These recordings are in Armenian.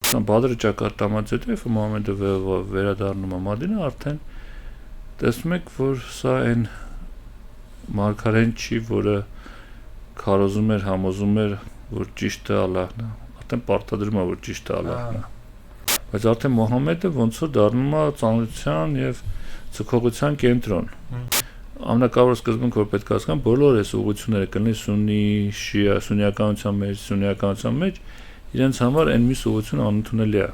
Բադրը ճակատամած հետո երբ Մուհամեդը վերադառնում է Մադինա, արդեն տեսնում եք, որ սա այն մարգարեն չի, որը քարոզում էր, համոզում էր, որ ճիշտը Ալլահն է, արդեն պարտադրում է, որ ճիշտը Ալլահն է։ Բայց արդեն Մուհամեդը ոնց որ դառնում է ծանոթության եւ ցկողության կենտրոն։ Ամենակարևոր սկզբունքը, որ պետք է հասկանան, բոլոր այս ուղղությունները կլինի սուննի, շիա, սուննիականության մեջ, իրենց համար այն մյուս ուղղությունը անընդունելի է։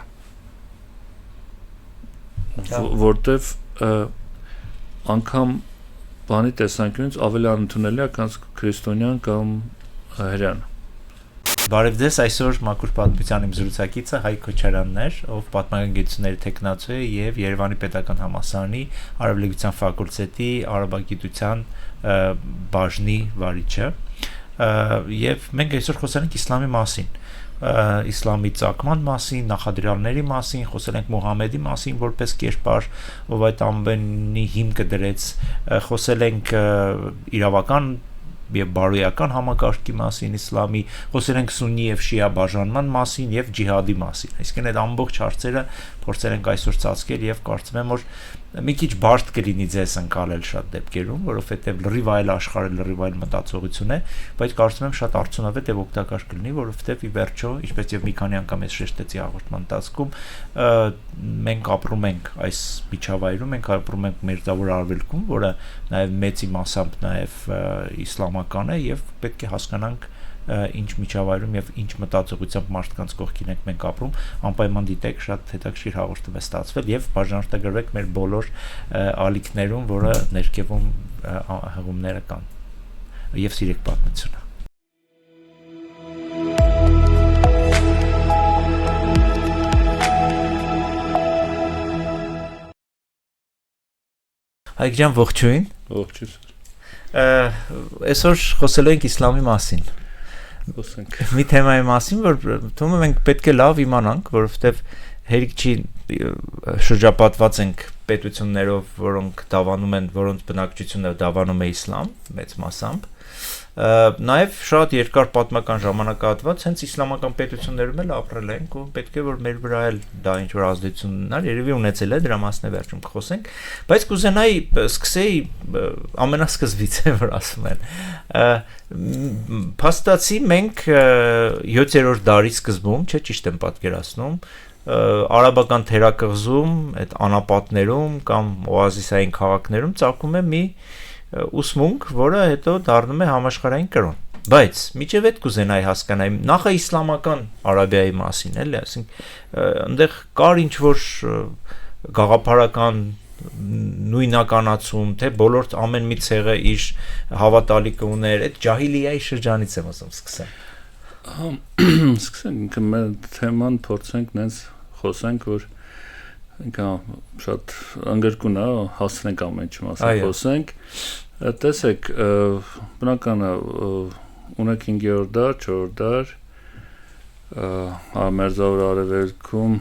Որտեվ անգամ բանի տեսանկյունից ավելի անընդունելի է, քան քրիստոնյան կամ հրեան։ Բարև ձեզ, այսօր Մաքուր պատմության իմ զրուցակիցը Հայկ Քոչարյանն էր, ով պատմական գիտությունների թեկնածու է եւ Երևանի Պետական համալսարանի Արաբելագիտության ֆակուլտետի արաբագիտության բաժնի վարիչը, եւ մենք այսօր խոսել ենք իսլամի մասին, իսլամի ծագման մասին, նախադրյալների մասին, խոսել ենք Մուհամեդի մասին որպես կերպար, ով այդ ամենի հիմքը դրեց, խոսել ենք իրավական եւ բարոյական համակարգի մասին իսլամի, խոսել ենք սուննի եւ շիա բաժանման մասին եւ ջիհադի մասին։ Այսինքն այդ ամբողջ հարցերը փորձել ենք այսօր ծածկել եւ կարծում եմ, որ մի քիչ բարդ կլինի ձեզ ընկալել շատ դեպքերում, որովհետեւ լրիվ այլ աշխարհը, լրիվ այլ մտածողություն է, բայց կարծում եմ շատ արդյունավետ եւ օգտակար կլինի, որովհետեւ ի վերջո, ինչպես եւ մի քանի անգամ ես շեշտեցի հաղորդման ընթացքում, մենք ապրում ենք այս միջավայրում, մենք ապրում ենք Մերձավոր Արևելքում, որը նաեւ մեծ իմասամբ նաեւ իսլամական է եւ պետք է հասկանանք ինչ միջավայրում եւ ինչ մտածողությամբ մարդկանց կողքին ենք մենք ապրում, անպայման դիտեք, շատ հետաքրքիր հաղորդում է ստացվել եւ բաժանորդագրվեք մեր բոլոր ալիքներում, որը ներքևում հղումները կան եւ սիրեք պատմությունը։ Հայկ ջան, ողջույն։ Ողջույն։ Այսօր խոսելու ենք իսլամի մասին։ Խոսենք մի թեմայի մասին, որ թվում է մենք պետք է լավ իմանանք, որովհետև հերիք չի շրջապատված ենք պետություններով, որոնք դավանում են, որոնց բնակչությունը դավանում է իսլամ, մեծ մասամբ, նաև շատ երկար պատմական ժամանակահատված հենց իսլամական պետություններում էլ ապրել ենք ու պետք է որ մեր վրա էլ դա ինչ որ ազդեցություն ունենար, երևի ունեցել է, դրա մասին է վերջում կխոսենք, բայց կուզենայի սկսեի ամենասկզբից է, որ ասում են, փաստացի մենք 7-րդ դարի սկզբում, չէ՞ ճիշտ եմ պատկերացնում, արաբական թերակղզում, այդ անապատներում կամ օազիսային քաղաքներում ծագում է մի ուսմունք, որը հետո դառնում է համաշխարհային կրոն։ Բայց միջև այդ կուզենայի հասկանալ նախ իսլամական Արաբիայի մասին, էլի, ասենք այնտեղ կար ինչ որ գաղափարական նույնականացում, թե բոլոր ամեն մի ցեղը իր հավատալիքը ուներ, այդ ջահիլիայի շրջանից եմ ասում սկսեմ։ Սկսենք մենք թեման փորձենք նենց խոսենք, որ ինքան շատ անգրկուն է, հասցնենք ամեն ինչ մասին խոսենք։ Տեսեք, բնական է, ունեք 5-րդ դար, 4-րդ դար, Մերձավոր Արևելքում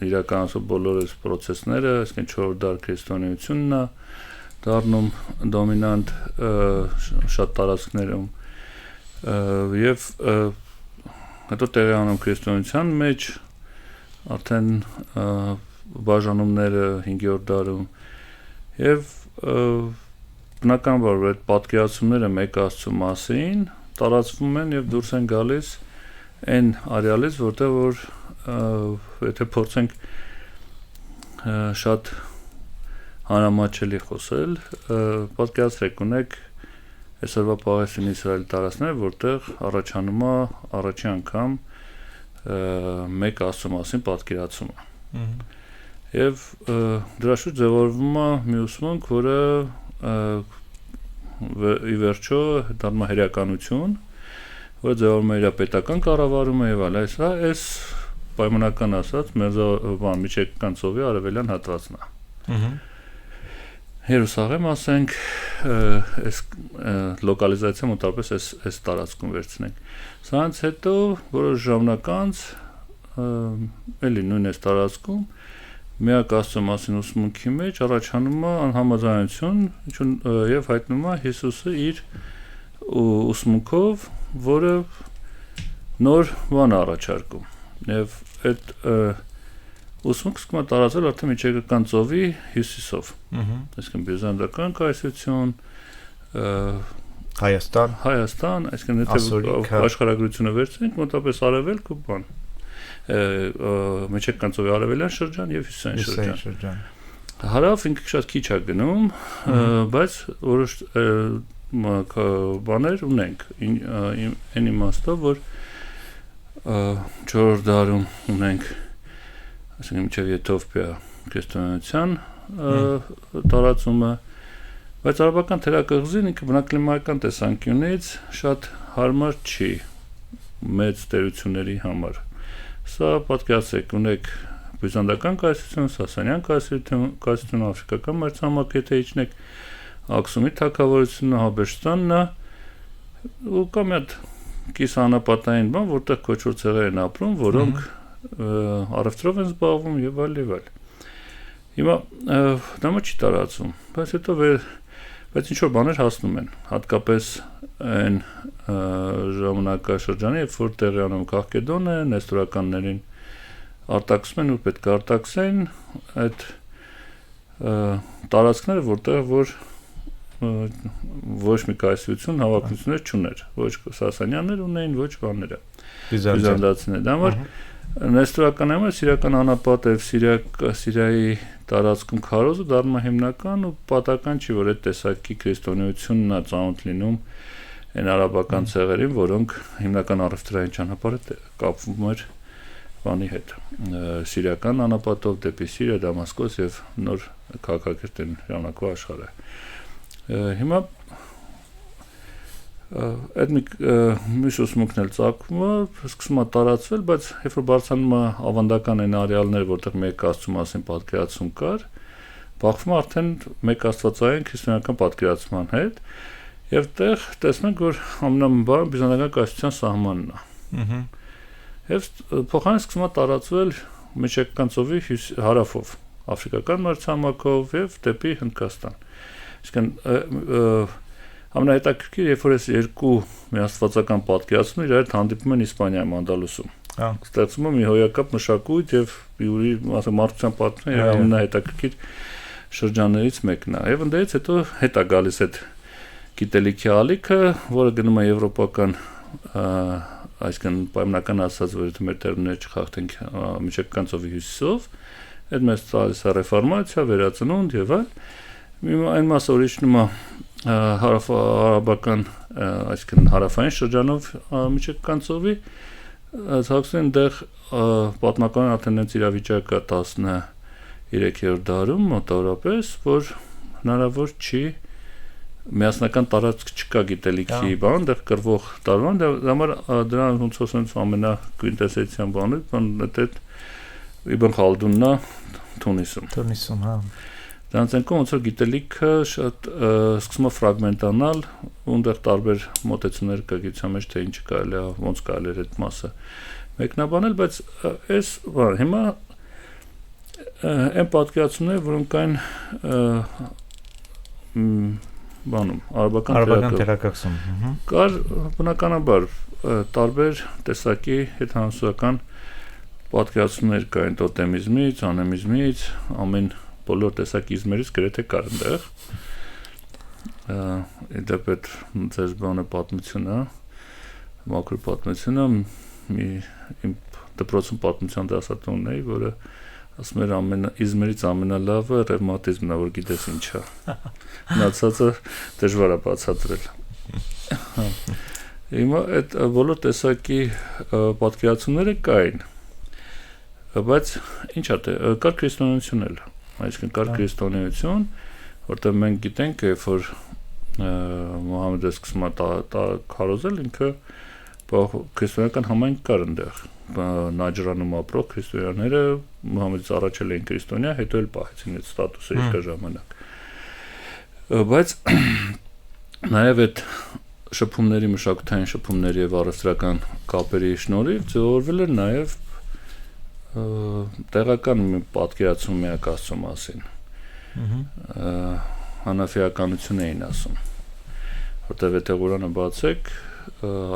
իրականացող բոլոր այս process-ները, այսինքն 4-րդ դար քրիստոնեությունն է դառնում դոմինանտ շատ տարածքներում եւ հետո տեղի անում քրիստոնեության մեջ արդեն բաժանումները 5-րդ դարում եւ բնականաբար որ այդ պատկերացումները մեկ Աստծո մասին տարածվում են եւ դուրս են գալիս այն արյալից, որտեղ որ եթե փորձենք շատ հանրամատչելի խոսել, պատկերացրեք ունեք այսօրվա Պաղեստինի Իսրայելի տարածքները, որտեղ առաջանում է առաջի անգամ մեկ Աստծո մասին պատկերացումը։ Եվ դրա շուրջ ձևավորվում է մի ուսմունք, որը ի վերջո դառնում է հրեականություն, որը ձևավորվում է իր պետական կառավարումը եւ այլ, այս պայմանական ասած մերձավոր միջերկրական ծովի արևելյան հատվածն է։ Երուսաղեմ ասենք, այս լոկալիզացիա մոտավորապես այս տարածքում վերցնենք։ Սրանց հետո որոշ ժամանակ անց էլի նույն այս տարածքում միակ Աստծո մասին ուսմունքի մեջ առաջանում է անհամաձայնություն եւ հայտնում է Հիսուսը իր ուսմունքով, որը նոր բան առաջարկում։ եւ այդ ուսմունքը սկսում է տարածվել արդեն միջերկրական ծովի հյուսիսով։ Այսինքն բյուզանդական կայսրություն, Հայաստան, այսինքն եթե աշխարհագրությունը վերցնենք, մոտավորապես արևելք ու բան։ Միջերկրական ծովի արևելյան շրջան եւ հյուսիսային շրջան։ Հարավ ինքը շատ քիչ է գնում, բայց որոշ բաներ ունենք այն իմաստով, որ 4-րդ դարում ունենք, այսինքն մինչև Եթովպիա քրիստոնեության տարածումը, բայց արաբական թերակղզին ինքը բնակլիմայական տեսանկյունից շատ հարմար չի մեծ տերությունների համար։ Սա պատկերացրեք, ունեք բյուզանդական կայսրություն, Սասանյան կայսրություն, աֆրիկական մայրցամաք, եթե իջնեք Աքսումի թագավորությունը, Հաբեշտանն է, ու կա մի հատ կիսաանապատային բան, որտեղ քոչվոր ցեղեր են ապրում, որոնք առևտրով են զբաղվում եւ այլ։ Հիմա դա չի տարածում, բայց հետո բայց ինչ որ բաներ հասնում են, հատկապես այն ժամանակաշրջանի, երբ որ տեղի անում Կաղկեդոնը, նեստորականներին արտաքսում են ու պետք է արտաքսեն այդ տարածքները, որտեղ որ ոչ մի կայսրություն հավաքություններ չուներ, ոչ Սասանյաններ ունեին, ոչ բաները, բյուզանդացիներ։ Դա համար նեստորական համար սիրիական անապատ եւ Սիրիայի տարածքում քարոզը դառնում է հիմնական ու պատական չի, որ այդ տեսակի քրիստոնեությունն է ծանոթ լինում այն արաբական ցեղերին, որոնք հիմնական առևտրային ճանապարհը կապվում էր բանի հետ, սիրիական անապատով դեպի Սիրիա, Դամասկոս եւ նոր քաղաքակրթեն ժամանակվա աշխարհը։ Հիմա այդ մյուս ուսմունքն էլ ծագում է, սկսում է տարածվել, բայց երբ որ բարձրանում է ավանդական այն արեալներ, որտեղ մեկ աստծու մասին պատկերացում կար, բախվում է արդեն մեկ աստվածային քրիստոնեական պատկերացման հետ, եւ տեղ տեսնենք, որ ամենաբան բյուզանդական կայսրության սահմանն է։ Եվ փոխանցը սկսում է տարածվել միջերկրական ծովի հարավով, աֆրիկական մայրցամաքով եւ դեպի Հնդկաստան։ Այսինքն ամենահետաքրքիր, երբ որ այս երկու միաստվածական պատկերացումները իրար հանդիպում են Իսպանիայում, Անդալուսում։ Ստեղծում է մի հոյակապ մշակույթ եւ մարդկության պատմության եւ ամենահետաքրքիր շրջաններից մեկն է։ Եվ ընդդեմ հետո հետ է գալիս այդ գիտելիքի ալիքը, որը գնում է եվրոպական, այսինքն պայմանական ասած, որ եթե մեր տերմինները չխախտենք միջերկրական ծովի հյուսիսով, այդ մեծ տալիս է ռեֆորմացիա, վերածնունդ եւ այլ։ Այն մասը ուրիշնում է հարավարաբական, այսինքն հարավային շրջանով միջերկրական ծովի, ցածրին դեղ պատմական արդեն այս իրավիճակը 13-րդ դարում մոտավորապես, որ հնարավոր չի միասնական տարածք չկա գիտելիքի բան, դեռ կրվող տարվան, դեռ դրան ոնց ասած ամենակվինտեսենցիան բանը, այդ Իբն Խալդունն է Թունիսում, հա։ Դրանց են ոնց որ գիտելիքը շատ սկսում է ֆրագմենտանալ, ունդեղ տարբեր մոտեցումներ կա գիտության մեջ, թե ինչը կարելի է, ոնց կարելի է այդ մասը մեկնաբանել, բայց այս հիմա այն պատկերացումները, որոնք այն բանում, արաբական թերակղզում կար բնականաբար տարբեր տեսակի հետհանասական պատկերացումներ կային տոտեմիզմից, անեմիզմից, բոլոր տեսակիզմերից գրեթե կար այնտեղ։ Իդեպ այդ ձեր բանը պատմությունը, մակրո պատմությունը, իմ դպրոցում պատմության դասատուներն էի, որը ասում էր իզմերից ամենալավը ռևմատիզմն է, որ գիտես ինչ է։ Մնացածը դժվար է բացատրել։ Հիմա այդ բոլոր տեսակի պատկերացումները կային, բայց ինչ է, կար քրիստոնեություն էլ, այսինքն կար քրիստոնեություն, որտեղ մենք գիտենք, երբ որ Մուհամեդը սկսում է քարոզել, ինքը քրիստոնեական համայնք կար այնտեղ, Նաջրանում ապրող քրիստոնյաները Մուհամեդից առաջել էին քրիստոնյա, հետո էլ պահեցին այդ ստատուսը երկար ժամանակ։ Բայց նաև այդ շփումների, մշակութային շփումների եւ առևտրական կապերի շնորհիվ ձևավորվել էր նաև տեղական պատկերացում միակ աստծո մասին։ Հանաֆիականություն էին ասում, որտեղ եթե Ղուրանը բացեք,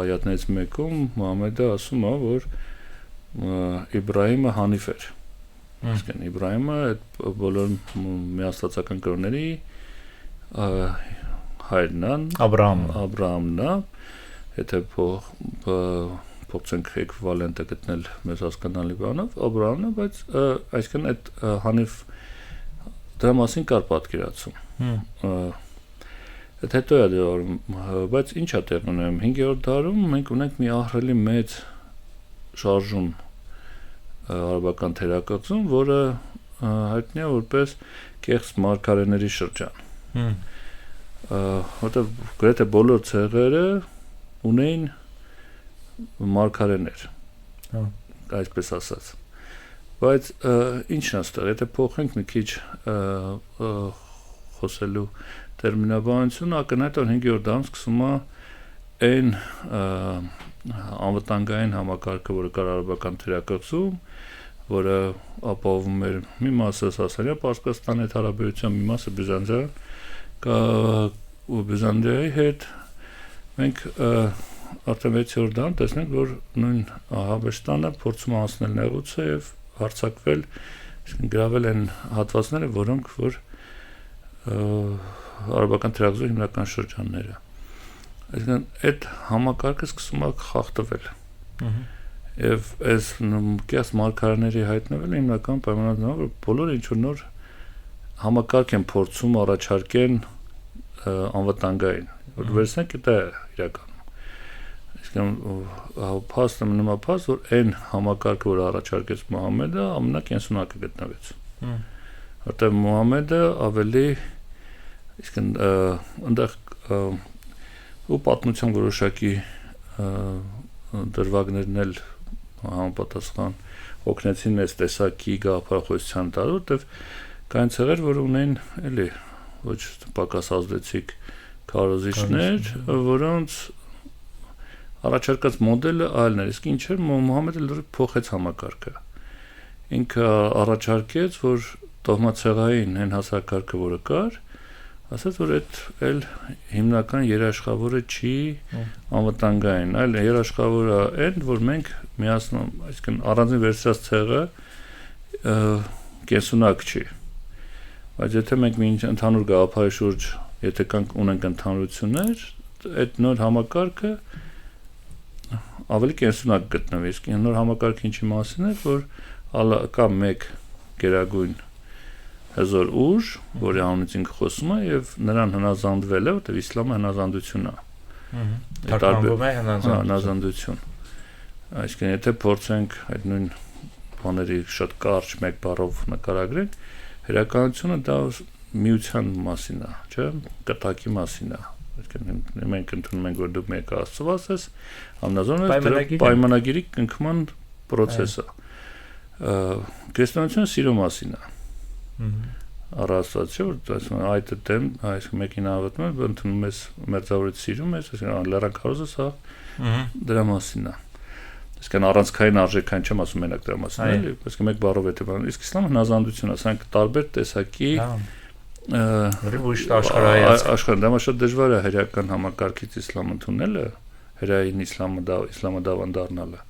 այատներից մեկում Մուհամեդը ասում է, որ Իբրահիմը Հանիֆ էր։ Իսկն Իբրահիմը այդ բոլոր միաստվածական կրոնների հայրն է, Աբրահամն է, եթե փորձենք էկվիվալենտը գտնել մեզ հասկանալի բանով, Աբրահամն է, բայց այսինքն այդ Հանիֆ դրա մասին կար պատկերացում։ Այդ հետո է դեռ, բայց ինչ է տեղ ունենում 5-րդ դարում մենք ունենք մի ահռելի մեծ շարժում արաբական թերակղզում, որը հայտնի է որպես կեղծ մարգարեների շրջան։ Որտեղ գրեթե բոլոր ցեղերը ունեին մարգարեներ, այսպես ասած։ Բայց ինչն է ստեղ, եթե փոխենք մի քիչ խոսելու տերմինաբանությունը, ակնհայտ որ 5-րդ դարում սկսում է այն անվտանգային համակարգը, որը կար արաբական թերակղզում, որը ապահովում էր մի մասը Սասանյան Պարսկաստանի հետ հարաբերության, մի մասը Բյուզանդիան, ու Բյուզանդիայի հետ մենք արդեն 6-րդ դարում տեսնենք, որ նույն Հաբեշտանը փորձում է անցնել նեղուցը եւ հարձակվել, այսինքն գրավել են հատվածները, որոնք որ արաբական թերակղզու հիմնական շրջանները։ Այսինքն այդ համակարգը սկսում է խախտվել։ Եվ այս կես մարգարեների հայտնվելը հիմնական պայմանավորվում որ բոլորը ինչ որ նոր համակարգ են փորձում առաջարկեն անվտանգային։ Որ վերցնենք դա իրականում։ Այսինքն փաստը մնում է փաստ, որ այն համակարգը, որ առաջարկեց Մուհամեդը, ամենակենսունակը գտնվեց։ Որտեղ Մուհամեդը ավելի իսկն այնտեղ ու պատմության որոշակի դրվագներն էլ համապատասխան օգնեցին այս տեսակի գաղափարախոսության տալ, որտեղ կային ցեղեր, որ ունեն էլի ոչ պակաս ազդեցիկ քարոզիչներ, որոնց առաջարկած մոդելը այլն էր, իսկ ինչ էր Մուհամեդը լրիվ փոխեց համակարգը։ Ինքը առաջարկեց, որ տոհմացեղային այն հասարակարգը, որը կար, ասաց, որ այդ էլ հիմնական երաշխավորը չի անվտանգային, այլ երաշխավորը այն, որ մենք միացնում, այսինքն առանձին վերցրած ցեղը կենսունակ չի։ Բայց եթե մենք մի ընդհանուր գաղափարի շուրջ, եթե ունենք ընդհանրություններ, այդ նոր համակարգը ավելի կենսունակ գտնվի, իսկ նոր համակարգը ինչի մասին է, որ կա մեկ գերագույն հզոր ուժ, որի անունից ինքը խոսում է եւ նրան հնազանդվել է, որտեղ իսլամը հնազանդություն է։ Թարգմանվում է հնազանդություն։ Այսինքն եթե փորձենք այդ նույն բաների շատ կարճ մեկ բառով նկարագրենք, հերականությունը դա միության մասին է, չէ՞, կտակի մասին է։ Այսինքն մենք ընդունում ենք, որ դու մեկ Աստված ես, ամենազորը պայմանագիրի կնքման process է։ Քրիստոնեությունը սիրո մասին է։ Առաստված չէ, որ այդ դեմ այս մեկին ավտում է, ընդունում ես մերձավորից սիրում ես, այսինքն լեռան քարոզը սա դրա մասին է։ Այսինքն առանցքային արժեքային չեմ ասում մենակ դրա մասին, էլի, այսինքն մեկ բառով է բան, իսկ իսլամը հնազանդություն է, ասենք տարբեր տեսակի աշխարհայացք։ Դա շատ դժվար է հրեական համակարգից իսլամ ընդունելը, հրեային իսլամը դավան դառնալը։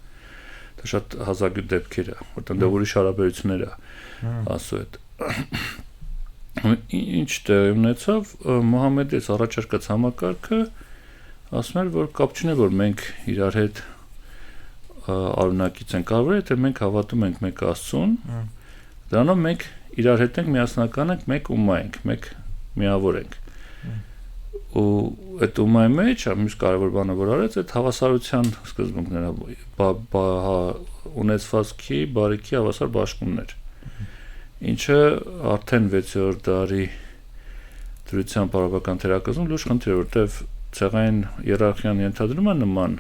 Դա շատ հազագյուտ դեպքեր է, որտեղ դա ուրիշ հարաբերություններ է ասու հետ։ Ինչ տեղի ունեցավ Մուհամեդի առաջարկած համակարգը ասում էր, որ կապ չունի, որ մենք իրար հետ արունակից ենք արվել, եթե մենք հավատում ենք մեկ Աստծուն, դրանով մենք իրար հետ ենք միասնական ենք, մեկ ումմա ենք, մեկ միավոր ենք։ Ու այդ ումմայի մեջ մյուս կարևոր բանը որ արեց, այդ հավասարության սկզբունքները, ունեցվածքի, բարիքի հավասար բաշխումներ։ Ինչը արդեն 6-րդ դարի դրության արաբական թերակղզում լուրջ խնդիր է, որտեղ ցեղային իերարխիան ենթադրում է նման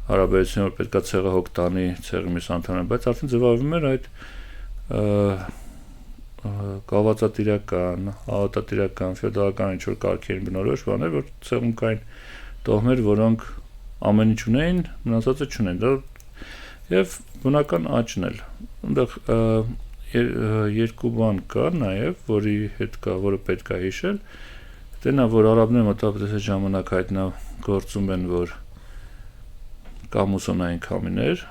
հարաբերություն, որ պետք է ցեղը հոգ տանի ցեղի մյուս անդամներին, բայց արդեն ձևավորվում էր այդ կալվածատիրական, ավատատիրական, ֆեոդալական ինչ-որ կարգերին բնորոշ բաներ, որ ցեղում կային տոհմեր, որոնք ամեն ինչ ունեին, մնացածը չունեն։ Դա եւ բնական աճն էլ։ Այնտեղ երկու բան կա նաև, որի հետ կա, որը պետք է հիշել, դենա որ արաբները մոտավորապես այդ ժամանակ հայտնագործում են, որ կա մուսոնային քամիներ,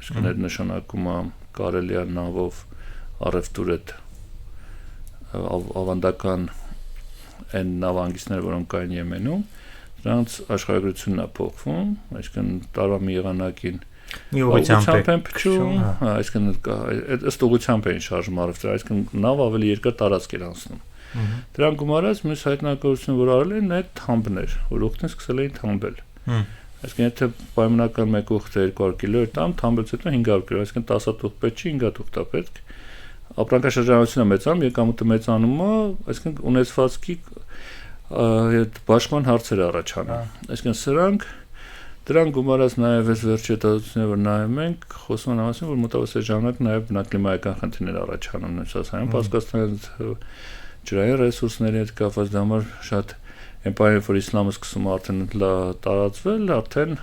Այսինքն այդ նշանակում է կարելի է նավով առևտուր այդ ավանդական այն նավանգիցները, որոնք կային Եմենում, դրանց աշխարհագրությունն է փոխվում, այսինքն տարվա մի եղանակին ուղղությամբ են փչում, այսինքն ըստ ուղղությամբ են շարժում առևտուրը, այսինքն նավ ավելի երկար տարածք էր անցնում։ Դրան գումարած մյուս հայտնագործությունը, որ արել են, այդ թամբներ, որ ուղտին սկսել էին թամբել։ Այսինքն եթե պայմանական 1 ուղտ 200 կիլո էր թամբելուց հետո 500 կիլո, այսինքն 10 ուղտ պետք չի, 5 ուղտ է պետք։ Ապրանքաշրջանությունը մեծանում, եկամուտը մեծանում է, այսինքն ունեցվածքի բաշխման հարցեր առաջանում։ Այսինքն դրան գումարած նաև այս վերջի հետազոտությունները, որ նայում ենք, խոսում են մասին, որ մոտավորապես այդ ժամանակ նաև բնակլիմայական խնդիրներ առաջանում են Սասանյան Պարսկաստանի ջրային ռեսուրսների հետ կապված, դա համար շատ Էմպայրը, որ իսլամը սկսում է արդեն տարածվել, արդեն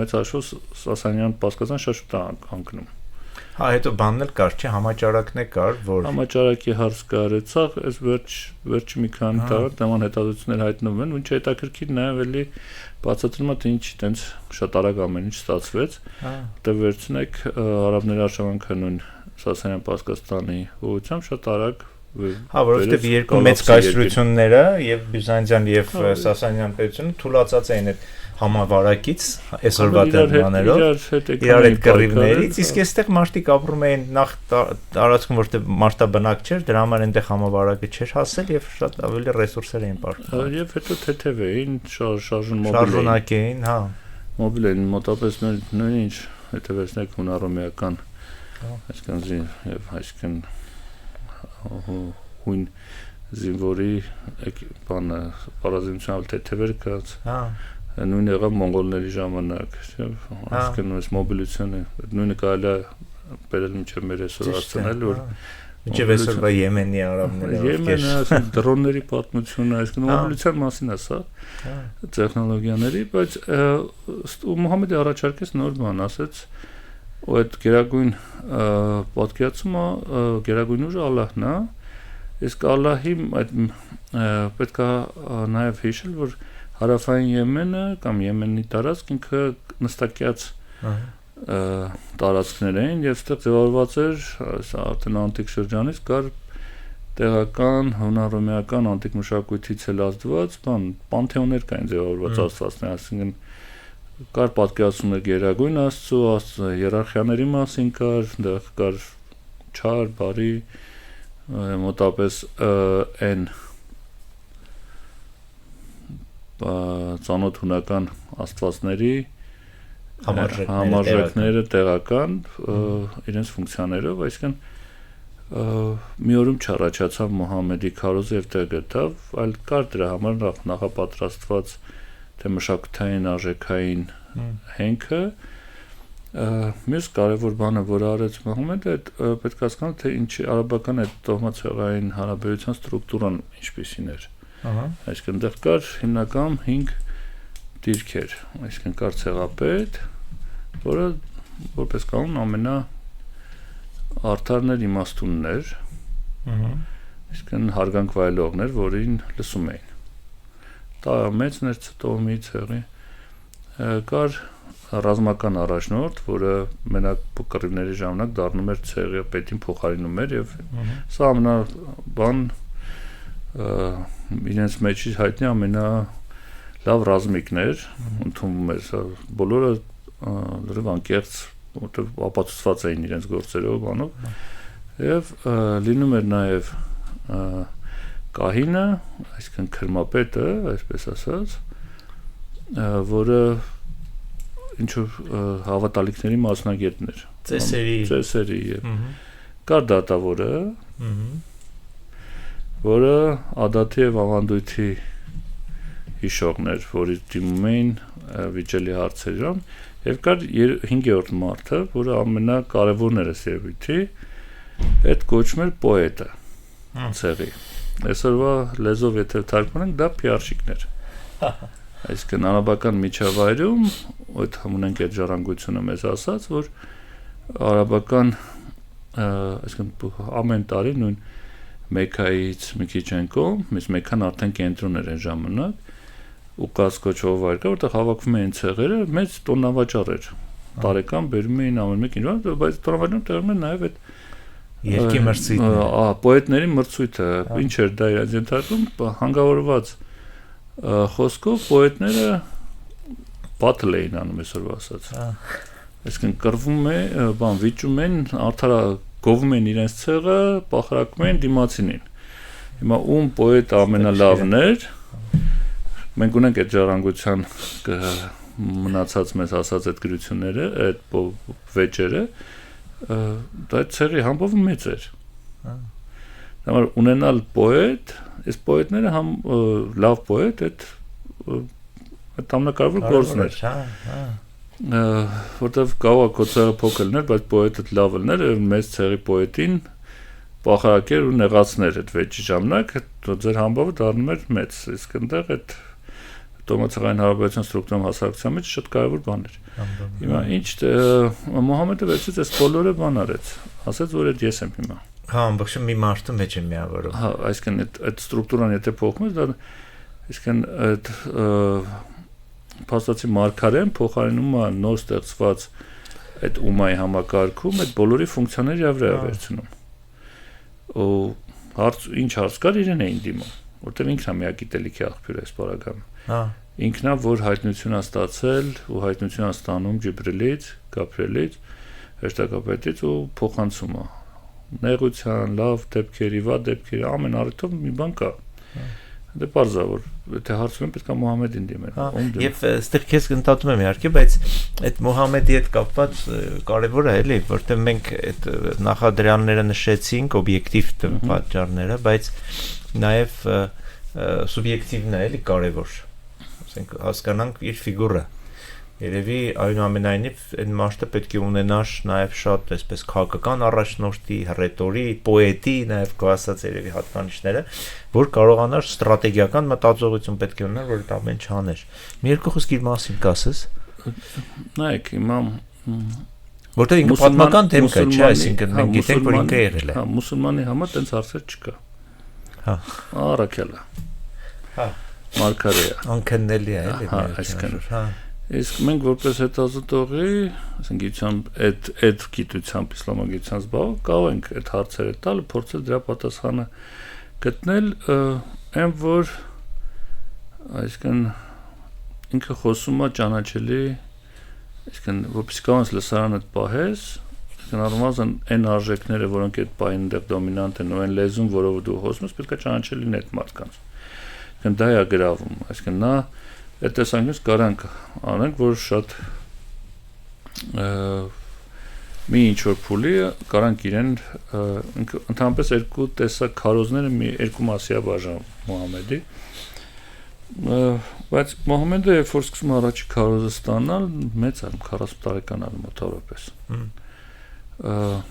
մեծ հաշվով Սասանյան Պարսկաստան շատ շուտ է անկնում։ Հետո բանն էլ կար, չէ, համաճարակն է կար, որ համաճարակի հարց կար, այդսաղ այս վերջի մի քանի տարի նման հետազոտություններ հայտնվում են, ինչ հետաքրքիր նաև էլի բացատրում է, թե ինչ այտենց շատ արագ ամեն ինչ ստացվեց, որտեղ վերցնեք արաբների արշավանքը նույն Սասանյան Պարսկաստանի ուղղությամբ շատ արագ որովհետև երկու մեծ կայսրությունները եւ Բյուզանդիան եւ Սասանյան պետությունը թուլացած էին այդ համավարակից այսօրվա տերմաներով իրար այդ կռիվներից, իսկ այստեղ մարդիկ ապրում էին նախ տարածքում, որտեղ մարդաբնակ չէր, դրա համար այնտեղ համավարակը չէր հասել եւ շատ ավելի ռեսուրսեր էին պարտվել։ Եվ հետո թեթև էին, շարժուն շարժունակ էին, մոբիլ էին, մոտավորապես նույն ինչ հետևեցնեք հունարոմեական, այսինքն եւ այսինքն հույն զինվորի բանը պարազինության թեթևեր կաց նույն եղավ մոնղոլների ժամանակ, այսինքն այս մոբիլությունը նույնը կարելի է բերել մինչև մեր այսօր հասցնել, որ մինչև այսօրվա Եմենի արաբները Եմենը, այսինքն դրոնների պատմությունը, այսինքն մոբիլության մասին է սա, տեխնոլոգիաների, բայց Մուհամեդը առաջարկեց նոր բան, ասեց ու այդ գերագույն պատկերացումը գերագույն ուժը Ալլահն է, իսկ Ալլահի պետք է նաև հիշել, որ հարավային Եմենը կամ Եմենի տարածք ինքը նստակյաց տարածքներ էին եւ այդտեղ ձևավորված էր արդեն անտիկ շրջանից կար տեղական հունարոմեական անտիկ մշակույթից էլ ազդված պանթեոններ կային ձևավորված աստվածներ, այսինքն կար պատկերացումներ գերագույն աստծո հիերարխիաների մասին կար չար, բարի, մոտապես այն ծանոթ հունական աստվածների համարժեքները տեղական իրենց ֆունկցիաներով, այսինքն մի օրում չառաջացավ Մուհամեդի քարոզը եւ տեղ գտավ, այլ կար դրա համար նախապատրաստված թե մշակութային արժեքային հենքը մյուս կարևոր բանը, որ արեց Մուհամեդը, պետք է հասկանալ, թե ինչի արաբական այդ տոհմացեղային հարաբերության ստրուկտուրան ինչպիսին էր։ Այսինքն դեռ կար հիմնական 5 դիրքեր, այսինքն կար ցեղապետ, որը որպես կանոն ամենա արդարներ իմաստուններ, այսինքն հարգանք վայելողներ, որին լսում էին։ Դա մեծն էր ծտոմի ցեղի, կար ռազմական առաջնորդ, որը մենակ կռիվների ժամանակ դառնում էր ցեղի պետին փոխարինում էր եւ սա ամենաբան իրենց մեջից հայտնի ամենա լավ ռազմիկներ, ընդունվում էր սա բոլորը լրիվ անկեղծ, որտեղ ապացուցված էին իրենց գործերով բանով եւ լինում էր նաեւ կահինը, այսինքն քրմապետը, այսպես ասած, որը ինչ-որ հավատալիքների մասնագետներ, ծեսերի եւ կար դատավորը, որը ադաթի եւ ավանդույթի հիշողներ, որի դիմում էին վիճելի հարցերում, եւ կար 5-րդ մարդը, որը ամենակարևորն էր երևույթի, այդ կոչվում էր պոետը, ցեղի։ Այսօրվա լեզվով եթե թարգմանենք, դա պիարշիկներ։ Այսինքն արաբական միջավայրում այդ համունենք այդ ժառանգությունը մեզ ասած, որ արաբական այսինքն ամեն տարի նույն Մեքքայից մի քիչ են կողմ, մյուս Մեքքան արդեն կենտրոն էր այն ժամանակ, ու կասկոչով վայր կա, որտեղ հավաքվում էին ցեղերը, մեծ տոննավաճառ էր, տարեկան բերում էին ամեն մեկ ինչ, բայց տրամադրում տեղում են նաև այդ երկի մրցույթները, պոետների մրցույթը, ինչ էր դա իրենց ենթարկում, հանգավորված խոսքով պոետները battle էին անում այսօրվա ասած։ Այսինքն կռվում է, վիճում են, գովում են իրենց ցեղը, պախարակում են դիմացինին։ Հիմա ում պոետը ամենալավն էր, մենք ունենք այդ ժառանգության մնացած մեզ ասած այդ գրությունները, այդ վեճերը, դա ցեղի համբավը մեծ էր։ Դամար ունենալ պոետ, այս պոետները լավ պոետ, այդ ամենակարևոր գործն էր։ Որտեվ կարող է քո ցեղը փոքր լինել, բայց պոետը լավ լինել, մեծ ցեղի պոետին պախարակեր ու նեղացներ այդ վեճի ժամանակ, ձեր համբավը դառնում էր մեծ, իսկ այնտեղ այդ տոմացեղային հարաբերության ստրուկտուրան հասարակության մեջ շատ կարևոր բան էր։ Հիմա ինչ Մուհամեդը վերցրեց այս բոլորը բան արեց, ասաց որ այդ ես եմ հիմա։ Ամբողջը մի մարդու մեջ է միավորում։ Այսինքն այդ ստրուկտուրան եթե փոխվում է, դա այսինքն այդ փաստացի մարգարեն փոխարինում է նոր ստեղծված այդ ումայի համակարգում այդ բոլորի ֆունկցիաները վրա վերցնում։ Ինչ հարց կար իրեն էին դիմում, որտեղ ինքն է միակ գիտելիքի աղբյուրը այս բaragam։ Ինքնա որ հայտնություն է ստացել ու հայտնություն է ստանում Ջիբրիլից, Գաբրիելից, հեշտակապետից ու փոխանցում է նեղության, լավ դեպքերի, վատ դեպքերի ամեն առիթով մի բան կա։ Դե պարզա որ եթե հարցում պետք է Մուհամեդին դիմել։ Եվ այստեղ քեզ ընդհատում եմ իհարկե, բայց այդ Մուհամեդի հետ կապված կարևոր է էլի, որտեղ մենք այդ նախադրյալները նշեցինք, օբյեկտիվ պատճառները, բայց նաև սուբյեկտիվն է էլի կարևոր։ Ասենք հասկանանք իր ֆիգուրը։ Երևի այնուամենայնիվ այն մարդը պետք է ունենար նաև շատ այսպես քաղաքական առաջնորդի, ռետորի, պոետի, նաև քո ասած երևի հատկանիշները, որ կարողանար ստրատեգիական մտածողություն պետք է ունենար, որ դա ամեն չաներ։ Մի երկու խոսք իր մասին կասես։ Նայեք, հիմա որտեղ ինքը պատմական դեմք է, չէ, այսինքն մենք գիտենք, որ ինքը եղել է։ Հա, մուսուլմանի համար տենց հարցեր չկա։ Հա, Արաքելա։ Հա, Մարգարեա։ Անքննելի է, էլի։ Հա, այսինքն։ Հա Իսկ մենք որպես հետազոտողի, ասենք գիտությամբ այդ գիտությամբ իսլամագիտության զբաղ կարող ենք այդ հարցերը տալ, փորձել դրա պատասխանը գտնել, այն որ այսինքն ինքը խոսում է ճանաչելի, այսինքն որպես կանց լսարանը պահես, այսինքն առնվազն այն արժեքները, որոնք այդ պահին դեռ դոմինանտ են ու այն լեզուն, որով դու խոսում ես, պետք է ճանաչելի լինի այդ մարդկանց։ Այսինքն դա է գրավում, այսինքն նա այդ տեսանկյունից կարանք անենք, որ շատ մի ինչ-որ փուլի կարանք իրեն ընդհանրապես երկու տեսակ քարոզները երկու մասի է բաժանում Մուհամեդի, բայց Մուհամեդը երբ որ սկսում առաջի քարոզը ստանալ, մեծ է, 40 տարեկան է մոտավորապես։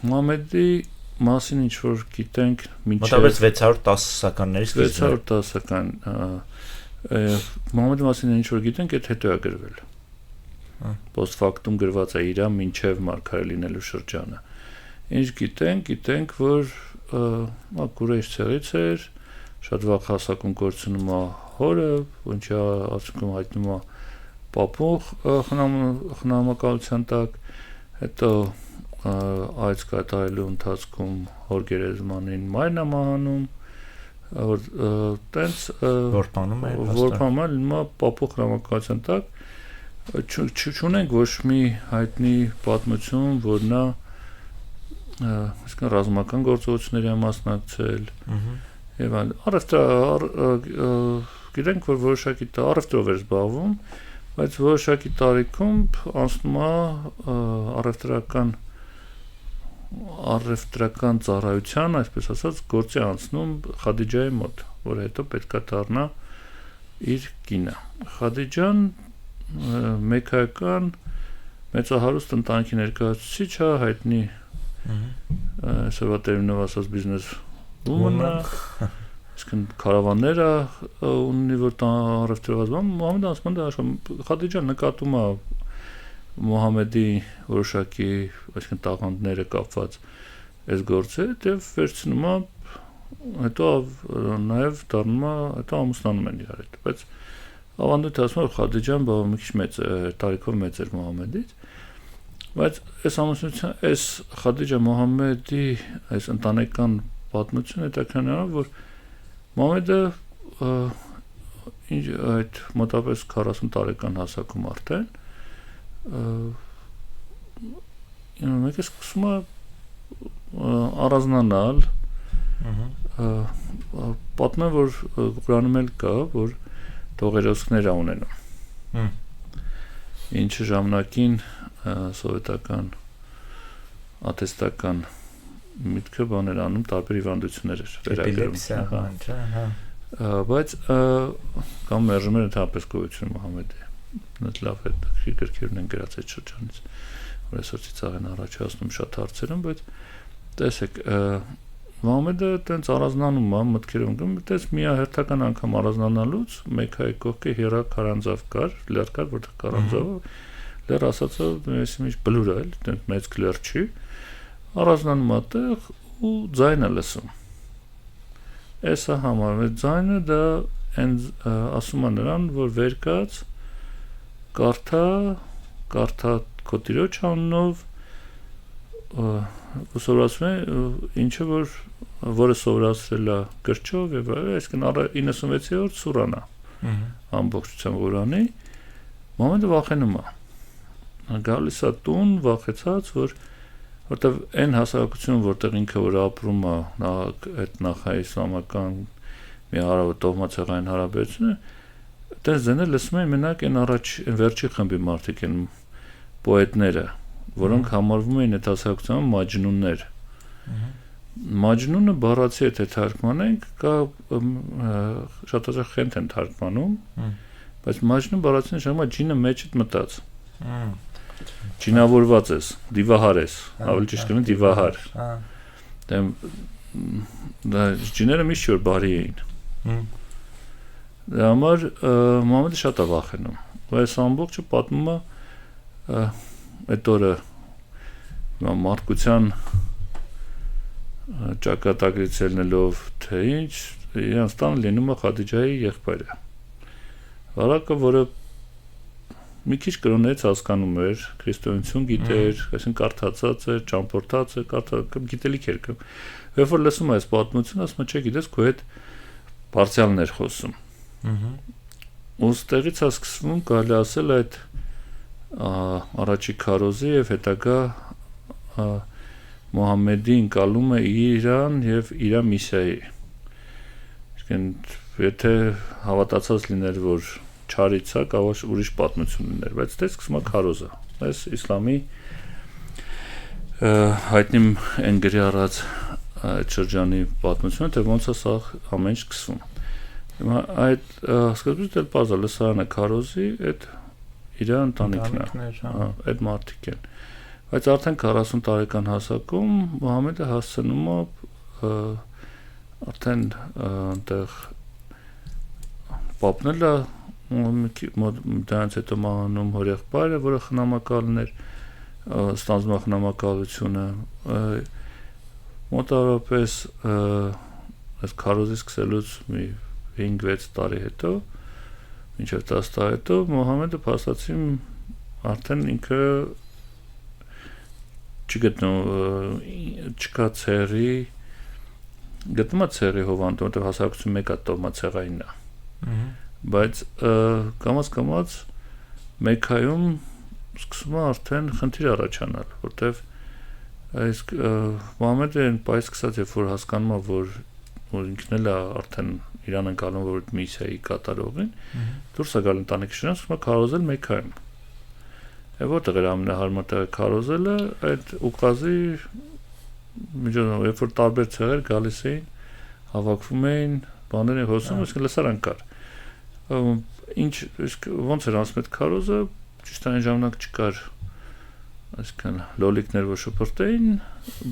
Մուհամեդի մասին ինչ-որ գիտենք մոտավորապես 610 սականներից 610 սական Մուհամեդի մասին ինչ-որ գիտենք, այդ հետո է գրվել։ Post-factum գրված է իրա մինչև մարգարե լինելու շրջանը։ Ինչ գիտենք, որ Կուրեյշ ցեղից էր, շատ վաղ հասակում գործունում է հորը, ինչի արդյունքում հայտնում է պապուղ խնամակալության տակ, հետո այց կատարելու ընթացքում հոր գերեզմանին մայրն է մահանում, տենց որպանում է լինում է պապուղ խնամակալության տակ, չունենք ոչ մի հայտնի պատմություն, որ նա այսինքն ռազմական գործողությունների է մասնակցել եւ գիտենք, որ որոշակի առևտրով էր զբաղվում, բայց որոշակի տարիքում անցնում է առևտրական ծառայության, այսպես ասած, գործի անցնում Խադիջայի մոտ, որ հետո պետքա դառնա իր կինը։ Խադիջան մեքքայական մեծահարուստ ընտանիքի ներկայացուցիչ է, հայտնի այսօրվա տերմինով ասած բիզնես woman-ը, իսկն կարավաններ ունի, որ առևտրով զբաղվում, Մուհամեդը ասում է, Խադիջան նկատում է Մուհամեդի որոշակի, այսինքն տաղանդները կապված այս գործերը, եւ վերցնում է, հետո նաեւ դառնում է, հետո ամուսնանում են իրար հետ, բայց ավանդույթ ասում է Խադիջան բավական մի քիչ մեծ տարիքով մեծ էր Մուհամեդից, Բայց այս ամուսնության, այս Խադիջա Մոհամմեդի այս ընտանեկան պատմությունը հետաքրքրն է, որ Մոհամմեդը այդ մոտավորապես 40 տարեկան հասակում արդեն մեկ է սկսում է առանձնանալ պատմեմ, որ Ղուրանում էլ կա, որ դողերոսքներ ունենում ինչը ժամանակին սովետական աթեստական միտքը բաներ անում տարբեր հիվանդություններ էր վերագրում բայց կամ մերժում էր ընդհանրապես գոյություն Մոհամմեդի նույն լավ է գրքերն են գրած այդ շրջանից որ այսօր ծիծաղեն առաջացնում շատ հարցերում բայց տեսեք Մոհամմեդը տենց առանձնանում է մտքերում գնում դες միահերթական անգամ առանձնանալուց մեկ հայ կողքի հերա քարանձավ կար լեր կար որտեղ քարանձավը լեր ասածը այսինքն ինչ բլուր է տենց մեծ լեր չի առանձնանում է տեղ ու ձայնը լսում Էսա համարում է ձայնը դա ասում է նրան, որ վեր կաց կարթա քո տիրոջ անունով սովորացում է ինչը որը սովորացրել է գրչով եւ այսինքն 96-րդ սուրան է ամբողջությամբ Ղուրանի Մոհամմեդը վախենում է գալիս է տուն վախեցած որտեվ այն հասարակություն որտեղ ինքը որ ապրում է այդ նախաիսլամական մի տոհմացեղային հարաբերությունը այդպես դենել լսում են մենակ այն վերջի խմբի մարդիկ են պոետները որոնք համարվում են այդ հասարակության մաջնուններ մաջնունը բառացի եթե թարգմանենք կա շատ հաճախ խենթ են թարգմանում բայց մաջնուն բառացին ժամանակ ջինը մեջդ մտած Ջինավորված ես, դիվահար ես, ավելի ճիշտ կլինի դիվահար։ Դա ջիները միշտ որ բարի էին։ Դա համար Մոհամմեդը շատ է վախենում։ Այս ամբողջը պատմում է այդ օրը մարդկության ճակատագրից ելնելով թե ինչ իրանց տանը լինում է Խադիջայի եղբայրը։ Վարակը, որը մի քիչ կրոնից հասկանում էր, քրիստոնեություն գիտեր, այսինքն կարդացած էր, ճամփորդած էր, գիտելիք էր կրում։ Երբ որ լսում այս պատմությունը, ասում է, չէ, գիտես, քո հետ բարձյալն էր խոսում։ Ու ստեղից է սկսվում կարելի ասել այդ առաջի քարոզի եւ հետագա Մոհամմեդի ընկալումը Իրան եւ իր միսիայի։ Այսինքն եթե հավատացած լիներ, որ չարիցա կարող ուրիշ պատմություն լիներ, բայց դե սկսում է քարոզը։ Այս իսլամի հայտնի են գրի առած այդ շրջանի պատմությունը, թե ոնց է սա ամեն ինչ սկսվում։ Հիմա այդ սկզբից դեռ բազա լսարանը քարոզի այդ իր ընտանիքն է, այդ մարդիկ են։ Բայց արդեն 40 տարեկան հասակում Մոհամմեդը հասցնում է արդեն այնտեղ պապնել է դրանց հետո մահանում հոր եղբայրը, որը խնամակալն էր, ստանձնում է խնամակալությունը, մոտավորապես այս քարոզի սկսելուց մի 5-6 տարի հետո, մինչև 10 տարի հետո, Մոհամմեդը փաստացի արդեն ինքը չկա ցեղի, գտնում է ցեղի հովանդ, որտեղ հասարակություն մեկ է տոհմացեղային է, բայց կամաց Մեքքայում սկսում է արդեն խնդիր առաջանալ, որտեվ այս Մոհամմեդը այս սկսած երբ որ հասկանում է, որ ինքն էլ է արդեն Իրան ընկալում, որ միսիայի կատարողին, դուրս է գալ ընտանիքի շրջանից, սկսում է քարոզել Մեքքայում։ Եվ որտեղ էր ամենահարմար տեղը քարոզելը, այդ ուղղազի միջոցով, երբ որ տարբեր ցեղեր գալիս էին, հավաքվում էին, բաներ են հոսում, իսկ լսարան կար։ Ինչ ոնց էր ասում այդ քարոզը ճիշտ այն ժամանակ չկար այսքան լոլիկներ որ շփորտեին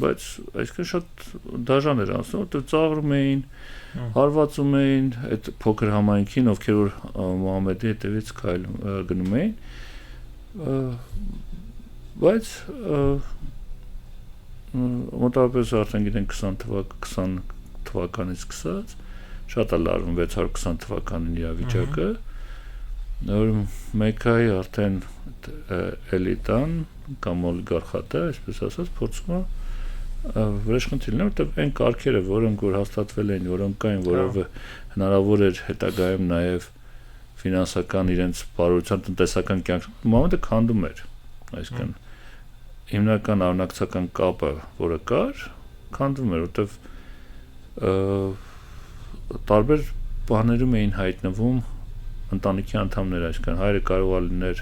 բայց այսքան շատ դաժան էր ասում որտեղ ծաղրում էին հարվածում էին այդ փոքր համայնքին ովքեր որ Մոհամմեդի հետևից գնում էին բայց մոտավորապես արդեն գիտեն 20 թվականից սկսած շատ է լարվում 620 թվականին իրավիճակը որ Մեքքայի արդեն էլիտան կամ օլիգարխատը, այսպես ասած, փորձում է վրեժխնդիր լինել, որտեղ այն կարգերը, որոնք որ հաստատվել էին, որոնք կային, որով հնարավոր էր հետագայում նաև ֆինանսական իրենց բարոյական տնտեսական կյանք մոմենտը քանդում էր, այսինքն հիմնական արնակցական կապը, որը կար, քանդվում էր, որտեղ տարբեր բաներում էին հայտնվում ընտանիքի անդամներ, այսինքն հայրը կարող է լիներ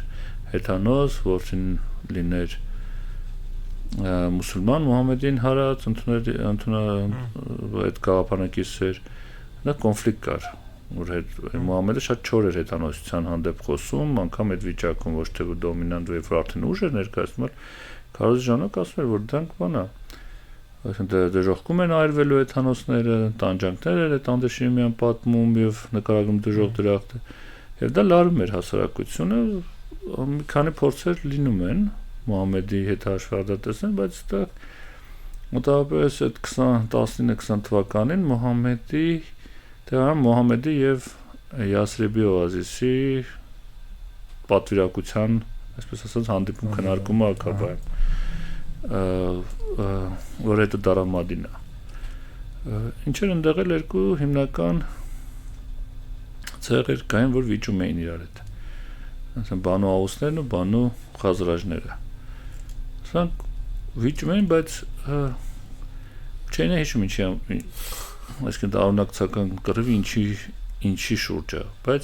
հեթանոս, որդին լիներ մուսուլման Մուհամեդին հարած, այդ գաղափարնակիցեր, դա կոնֆլիկտ կար, որ Մուհամեդը շատ չոր էր հեթանոսության հանդեպ խոսում, անգամ այդ վիճակում ոչ թե դոմինանտ եւ արդեն ուժ էր ներկայացնում, քարոզի ժամանակ ասում էր, որ դրանք բան է, այսինքն դժոխքում են այրվելու հեթանոսները, տանջանքներ էր այդ Անդեշիմյան պատմում եւ նկարագրում դժոխ դրախտը, եւ դա լարում էր հասարակությունը, մի քանի փորձեր լինում են Մուհամեդի հետ հաշվառդատեսն, բայց դա մոտավորապես այդ 19-20 թվականին Մուհամեդի եւ Յասրիբի օազիսի պատվիրակության, այսպես ասած, հանդիպում քննարկումը Ակաբայում, որ հետո դառավ Մադինա։ Ինչեր են դեղել երկու հիմնական ցեղեր կային, որ վիճում էին իրար հետ։ Ասեն Բանու Աուսներն ու Բանու Խազրաջները։ Սրանք վիճում էին, բայց չեն հիշում ինչի, այսինքն դա արունակցական կռվի ինչի շուրջ է, բայց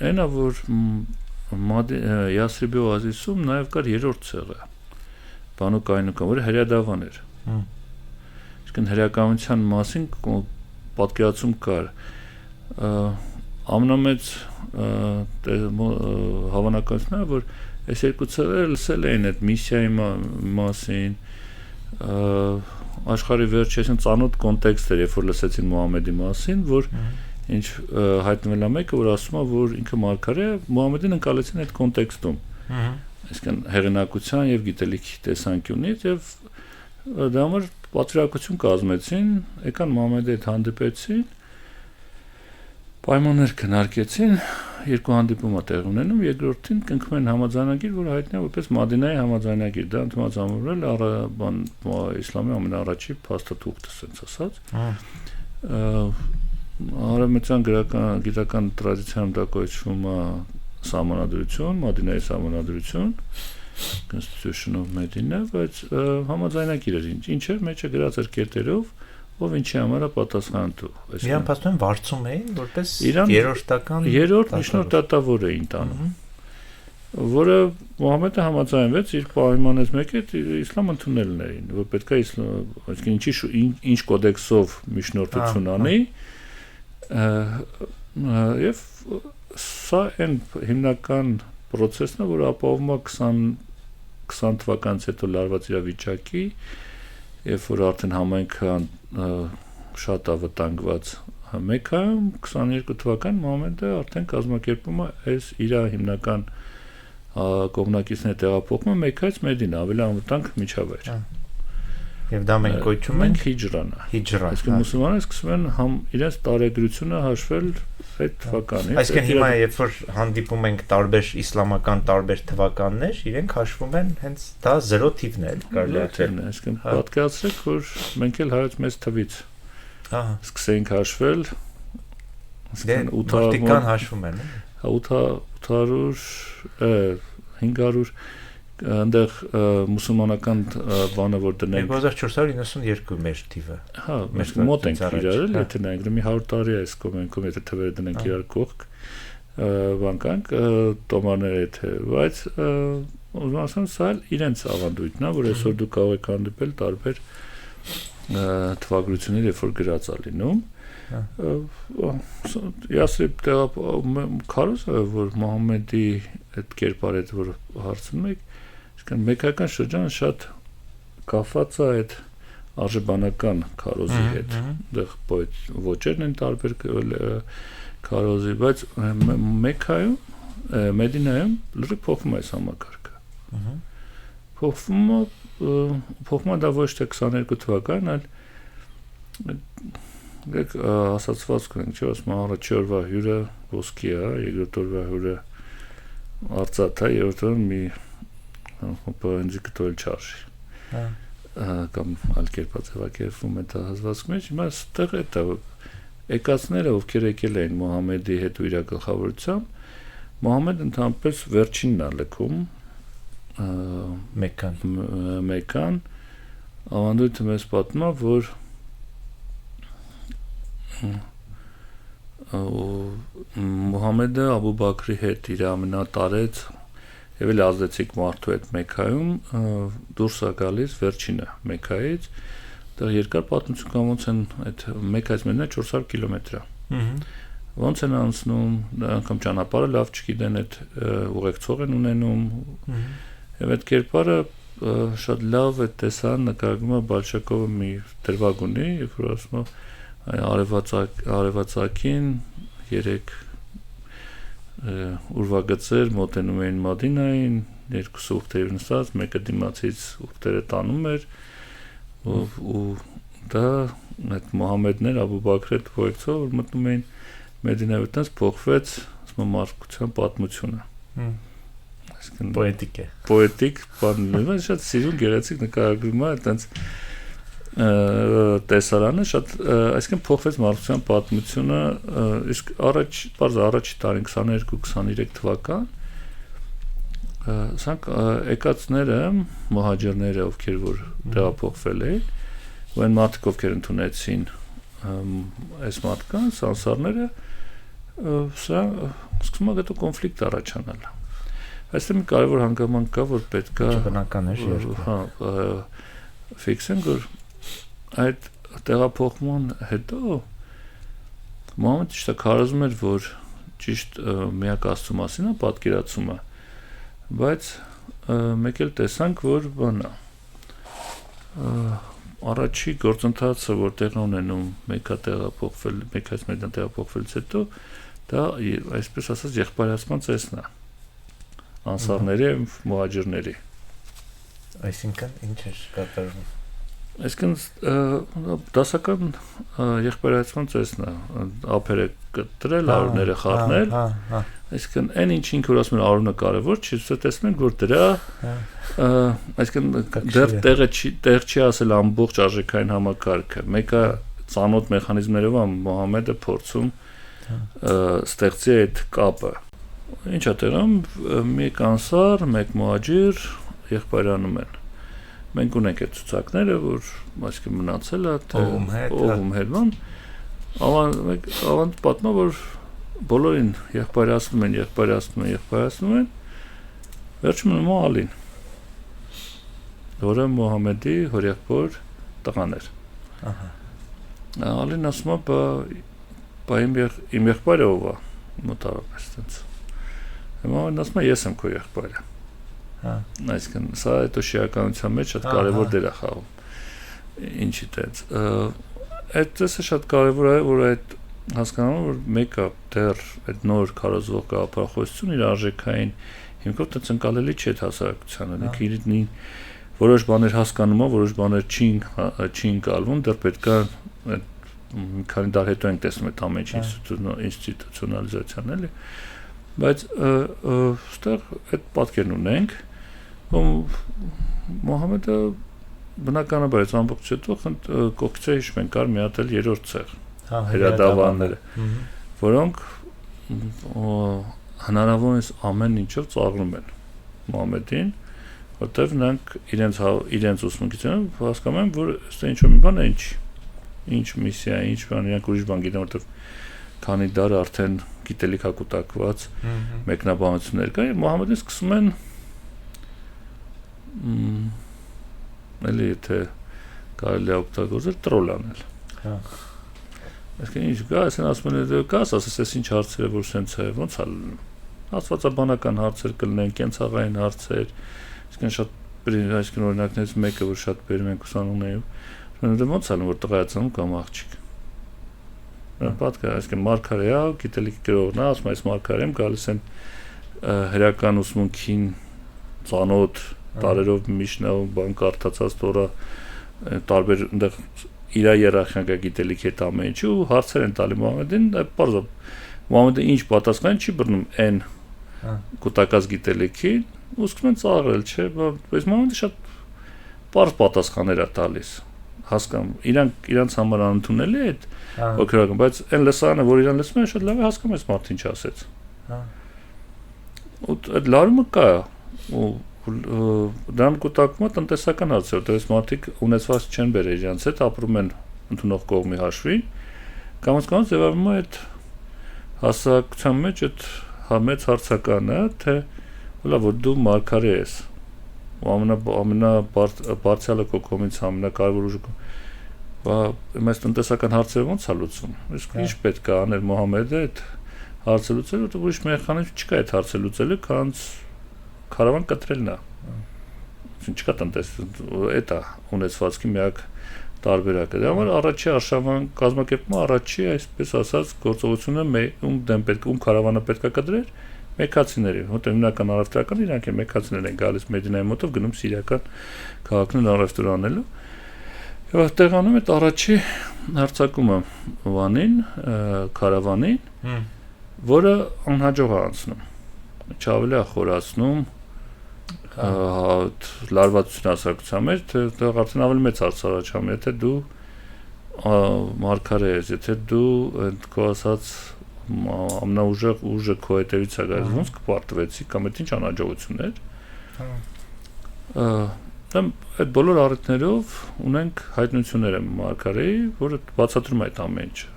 այնա որ Յասրիբի օազիսում նաև կար երրորդ ցեղը, Բանու Կայնուկա, որը հրյադավան էր։ Այսինքն հրյականության մասին պատկերացում կար։ Ամենամեծ հավանականությունն է, որ այս երկու ցեղերը լսել էին այդ միսիայի մասին, աշխարհի վերջերին ծանոթ կոնտեքստ էր, երբ որ լսեցին Մուհամեդի մասին, որ ինչ հայտնվել է մեկը, որ ասում է, որ ինքը մարգարե է, Մուհամեդին ընկալեցին այդ կոնտեքստում։ Այսինքն հեղինակության եւ գիտելիքի տեսանկյունից եւ դա համար պատվիրակություն կազմեցին, եկան Մուհամեդի հետ հանդիպեցին, պայմաններ քննարկեցին, երկու հանդիպում է տեղ ունենում, երկրորդին կնքում են համաձայնագիր, որը հայտնի է որպես Մադինայի համաձայնագիր, դա ընդունածանվել իսլամի ամենաառաջի փաստաթուղթը, ասենց ասած։ Արևմտյան գիտական տրադիցիայում դա կոչվում է սահմանադրություն, Մադինայի սահմանադրություն, Constitution of Medina, բայց համաձայնագիր էր, ինչ էր մեջը գրած էր կետերով, ով ինչի համար է պատասխանատու։ Իրան փաստորեն վարձում էին, որպես երրորդ միջնորդ դատավոր էին տանում, որը Մուհամեդը համաձայնվեց իր պայմաններից մեկը իսլամ ընդունելներին, որ պետք է այսինքն ինչ կոդեքսով միջնորդություն անի, եւ սա այն հիմնական process-ն է, որը ապահովում է 20 թվականից հետո լարված իրավիճակի, երբ որ արդեն համայնքը շատ է վտանգված Մեքքայում 22 թվական Մուհամեդը արդեն կազմակերպում է այս իր հիմնական կողմնակիցների տեղափոխումը Մեքքայից Մեդինա, ավելի անվտանգ միջավայր։ Եվ դա մենք կոչում ենք հիջրան։ Այսինքն մուսուլմանները սկսում են իրենց տարեգրությունը հաշվել այդ թվականից։ Այսինքն հիմա երբ որ հանդիպում ենք տարբեր իսլամական տարբեր թվականներ, իրենք հաշվում են հենց դա 0 թիվն է, կարելի է ասել։ Այսինքն պատկերացրեք, որ մենք էլ հայոց մեծ թվից սկսենք հաշվել, այսինքն 800 հաշվում են, 800, 500 այնտեղ մուսուլմանական բանը որ դնենք 2492 մեր թիվը։ Հա, մենք մոտ ենք իրար, եթե նայենք մի 100 տարի է այս կողմենքում, եթե թվերը դնենք իրար կողք, բանկանք տոմարները եթե, բայց ուզում ասեմ, սա իրենց ավանդույթն է, որ այսօր դու կարող եք հանդիպել տարբեր թվագրություններ, երբ որ գրած է լինում։ Յասրիբ քարոզը, որ Մուհամեդի այդ կերպարը որ հարցնում եք, մեքքայական շրջանը շատ կապված է այդ արժեբանական քարոզի հետ, դեռ ոճերն են տարբեր քարոզի, բայց Մեքքայում, Մեդինայում լրիվ փոխվում է այս համակարգը։ Փոխվում է դա ոչ թե 22 թվական, այլ ասացված կնենք, չէ՞ ասում առաջի օրվա հյուրը ոսկի է, երկրորդ օրվա հյուրը արծաթ է, երրորդ օրը մի ինձ կտորել չարժի։ Կամ այլ կերպ ձևակերպվում է դա հազվադեպ մեջ, հիմա այստեղ է դա եկածները, ովքեր եկել էին Մոհամեդի հետ ու իր գլխավորությամբ, Մոհամեդը ընդհանրապես վերջինն է լքում Մեքքան, ավանդույթը մեզ պատմում է, որ Մոհամեդը Աբու Բաքրի հետ իր ամենատարեց եւ էլ ազդեցիկ մարդու հետ Մեքքայում դուրս է գալիս վերջինը Մեքքայից, դա երկար պատմություն կա, ոնց են այդ Մեքքայից մենա 400 կիլոմետր է։ Ոնց են անցնում, անգամ ճանապարհը լավ չգիտեն, այդ ուղեկցող են ունենում, եւ այդ կերպարը շատ լավ է տեսան նկարագրում է Բալշակովը մի դրվագ ունի, երբ որ ասում է արևածագին 3 ուրվագծեր մոտենում էին Մադինային, 2 ուխտեր նստած, մեկը դիմացից ուխտերը տանում էր, ու դա այդ Մոհամեդներ, Աբու Բաքրը ուղեկցող որ մտնում էին Մեդինայով, այդպես փոխվեց, ասում եմ, մարդկության պատմությունը։ Պոետիկ է։ Պոետիկ, բան, շատ սիրուն գեղեցիկ նկարագրում է, այդպես տեսարանը շատ, այսինքն փոխվեց մարդկության պատմությունը, իսկ առաջի տարին 22-23 թվական սրանք եկածները, մոհաջերները, ովքեր որ տեղափոխվել էին, ու այն մարդիկ, ովքեր ընդունեցին այս մարդկանց, անսարները, սա սկսում է գետո կոնֆլիկտ առաջանալ։ Այստեղ մի կարևոր հանգամանք կա, որ պետք է բնական է ֆիքսենք, որ այդ տեղափոխման հետո Մոհամեդը ճիշտ է քարոզում էր, որ ճիշտ միակ Աստծո մասին է պատկերացումը, բայց մեկ էլ տեսանք, որ բանա առաջի գործընթացը, որ տեղի ունենում մեկը տեղափոխվել, մեկից մեկը տեղափոխվելուց հետո, դա այսպես ասած եղբայրացման ծեսն է անսարների եւ մոհաջերների։ Այսինքն ինչ է կատարվում։ Այսինքն դասական եղբայրացման ծեսն է, ափերը կտրել, արուները խառնել, այսինքն այն ինչին որ ասում են արունը կարևոր չի, սա տեսնում ենք, որ դրա այսինքն դեռ տեղ չի ասել ամբողջ արժեքային համակարգը, մեկը ծանոթ մեխանիզմներով է Մոհամեդը փորձում ստեղծի այդ կապը։ Ինչ է տեղում, մեկ անսար, մեկ մոհաջիր եղբայրանում են։ Մենք ունենք այդ ցուցակները, որ այսինքն մնացել է ով հետ, ավանդ պատմա, որ բոլորին եղբայրացնում են, վերջում մնում է Ալին, որը Մոհամեդի հորեղբոր տղան էր։ Ալին ասում է, բա իմ եղբայրը ով է, մոտավորապես տենց։ Հիմա ասում է, ես եմ քո եղբայրը։ Այսինքն սա այդ շիականության մեջ շատ կարևոր դեր է խաղում։ Ինչի տենց։ Այդ ծեսը շատ կարևոր է, որ այդ հասկանալու որ մեկը դեռ այդ նոր քարոզվող գաղափարախոսություն իր արժեքային հիմքով տենց ընկալելի չի այդ հասարակությանը։ Ինքնին որոշ բաներ հասկանում է, որոշ բաներ չի ընկալվում, դեռ պետք է մի քանի դար հետո ենք տեսնում այդ ամեն ինչ ինստիտուցիոնալիզացիան, էլի։ Բայց այստեղ այդ պատկերն ունենք, Մոհամեդը բնականաբար այս ամբողջ հետո կողքից հիշում են կար մի հատ էլ երրորդ ցեղ հրադավանները, որոնք հնարավորինս ամեն ինչով ծաղրում են Մոհամեդին, որտեղ նրանք իրենց ուսմունքից հասկանում են, որ այստեղ ինչ-որ մի բան է, ինչ միսիա, ինչ բան, իրանք ուրիշ բան գիտեն, որտեղ քանի դար արդեն գիտելիք հակուտակված մեկնաբանություններ կա, եւ Մոհամեդին սկսում են էլի թե կարելի է օգտագործել տրոլ անել։ Այսինքն ինչ կա, ասեն ասում են դե կաս, ասես այս ինչ հարցեր է, որ սենց է, ոնց է լինում։ Աստվածաբանական հարցեր կլինեն, կենցաղային հարցեր, այսինքն շատ այսինքն օրինակներից մեկը, որ շատ բերում ենք ուսանողներին, դե ոնց է լինում, որ տղա է ծնում կամ աղջիկ։ Պատկեր, այսինքն մարգարե է, գիտելիքի գրողն է, ասում այս մարգարեմ գալիս են հրական ուսմունքին ծանոթ տարերով Միշնայում բան կարդացած Տորա տարբեր իր երախյակա գիտելիքի հետ ամեն ինչի ու հարցեր են տալի Մոհամեդին, պարզապես Մուհամեդը ինչ պատասխան չի բռնում այն կուտակած գիտելիքին, ու սկսում են ծաղրել, չէ, բայց Մուհամեդը շատ պարզ պատասխաններ է տալիս, հասկանում, իրանց համար անընդունելի է այդ օգրական, բայց այն լսարանը, որ իրան լսում են, շատ լավ է հասկանում այս մարդը ինչ ասեց։ Ու այդ լարումը կա, ու դրան կուտակումը տնտեսական հարց է, որտեղ մարդիկ ունեցված չեն բերել իրենց հետ, ապրում են ընդունող կողմի հաշվին, կամաց ձևավորվում է այդ հասարակության մեջ այդ մեծ հարցականը, թե որ դու մարգարե ես, ու ամենաբարձրալը քո կողմից ամենակարևոր ուժը, այս տնտեսական հարցերը ոնց է լուծում, իսկ ինչ պետք է անել Մուհամեդը այդ հարցը լուծելու, որտեղ ուրիշ մեխանիզմ չկա այդ հարցը լուծելու, քանց քարավան կտրելն է, չկա այդ է ունեցվածքի միակ տարբերակը, դրա համար առաջի արշավան կազմակերպումը առաջի, այսպես ասած, գործողությունը ում քարավանը պետք է կտրեր, մեքացիների, որտեղ հիմնական առևտրական իրանք են մեքացիներ են գալիս Մեդինայի մոտով գնում սիրիական քաղաքներն առևտուր անելու, եւ այդտեղ անում այդ առաջի հարձակումը վանին, քարավանին, որը անհաջող է անցնում, ավելի է խորացնում լարվածություն հասարակության մեջ, թե արդեն ավելի մեծ հարց առաջանում, եթե դու մարգարե ես, եթե դու քո ասած ամենաուժեղ ուժը քո հետևից է գալիս, ոնց կպարտվեցի կամ այդ ինչ անհաջողություններ։ Այդ բոլոր առիթներով ունենք հայտնություններ են մարգարեի, որը բացատրում է այդ ամեն ինչը։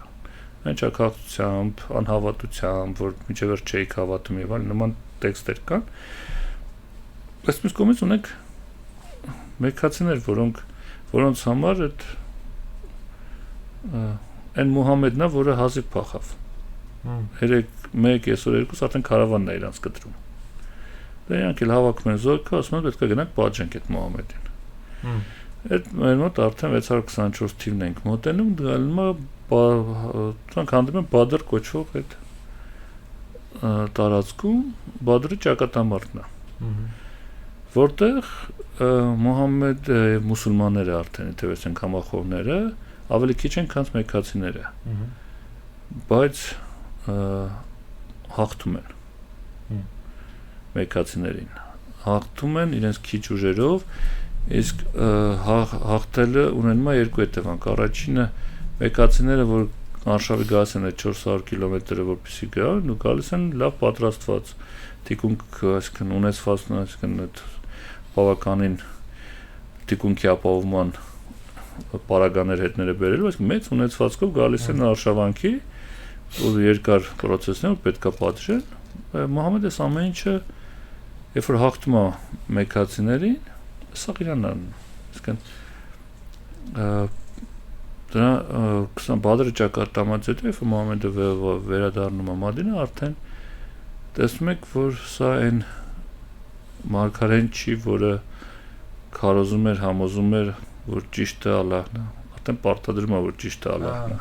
Անչափահասությամբ, անհավատությամբ, որ մինչև վերջ չէիք հավատում եւ այլն նման տեքստեր կան։ Բայց մյուս կողմից ունենք մեքացիներ, որոնց համար այդ այն Մուհամեդն է, որը հազիվ փախավ։ 3-1 այսօր 2 արդեն քարավանն է իրանց կտրում։ Դե իրանք էլ հավաքում են զորքը, ասում են պետք է գնանք պատժենք այդ Մուհամեդին։ Այդ մեր մոտ արդեն 624 թիվն ենք մոտենում, գալու է դրանք հանդիպում են Բադր կոչվող այդ տարածքում, Բադրի ճակատամարտն է, որտեղ Մուհամեդ մուսուլմանները արդեն թվեցին համախոհները ավելի քիչ են, քան մեքացիները, բայց հաղթում են մեքացիներին, հաղթում են իրենց քիչ ուժերով, իսկ հաղթելը ունենում է երկու հետևանք, առաջինը մեքացիները, որ արշավի գալիս են այդ 400 կիլոմետրը, որպեսզի գան, ու գալիս են լավ պատրաստված, թիկունք, այսինքն ունեցվածն, այսինքն այդ բավականին թիկունքի ապահովման պարագաներ հետները բերելու, այսինքն մեծ ունեցվածքով գալիս են արշավանքի, որ երկար պրոցեսներ պետք է պատժեն, Մուհամեդը ամեն ինչը, երբ որ հաղթում է մեքացիներին, սա իրանն է, այսինքն դրա 20 Բադրի ճակատամարտից հետո, երբ Մուհամեդը վերադառնում է Մադինա, արդեն տեսնում եք, որ սա այն մարգարեն չի, որը քարոզում էր, համոզում էր, որ ճիշտը Ալլահն է, արդեն պարտադրում է, որ ճիշտը Ալլահն է։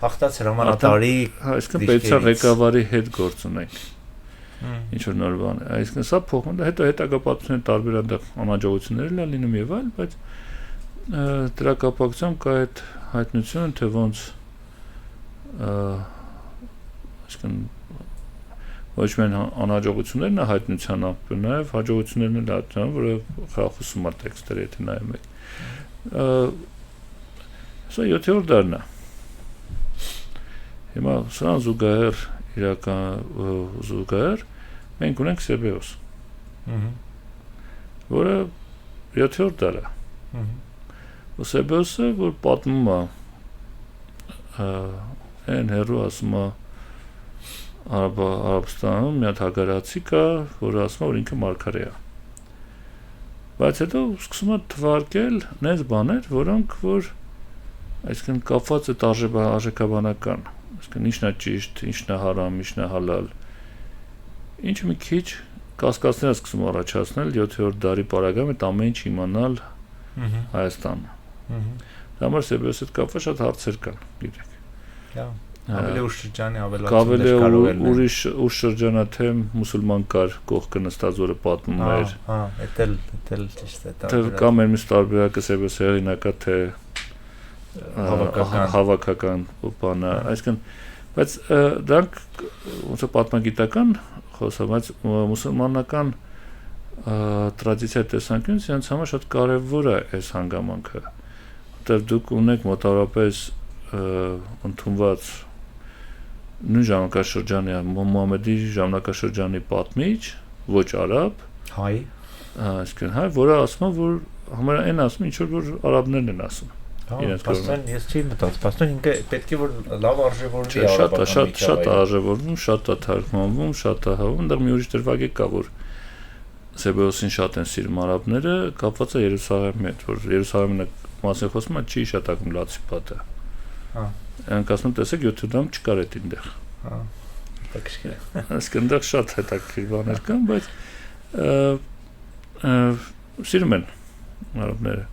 Հաղթած հրամանատարի, այսինքն պետության ղեկավարի հետ գործ ունենք։ Ինչ որ նոր բան է, այսինքն սա փոխում է, հետո հետագա պատմությունների տարբեր այնտեղ անհաջողություններ էլ լինում եւ այլ, բայց դրա կապակցությամբ կա այդ հայտնությունը, թե ոնց այսինքն ոչ միայն անհաջողություններն է հայտնության ապը, նաեւ հաջողություններն էլ հայտնության, որը խախուսում է տեքստերը, եթե նայում եք։ Սա 7-րդ դարն է։ Հիմա սրան զուգահեռ իրական զուգահեռ մենք ունենք Սեբեոս, որը 7-րդ դար է։ Ու Սեբեոսը, որ պատմում է այն հերու ասում է Արաբստանում մի հատ հագարացի կա, որը ասում է, որ ինքը մարգարե է։ Բայց հետո սկսում է թվարկել նենց բաներ, որոնք որ այսինքն կապված է արժեքաբանական, այսինքն ինչն է ճիշտ, ինչն է հարամ, ինչն է հալալ։ Ինչը մի քիչ կասկածներ է սկսում առաջացնել 7-րդ դարի պարագայում այդ ամեն ինչ իմանալ Հայաստանը։ Դա համար Սեբեոսի հետ կապված շատ հարցեր կան, գիտեք։ Ավելի ուշ շրջանի ավելացումներ կարող են ուրիշ ուշ շրջանա թե մուսուլման կար կողքը նստած որը պատմում էր էտել ճիշտ է թե կամ մեր մյուս տարբերակը Սեբեոսի հեղինակա թե հավաքական բանը այսինքն Բայց դրանք ոնց է պատմագիտական խոսա, բայց մուսուլմանական տրադիցիա տեսանկյունից իրենց համար շատ կարևոր է այս հանգամանքը, որտեղ դուք ունեք մոտավորապես ընդունված նույն ժամանակաշրջանի Մուհամեդի ժամանակաշրջանի պատմիչ, ոչ արաբ, հայ, հայ, որը ասում է, որ համարյա այն ասում, ինչ որ արաբներն են ասում։ Պաստան ես չի մտած, պաստան ինքը պետք է որ լավ արժևորվի շատ արժևորվում, շատ է թարգմանվում, շատ է հավում, դեռ մի ուրիշ դրվագ կա, որ Սեբեոսին շատ են սիրում արաբները, կապված է Երուսաղեմի հետ, որ Երուսաղեմի մասին խոսում է չի շատակում լացիպատը։ Այնք ասում են, տեսեք, YouTube-ում չկար այդ ինտեղ։ Այսինքն շատ հետաքրքիր բաներ կան, բայց սիրում են արաբները։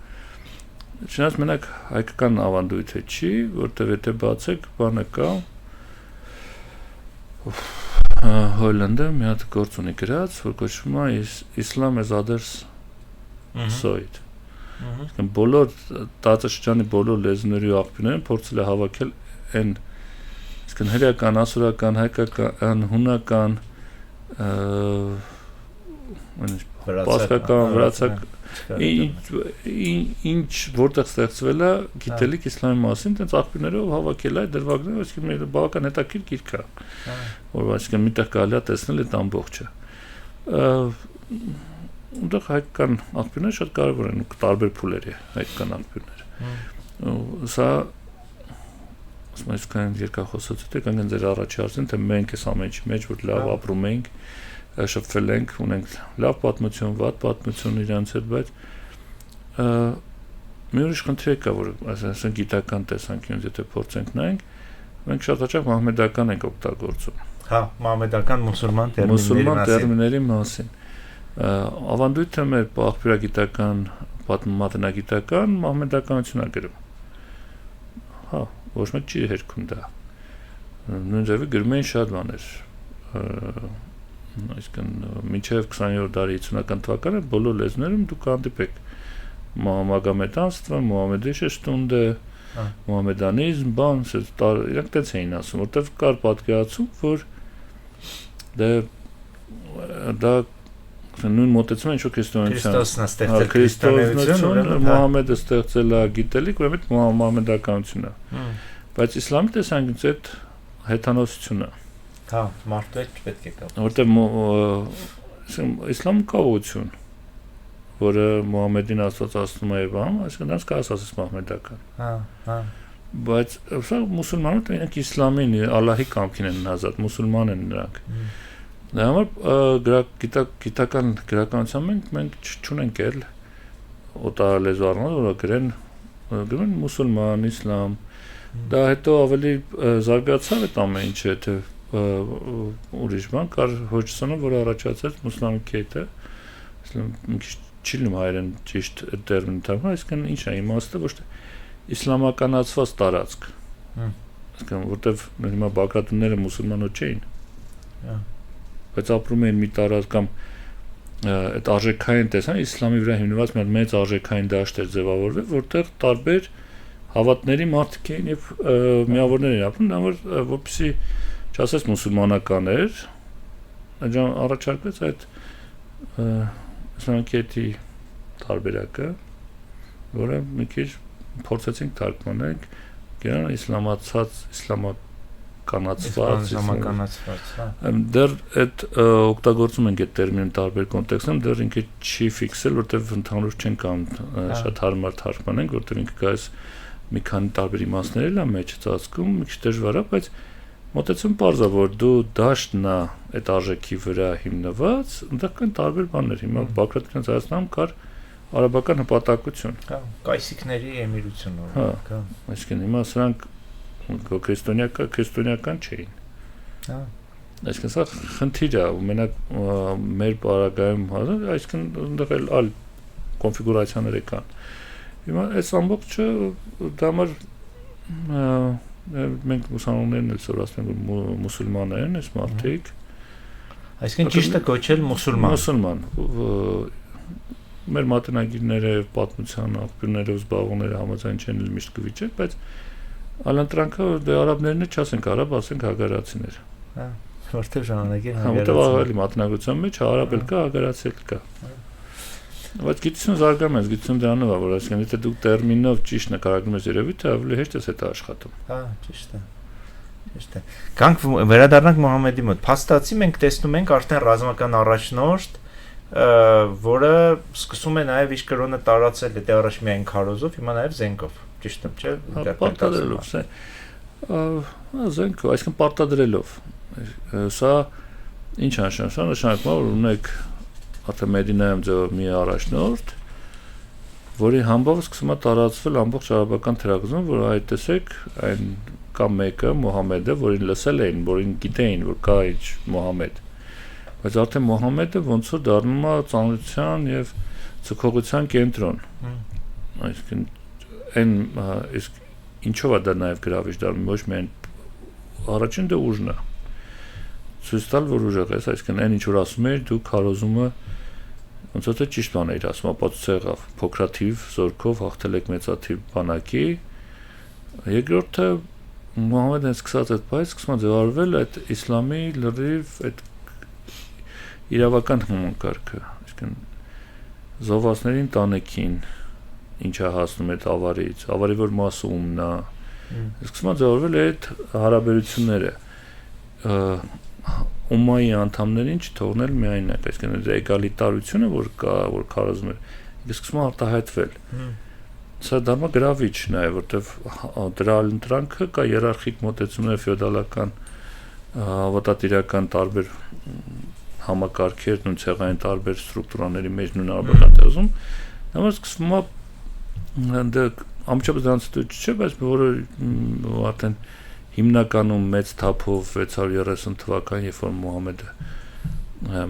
Չնայած մենակ հայկական ավանդույթը չի, որտեղ եթե բացեք, բանը կա Հոլանդը մի հատ գործ ունի գրած, որ կոչվում է Islam as others saw it։ Բոլոր տարածաշրջանի բոլոր լեզուների ու աղբյուրները փորձել է հավաքել այն իսկն հրեական, ասորական, հայկական, հունական, պարսկական, վրացական ինչ որտեղ ստեղծվել է գիտելիք իսլամի մասին, տենց աղբյուրներով հավաքել է դրվագները, այսինքն բավական հետաքրքիր գիրք է, որ այսինքն միտեղ կարելի է տեսնել այդ ամբողջը։ Ունդեղ հայկական աղբյուրները շատ կարևոր են, տարբեր փուլերի հայկական աղբյուրները։ Սա ասում եմ, այսքան երկախոսություն, կան ձեր առաջի հարցին, թե մենք այս ամեն ինչի մեջ որ լավ ապրում ենք, շփվել ենք, ունենք լավ պատմություն, վատ պատմություն իրենց հետ, բայց մի ուրիշ խնդիր կա, որ այսինքն գիտական տեսանկյունից եթե փորձենք նայենք, մենք շատ հաճախ մահմեդական ենք օգտագործում։ Հա, մահմեդական մուսուլման տերմինների մասին։ Ավանդույթը մեր աղբյուրագիտական, պատմամատենագիտական մահմեդականություն է գրում։ Հա, ոչ մեկ չի հերքում դա։ Նույն ձևի գրում էին շատ բաներ։ Այսինքն մինչև 20-րդ դարի 50-ական թվականը բոլոր լեզուներում դուք հանդիպեք մագամետանство, Մուհամեդի շեշտունդը, մուհամեդանիզմ, բան, իրանք տենց էին ասում, որտեղ կար պատկերացում, որ դա նույն մոտեցումը ինչ որ քրիստոնեության քրիստոնեությունը Մուհամեդը ստեղծել է գիտելիք, ուրեմն մուհամեդականություն է։ Բայց իսլամի տեսանկյունից այդ հեթանոսությունը հա, մարդու հետ պետք է կապ։ Որտեղ իսլամը կա ուղղություն, որը Մուհամեդին Աստված ասում է բան, այսինքն դրանց կարաս ասես մահմեդական։ Հա։ Բայց սա մուսուլմանները իրենք իսլամին, Ալլահի կամքին են հազատ, մուսուլման են նրանք։ Դա համար գիտական գրականության մենք չունենք էլ օտարալեզու առնալ, որը գրեն մուսուլման, իսլամ։ Դա հետո ավելի զարգացավ այդ ամեն ինչը, թե ուրիշ բան կար Հոջսոնը, որը առաջացած մուսլիմի կետը, մի քիչ չիլում հայերեն ճիշտ տերմինը թարգմանել, այսինքն ինչ է իմաստը, ոչ թե իսլամականացված տարածք, այսինքն որտեվ հիմա բաղրատունները մուսուլմանոց չէին, բայց ապրում էին մի տարածք կամ այդ արժեքային տեսան, իսլամի վրա հիմնված մի մեծ արժեքային դաշտ էր ձևավորվել, որտեղ տարբեր հավատների մարդիկ էին եւ միավորներ էին ապրում, դա որպեսզի չասես մուսուլմանական էր, առաջարկվեց այդ իսլամակետի տարբերակը, որը մի քիչ փորձեցինք թարգմանենք, գերան իսլամացած, իսլամականացված, դեռ այդ օգտագործում ենք այդ տերմինը տարբեր կոնտեքստում, դեռ ինքը չի ֆիքսել, որտեղ ընդհանուր չեն կամ շատ հարմար թարգմանենք, որտեղ ինքը կայս մի քանի տարբեր իմաստներ էլ է մեջ ծածկում, մի քիչ դժվար է, բայց մոտեցում պարզ է, որ դու դաշտն է այդ արժեքի վրա հիմնված, այնտեղ կան տարբեր բաներ, հիմա Բագրատյանց Հայաստանում կար արաբական հպատակություն։ Կայսիկների էմիրություն Հա, այսինքն հիմա սրանք քրիստոնեական չէին։ Հա։ Այսինքն սա խնդիր է, մենակ մեր պարագայում, այսինքն այնտեղ էլ այլ կոնֆիգուրացիաներ կան։ Հիմա այս ամբողջը դա համար մենք ուսանողներն էլ սովորացնում ենք մուսուլման են, այս մարդիկ։ Այսինքն ճիշտ է կոչել մուսուլման։ Մուսուլման։ Մեր մատենագիրները եւ պատմության աղբյուրներով զբաղողները համաձայն չեն էլ միշտ կվիճել, բայց Ալընտրանքը դե արաբներն չասենք արաբ, ասենք հագարացիներ։ Որտեղ ժամանակի Որտեղ ավելի մատնագրության մեջ արաբ էլ կա, հագարացի էլ կա։ Բայց գիտություն զարգանում է, գիտություն դրանով է, որ այսինքն եթե դու տերմինով ճիշտ նկարագրում ես երևույթը, ավելի հեշտ է դա աշխատում։ Ճիշտ է։ Ճիշտ է։ Կանք վերադառնանք Մուհամեդի մոտ։ Փաստացի մենք տեսնում ենք արդեն ռազմական առաջնորդ, որը սկսում է նաև իր կրոնը տարածել, դե առաջ միայն քարոզով, հիմա նաև զենքով, ճիշտ եմ, չէ՞։ Պարտադրելով, զենքով, այսինքն պարտադրելով։ Սա ինչ նշանակում է, որ ունեք արդեն Մեդինայում ձևով մի առաջնորդ, որի համբավը սկսում է տարածվել ամբողջ արաբական թերակղզում, որ այդ տեսեք այն կամ մեկը Մուհամեդը, որին լսել էին, որին գիտեին, որ կա ինչ Մուհամեդ, բայց արդեն Մուհամեդը ոնց որ դառնում է ծանրության եւ ցկողության կենտրոն։ Այսինքն այն իսկ ինչով է դա նաեւ գրավիչ դառնում, ոչ միայն առաջին դե ուժն է։ Ցույց տալ, որ ուժեղ ես, այսինքն այն ինչ որ ասում էր, դու քարոզումը ոնց որ ճիշտ բան էիր ասում, ապացուցե եղավ, փոքրաթիվ զորքով հաղթել եք մեծաթիվ բանակի։ Երկրորդը Մուհամեդն սկսած այդ բայ սկսում է ձևավորվել այդ իսլամի լրիվ այդ իրավական համակարգը, այսինքն զոհվածներին տանեքին ինչա հասնում այդ ավարի որ մասը ումն է, սկսում է ձևավորվել այդ հարաբերությունները ումմայի անդամներին չթողնել միայնակ, այսինքն այդ էգալիտարությունը որ կա, որ քարոզում է, սկսում է արտահայտվել։ Սա դառնում է գրավիչ նաև, որտեվ դրա ալընտրանքը կա իերարխիկ մոտեցումներ ֆեոդալական, ավատատիրական տարբեր համակարգեր, նույն ցեղային տարբեր ստրուկտուրաների մեջ նույն արաբական համար սկսվում է ամբողջ դրանց չէ, բայց որը արդեն հիմնականում մեծ թափով 630 թվականին, երբ որ Մուհամեդը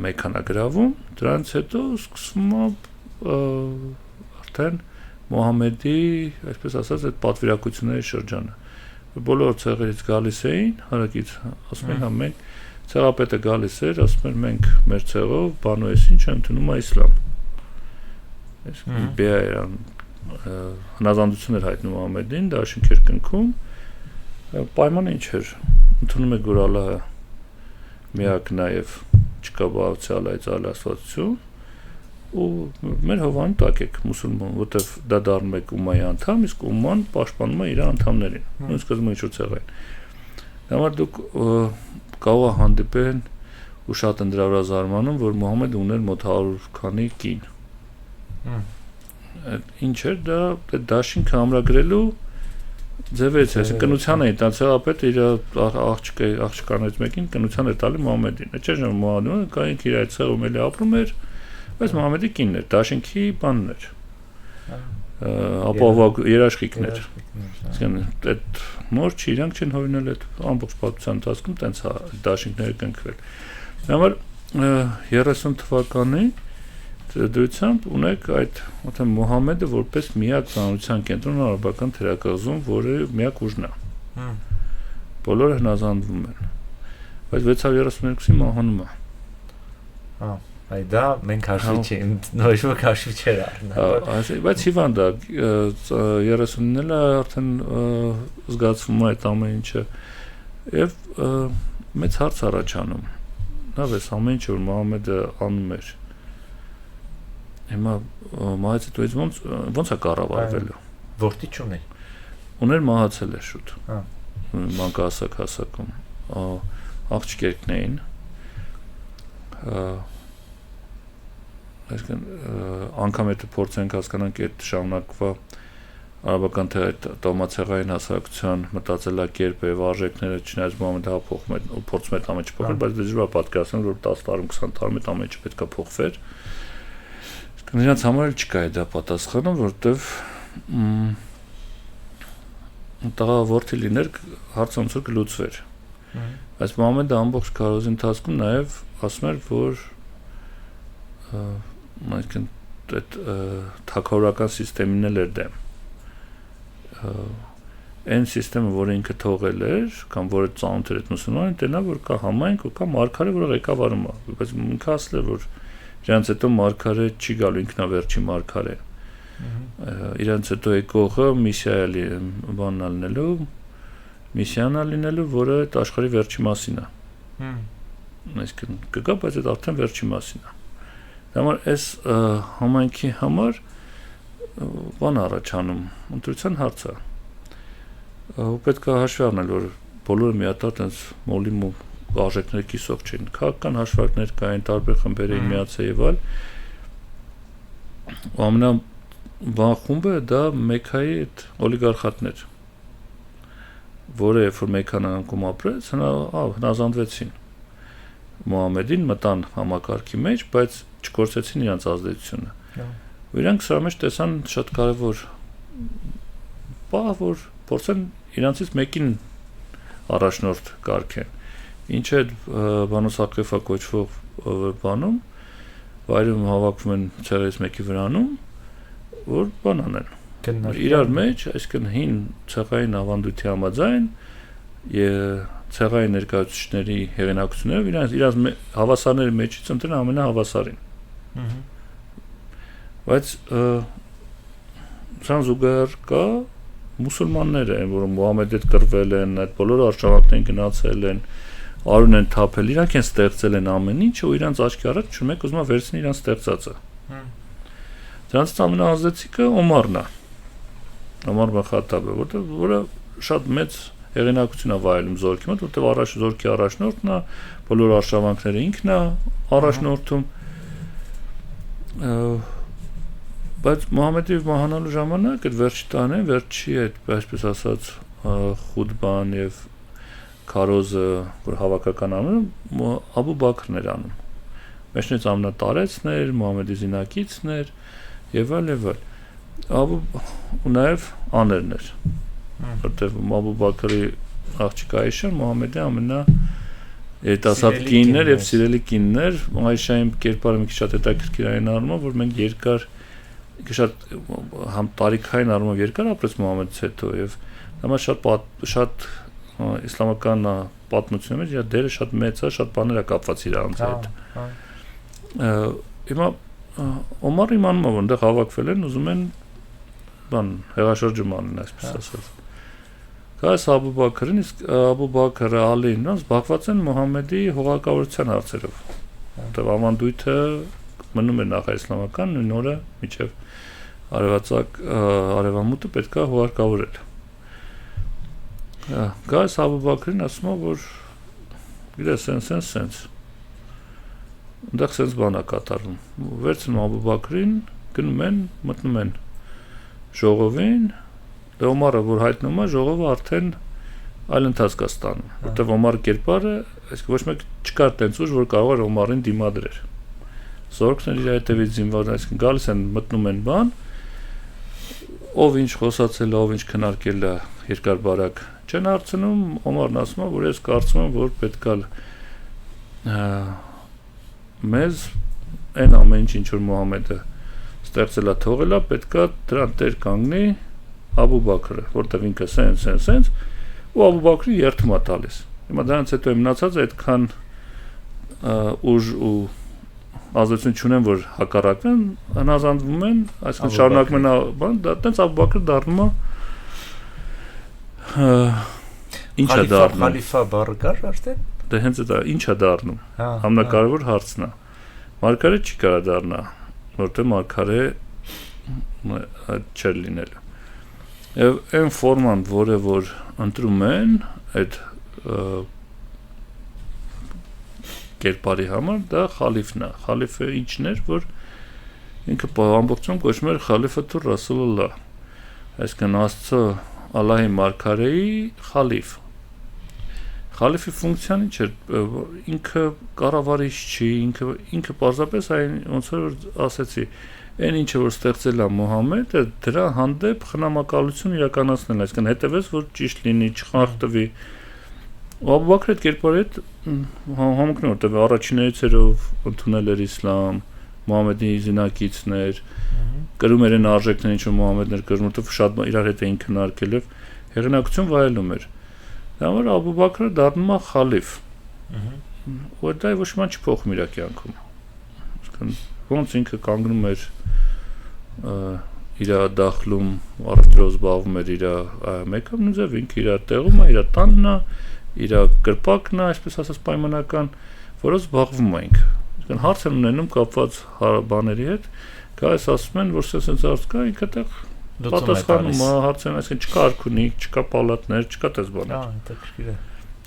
Մեքքան է գրավում, դրանից հետո սկսվում է արդեն Մուհամեդի, այսպես ասած, այդ պատվիրակությունների շրջանը։ Բոլոր ցեղերից գալիս էին, հարակից, ասում են, մենք ցեղապետը գալիս էր, ասում էր, մենք մեր ցեղով բանու ես ինչ ընդունում է իսլամ։ Այսինքն հնազանդություն էր հայտնում Մուհամեդին, դաշինք էր կնքում, պայմանը ինչ էր, ընդունում եք, որ Ալլահը միակ նաև չկա բացյալ այդ աստվածություն, ու մեր հովանու տակ եք մուսուլման, որտեվ դա դառնում եք ումմայի անդամ, իսկ ումման պաշտպանում է իր անդամներին, նույն սկզբում ինչ-որ ցեղային։ Համար դուք կարող է հանդիպեն ու շատ են դրա վրա զարմանում, որ Մուհամեդը ուներ մոտ 100 քանի կին։ Ինչ էր դա դաշինքը ամրագրելու ձևերից, այսինքն կնության էին տալ ցեղապետը իր աղջկանից մեկին կնության էր տալի Մուհամեդին։ Չէ՞ որ Մուհամեդը կայինք իր այդ ցեղում էլի ապրում էր, բայց Մուհամեդի կինն էր, դաշինքի բանն էր։ Ապահովակ երաշխիքներ։ Այսինքն այդ մոր չի իրանք չեն հորինել այդ ամբողջ պատմության ընթացքում տենց դաշինքները կնքվել։ Համար 30 թվականի դրությամբ ունեք այդ ոնց Մուհամեդը որպես միակ ծանրության կենտրոն արաբական թերակղզում, որը միակ ուժն է։ Բոլորը հնազանդվում են։ Բայց 632-ի մահանում է։ Այ դա մենք հաշվի չենք, ոչ ոք հաշվի չէր առնում։ Բայց հիվանդ է 30-ն էլ արդեն զգացվում է այդ ամեն ինչը եւ մեծ հարց առաջանում։ Լավ է, ամեն ինչ որ Մուհամեդը անում էր։ Հիմա մահից հետո ոնց է կառավարվելու։ Որդի չունի։ Ուներ մահացել է շուտ։ Մանկահասակ հասակում։ Աղջիկերն էին։ Այսինքն անգամ եթե փորձենք հասկանանք այդ շարունակվա արաբական տոմացեղային հասարակության մտածելակերպը եւ արժեքները չնայած Մուհամեդը փոխում է ու փորձում է ամեն ինչ փոխել, բայց դժվար է պատկերացնել, որ 10 տարում 20 տարում այդ ամեն ինչը պետք է փոխվեր։ Այսինքն նրանց համար չկա դա պատասխանը, որովհետեւ տղա որդի լիներ հարցը ոնց որ կլուծվեր։ Բայց Մուհամեդը ամբողջ քարոզի ընթացքում նաեւ ասում էր, որ այսինքն այդ թագավորական համակարգին էլ էր դեմ։ Այն համակարգը, որը ինքը թողել էր, կամ որը ծանոթ էր այդ մուսուլմանին, դենա որ կա համայնք ու կա մարգարե, որը ղեկավարում է, բայց ինքը ասել է, որ իրանց հետո մարգարե չի գալու, ինքն է վերջի մարգարեն։ Իրանց հետո եկողը միսիա էլի բանն ալնելու, միսիանա լինելու, որը այդ աշխարհի վերջի մասին է։ Այսինքն կգա, բայց այդ արդեն վերջի մասին է։ Դա համար այս համայնքի համար բան առաջանում, ընտրության հարցը։ Ու պետք է հաշվի առնել, որ բոլորը միատար այնց մոլիմ ու արժեքների կիսող չեն։ Քաղաքական հաշվարկներ կային, տարբեր խմբեր էին միացել եւ այլ։ Ու ամենաբան խումբը դա Մեքքայի այդ օլիգարխատներ, որը երբ որ Մեքքան անկում ապրեց, հնազանդվեցին Մուհամեդին, մտան համակարգի մեջ, բայց չկորցրեցին իրենց ազդեցությունը։ Ու իրանք սրա մեջ տեսան շատ կարևոր բան, որ փորձեն իրանցից մեկին առաջնորդ կարգեն։ Ինչ է բանոսակեֆա կոչվող բանում, վայրում հավաքվում են ցեղերից մեկի վրանում, որ բան անեն։ Իրար մեջ, այսինքն հին ցեղային ավանդույթի համաձայն ցեղային ներկայացուցիչների հեղինակությունները իրենց հավասարների մեջից ընտրեն ամենահավասարին։ Բայց սան զուգահեռ կա մուսուլմանները, որ Մուհամեդի հետ կռվել են, այդ բոլոր արշավանքներին գնացել են, արուն են թափել, իրանք են ստեղծել են ամեն ինչ, ու իրանց աչքի առաջ չմեկ ուզում է վերցնի իրանց ստեղծածը։ Դրանից ամենաազդեցիկը Օմարն է։ Օմար բն Խաթաբը, որը շատ մեծ հեղինակություն է վայելում զորքի մոտ, որտեղ զորքի առաջնորդն է, բոլոր արշավանքները ինքն է առաջնորդում։ Բայց Մուհամեդի մահանալու ժամանակ այդ վերջի տանը, վերջի այդ, այսպես ասած, խուտբան եւ քարոզը, որ հավաքական անում, Աբու Բաքրն էր անում։ Մեջնից ամենատարեցն էր, Մուհամեդի զինակիցն էր եւ այլ եւ այլ։ Ու նաեւ աներն էր։ Որտեղ Աբու Բաքրի աղջիկ Այշան Մուհամեդի երիտասարդ կինն էր եւ սիրելի կինն էր։ Այշայի կերպարը մի քիչ շատ հետաքրքիր այն առումով, որ մենք երկար շատ համ տարիքային առումով երկար ապրեց Մուհամեդից հետո եւ դա շատ իսլամական պատմությունում իր դերը շատ մեծ է, շատ բաներ է կապված իրանց հետ։ Հիմա Օմարը իմանում է, որ այնտեղ հավաքվել են, ուզում են հեղաշրջում անեն, այսպես ասած։ Կայս Աբու Բաքրին, իսկ Աբու Բաքրը, Ալին, նրանց բախված են Մուհամեդի հողակավորության հարցերով։ Որտեղ ավանդույթը մնում է նախաիսլամական, նույն օրը մինչև արևամուտը պետք է հողարկավորել։ Կայս Աբու Բաքրին ասում է, որ գիտես, սենց այնտեղ սենց բան է կատարվում։ Վերցնում Աբու Բաքրին, գնում են, մտնում են ժողովին, Օմարը, որ հայտնում է, ժողովը արդեն այլ ընթացք է ստանում, որտեղ Օմար կերպարը, այսինքն ոչ մեկ չկար տենց ուժ, որ կարող էր Օմարին դիմադրել։ Զորքն իր հետևից զինված, այսինքն գալիս են, մտնում են բան, ով ինչ խոսացել է, ով ինչ քննարկել է, երկար բարակ չեն հարցնում, Օմարն ասում է, որ ես կարծում եմ, որ պետք է մեզ այն ամեն ինչ որ Մուհամեդը ստեղծել է, թողել է, պետք է դրան տեր կանգնի Աբու Բաքրը, որտեղ ինքը սենց ու Աբու Բաքրի երթում է տալիս։ Հիմա դրանից հետո մնացած այդքան ուժ ու ազդեցություն չունեն, որ հակառակն հնազանդվում են, այսինքն շարունակում են բան, դա տենց Աբու Բաքրը դառնում է ի՞նչ է դառնում։ Խալիֆա բառը կար արդեն։ Դե հենց դա ի՞նչ է դառնում։ Ամենակարևոր հարցն է։ Մարգարե չի կարա դառնա, որտեղ մարգարե չէր լինել։ Եվ այն ֆորման, որը որ ընտրում են այդ կերպարի համար, դա խալիֆն է։ Խալիֆը ինչն էր, որ ինքը ամբողջությամբ կոչվում էր Խալիֆաթուր Ռասուլուլլահ, այսինքն Աստծո Ալլահի մարգարեի խալիֆ։ Խալիֆի ֆունկցիան ինչ էր, ինքը կառավարիչ չի, ինքը պարզապես այն ոնց որ ասեցի, այն ինչը որ ստեղծել է Մուհամեդը, դրա հանդեպ խնամակալություն իրականացնել, այսինքն հետևես, որ ճիշտ լինի, չխախտվի։ Աբու Բաքրը այդ կերպարի հետ համընկնում, որտեղ առաջիններից էր ով ընդունել էր իսլամ, Մուհամեդի զինակիցն էր, կրում էր այն արժեքները, ինչ որ Մուհամեդն էր կրում, որտեղ շատ իրար հետ էին քննարկել եւ հեղինակություն վայելում էր։ Դա որ Աբու Բաքրը դառնում է խալիֆ։ Ու դա ոչ մի չփոխում իր կյանքում։ Այսինքն ոնց ինքը կանգնում էր իր դախլում առևտրով զբաղվում էր իր մեկը նույնիսկ ինքը իր տեղում է, իր տանն է, իր կրպակն է, այսպես ասած պայմանական, որով զբաղվում ենք։ Իսկ հարց են ունենում կապված բաների հետ, գայս ասում են, որ սենց հարց կա, ինքը տեղ պատասխանում է հարցերին, այսինքն չկա արքունիք, չկա պալատներ, չկա տես բաներ։ հետաքրքիր է։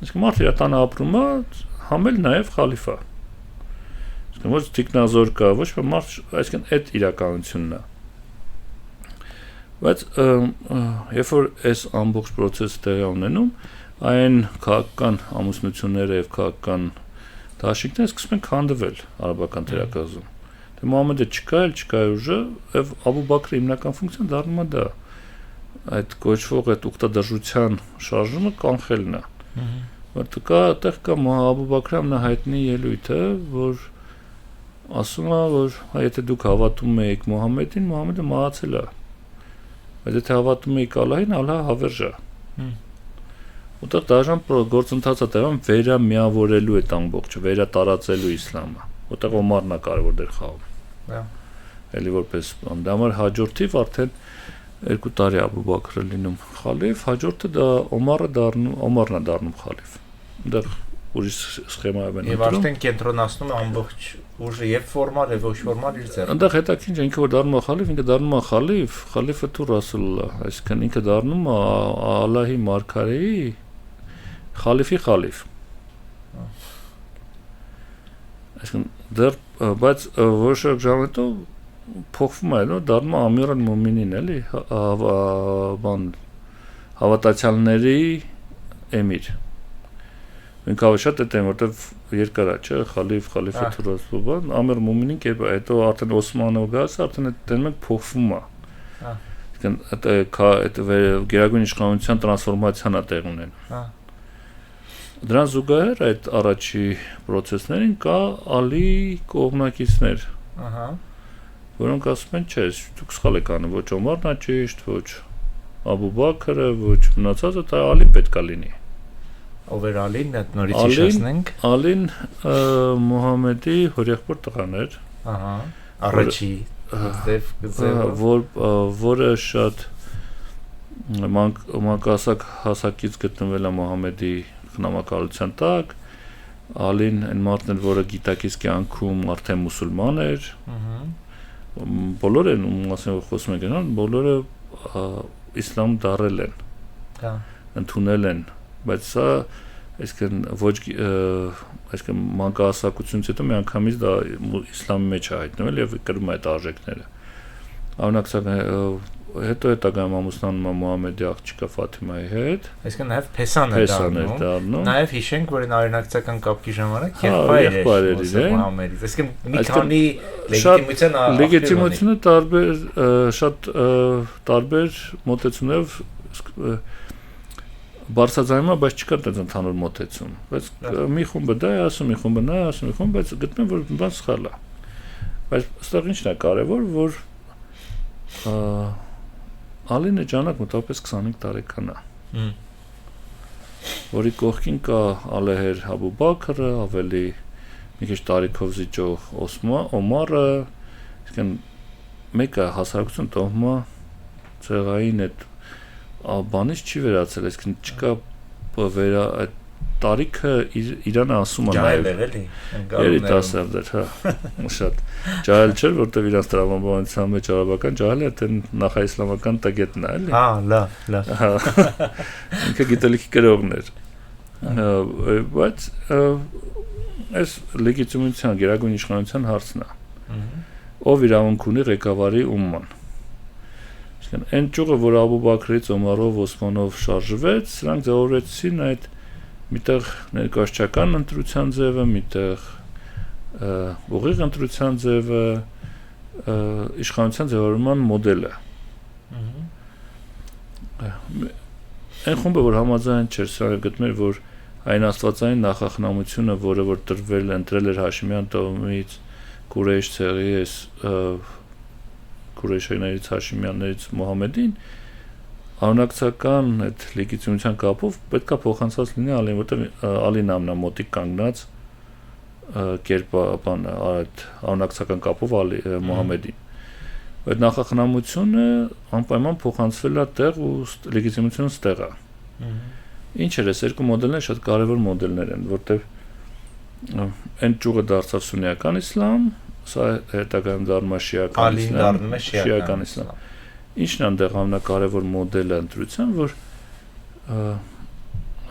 Իսկ մարդը իր տանը ապրում է, համել նաև խալիֆա։ Իսկ ոչ տիկնազոր կա, ոչ մի մարդ, այսինքն այդ իրականությունն է։ Բայց երբ որ այս ամբողջ process-ը տեղի ունենում, այն քաղաքական ամուսնությունները եւ քաղաքական դաշինքները սկսում են քանդվել արաբական թերակղզում։ Դե Մուհամեդը չկա, ուժը, եւ Աբու Բաքրի հիմնական ֆունկցիան դառնում է դա։ Այդ կոչվող այդ ուխտադրժության շարժումը կանխելն է։ Որտեղ կա Աբու Բաքրի ամենահայտնի ելույթը, որ ասում է, որ եթե դուք հավատում եք Մուհամեդին, Մուհամեդը մահացել է։ Բայց եթե հավատում եք Ալլահին, Ալլահը հավերժ է։ Որտեղ դաժան գործընթացը տեղում վերամիավորելու այդ ամբողջը, վերատարածելու իսլամը։ Որտեղ Օմարն է կարևոր դեր խաղում։ Էլի որպես դա համար հաջորդիվ արդեն 2 տարի Աբու Բաքրը լինում խալիֆ, հաջորդը դա Օմարն է դառնում խալիֆ։ Այնտեղ ուրիշ սխեմայով են։ Եվ արդեն կենտրոնացնում է ամբողջ ուժը եւ ֆորմալ եւ ոչ ֆորմալ իր ձեռքում։ Այնտեղ հետաքրքիր է ինքը որ դառնում է խալիֆ, ինքը դառնում է խալիֆը თუ Ռասուլուլլահ, այսինքն ինքը դառնում է Ալլահի մարգարեի խալիֆի խալիֆ։ Այսինքն դեռ բայց որոշակ ժամ հետո փոխվում է, նո դառնում է Ամիր al-Մոմինին, էլի, բան հավատացյալների էմիր։ Ինքը շատ է տեմ, որտեվ երկար է, չէ, խալիֆը Ռասուլուլլահ, Ամիր al-Մոմինին կեպ հետո արդեն Օսմանով գաս, արդեն այդ տենում է փոխվում է։ Այսինքն այդ գերագույն իշխանության տրանսֆորմացիան է տեղ ունենում։ Դրան զուգահեռ այդ առաջի process-ներին կա Ալի կողմնակիցներ, որոնք ասում են, չէ, դուք սխալ եք անում, ոչ Օմարն է ճիշտ, ոչ Աբու Բաքրը, ոչ մնացածը, դա Ալին պետք է լինի։ Ով էր Ալին, այդ նորից հիշեցնենք։ Ալին Մուհամեդի հորեղբոր տղան էր։ Առաջի որը շատ մանկահասակ հասակից գտնվել է Մուհամեդի խնամակալության տակ, Ալին այն մարդն էր, որը գիտակից կյանքում արդեն մուսուլման էր, բոլորը են, ասենք որ խոսում ենք, բոլորը իսլամ դառել են, ընդունել են, բայց սա այսինքն ոչ այսինքն մանկահասակությունից հետո մի անգամից դա իսլամի մեջ է հայտնվել եւ կրում է այդ արժեքները։ Օրինակ հետո հետագայում ամուսնանում է Մուհամեդի աղջիկը Ֆաթիմայի հետ։ Այսինքն նաև Փեսան է դառնում։ Նաև հիշենք, որ այն արենակցական կապի ժամանակ եղբայր էր Մուհամեդից։ Այսինքն մի քանի լեգիտիմությունը շատ տարբեր մոտեցումներով բարձրացնում է, բայց չկա այդպես ընդհանուր մոտեցում։ Բայց մի խումբը դա է ասում, մի խումբը նա է ասում, մի խումբը, բայց գտնում որ բան սխալ է։ Բայց այստեղ ինչն է կարևոր, որ Ալինը ջանակ մոտավորապես 25 տարեկան է, որի կողքին կա ալեհեր Աբու Բաքրը, ավելի մի քիչ տարիքով զիջող Օմարը, այսինքն մեկը հասարակություն տոհմա ցեղային այդ բանից չի վերացել, այսինքն չկա այդ տարիքը իրան ասում է նաև երիտասարդ էր, հա, շատ ջահել չէր, որտեվ իրանց տրամաբանության մեջ արաբական ջահելը այդ նախաիսլամական տագետն է, էլի։ Լավ։ Ինքը գիտելիքի կրողն էր։ Բայց այս լեգիտիմության, գերագույն իշխանության հարցն է։ Ով իրավունք ունի ղեկավարի ումման։ Այսինքն այն ճյուղը, որ Աբու Բաքրից, Օմարով, Օսմանով շարժվեց, սրանք ձևավորեցին այդ միտեղ ներկայացչական ընտրության ձևը, միտեղ ուղիղ ընտրության ձևը, իշխանության ձևավորման մոդելը։ Այն խումբը, որ համաձայն չէր, սա գտնում էր, որ այն աստվածային նախախնամությունը, որը որ ընտրել էր Հաշիմյան տոհմից, Կուրեյշ ցեղի Կուրեյշներից Հաշիմյաններից Մուհամեդին, Անունակցական այդ լեգիտիմության կապով պետքա փոխանցված լինի Ալին, որտեղ Ալին ամնամոտիկ կանգնած կերպաբան այդ անունակցական կապով Մուհամեդին։ Այդ նախախնամությունը անպայման փոխանցվել է տեղ ու լեգիտիմությունը ստեղ է։ Ինչ էր, այս երկու մոդելները շատ կարևոր մոդելներ են, որտեղ այն ճյուղը դարձավ սուննիական իսլամ, սա հետագայում դառնում է շիական իսլամ։ Ինչն է այնտեղ ամենակարևոր մոդելը ընտրության, որ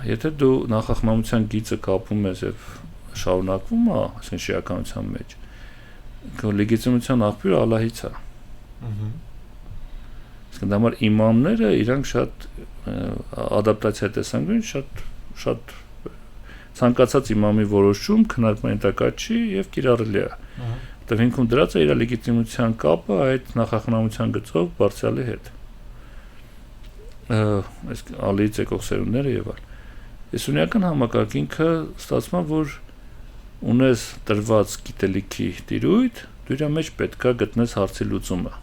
եթե դու նախախնամության գիծը կապում ես եւ շարունակվում է, ասեն շիականության մեջ, լեգիտիմության աղբյուրը Ալլահից է։ Իսկ դա համար իմամները իրանք շատ ադապտացիա տեսանկյունից շատ ցանկացած իմամի որոշում քննարկման ենթակա չի եւ կիրառելի է։ Որտեղ ինքն դրած է իր լեգիտիմության կապը այդ նախախնամության գծով բարձրալի հետ։ Այս Ալիից եկող սերունդները եւ այլ։ Սուննիական համակարգ ինքը ստացվում է, որ ունես տրված գիտելիքի տիրույթ, դու իր մեջ պետքա գտնես հարցի լուծումը։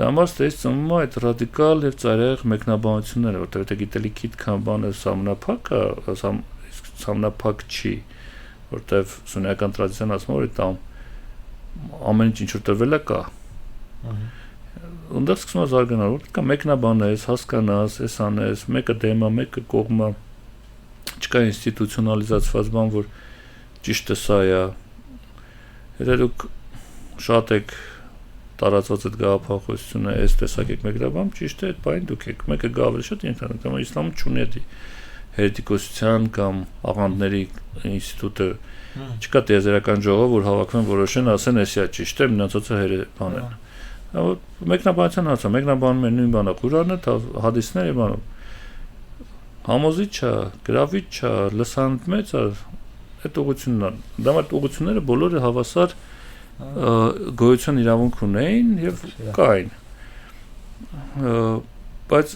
Դա համար ստես ծնվում է այդ ռադիկալ եւ ծայրահեղ մեկնաբանությունները, որտեղ եթե գիտելիքի այդքան բանը սահմանափակ է, սահմանափակ չի, որտեղ սուննիական տրադիցիան ասում է, որ դա ամեն ինչ որ տրվել է կա։ Ունդեր սկսում է զարգանալ, որ կա մեկնաբանես, հասկանաս, էս անես, մեկը դեմ է, մեկը կողմ է, չկա ինստիտուցիոնալիզացված բան, որ ճիշտը սա է։ Եթե դուք շատ եք տարածված այդ գաղափարախոսությունը, այս տեսակ եք մեկնաբանում, ճիշտ է, այդ բանը դուք եք, մեկը գավել շատ ինքնանոց, կամ իսլամը չունի այդ հերետիկոսության կամ աղանդների ինստիտուտը, չկա տիեզերական ժողով, որ հավաքվեն որոշեն, ասեն, էսի է ճիշտ է, մնացածը բան են։ Մեկնաբանության հարցը, մեկնաբանում են նույն բանը, Ղուրանը, հադիսները բանը։ Համոզիչ է, գրավիչ է, լսանդ մեծ է, այդ ուղղությունն է։ Դա մատ ուղղությունները բոլորը հավասար գոյություն իրավունք ունեին եւ կային։ Բայց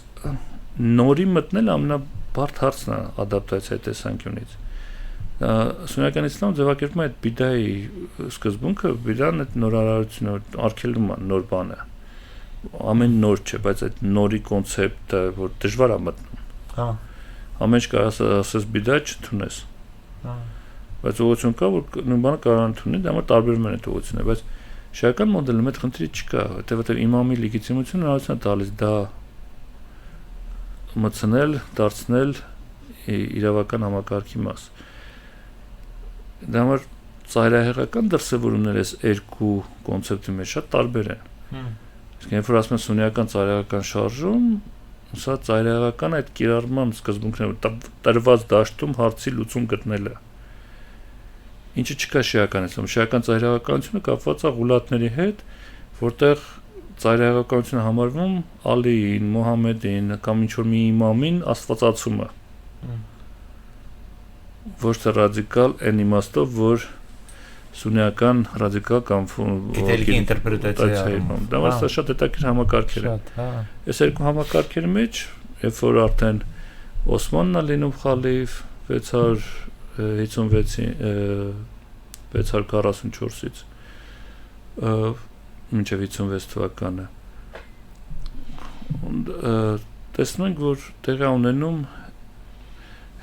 նորի մտնել ամենաբարդ հարցն է ադապտացիայի տեսանկյունից։ Սուննիական իսլամը ձևակերպում է այդ բիդայի սկզբունքը, բիդան այդ նորարարությունը արգելում է նոր բանը։ Ամեն նոր չէ, բայց այդ նորի կոնցեպտը, որ դժվար է մտնում։ Ամեն ինչ կարաս ասես բիդա չընդունես։ Բայց ուղղություն կա, որ նույն բանը կարող ընդունի, դա համար տարբերվում են այդ ուղղությունները, բայց շիական մոդելում այդ խնդիրը չկա, որտեղ իմամի լեգիտիմությունը հնարավորություն է տալիս դա մտցնել, դարձնել իրավական համակարգի մաս։ Դա համար ծայրահեղական դրսևորումները այս երկու կոնցեպտի մեջ շատ տարբեր են։ Իսկ երբ որ ասում են սուննիական ծայրահեղական շարժում, սա ծայրահեղական այդ կիրառման սկզբունքները տրված դաշտում հարցի լուծում գտնելը։ Ինչը չկա շիական իսլամում։ Շիական ծայրահեղականությունը կապված է ղուլատների հետ, որտեղ ծայրահեղականությունը համարվում Ալիին, Մուհամեդին կամ ինչ-որ մի իմամին աստվածացումը։ Ոչ թե ռադիկալ այն իմաստով, որ սուննիական ռադիկալ կամ գիտելիքի ինտերպրետացիա է։ Դա մասը շատ հետաքրքիր համակարգեր են։ Այս երկու համակարգերի մեջ, երբ որ արդեն Օսմանն է լինում խալիֆ 644-ից մինչև 56 թվականը, տեսնում ենք, որ տեղի ունենում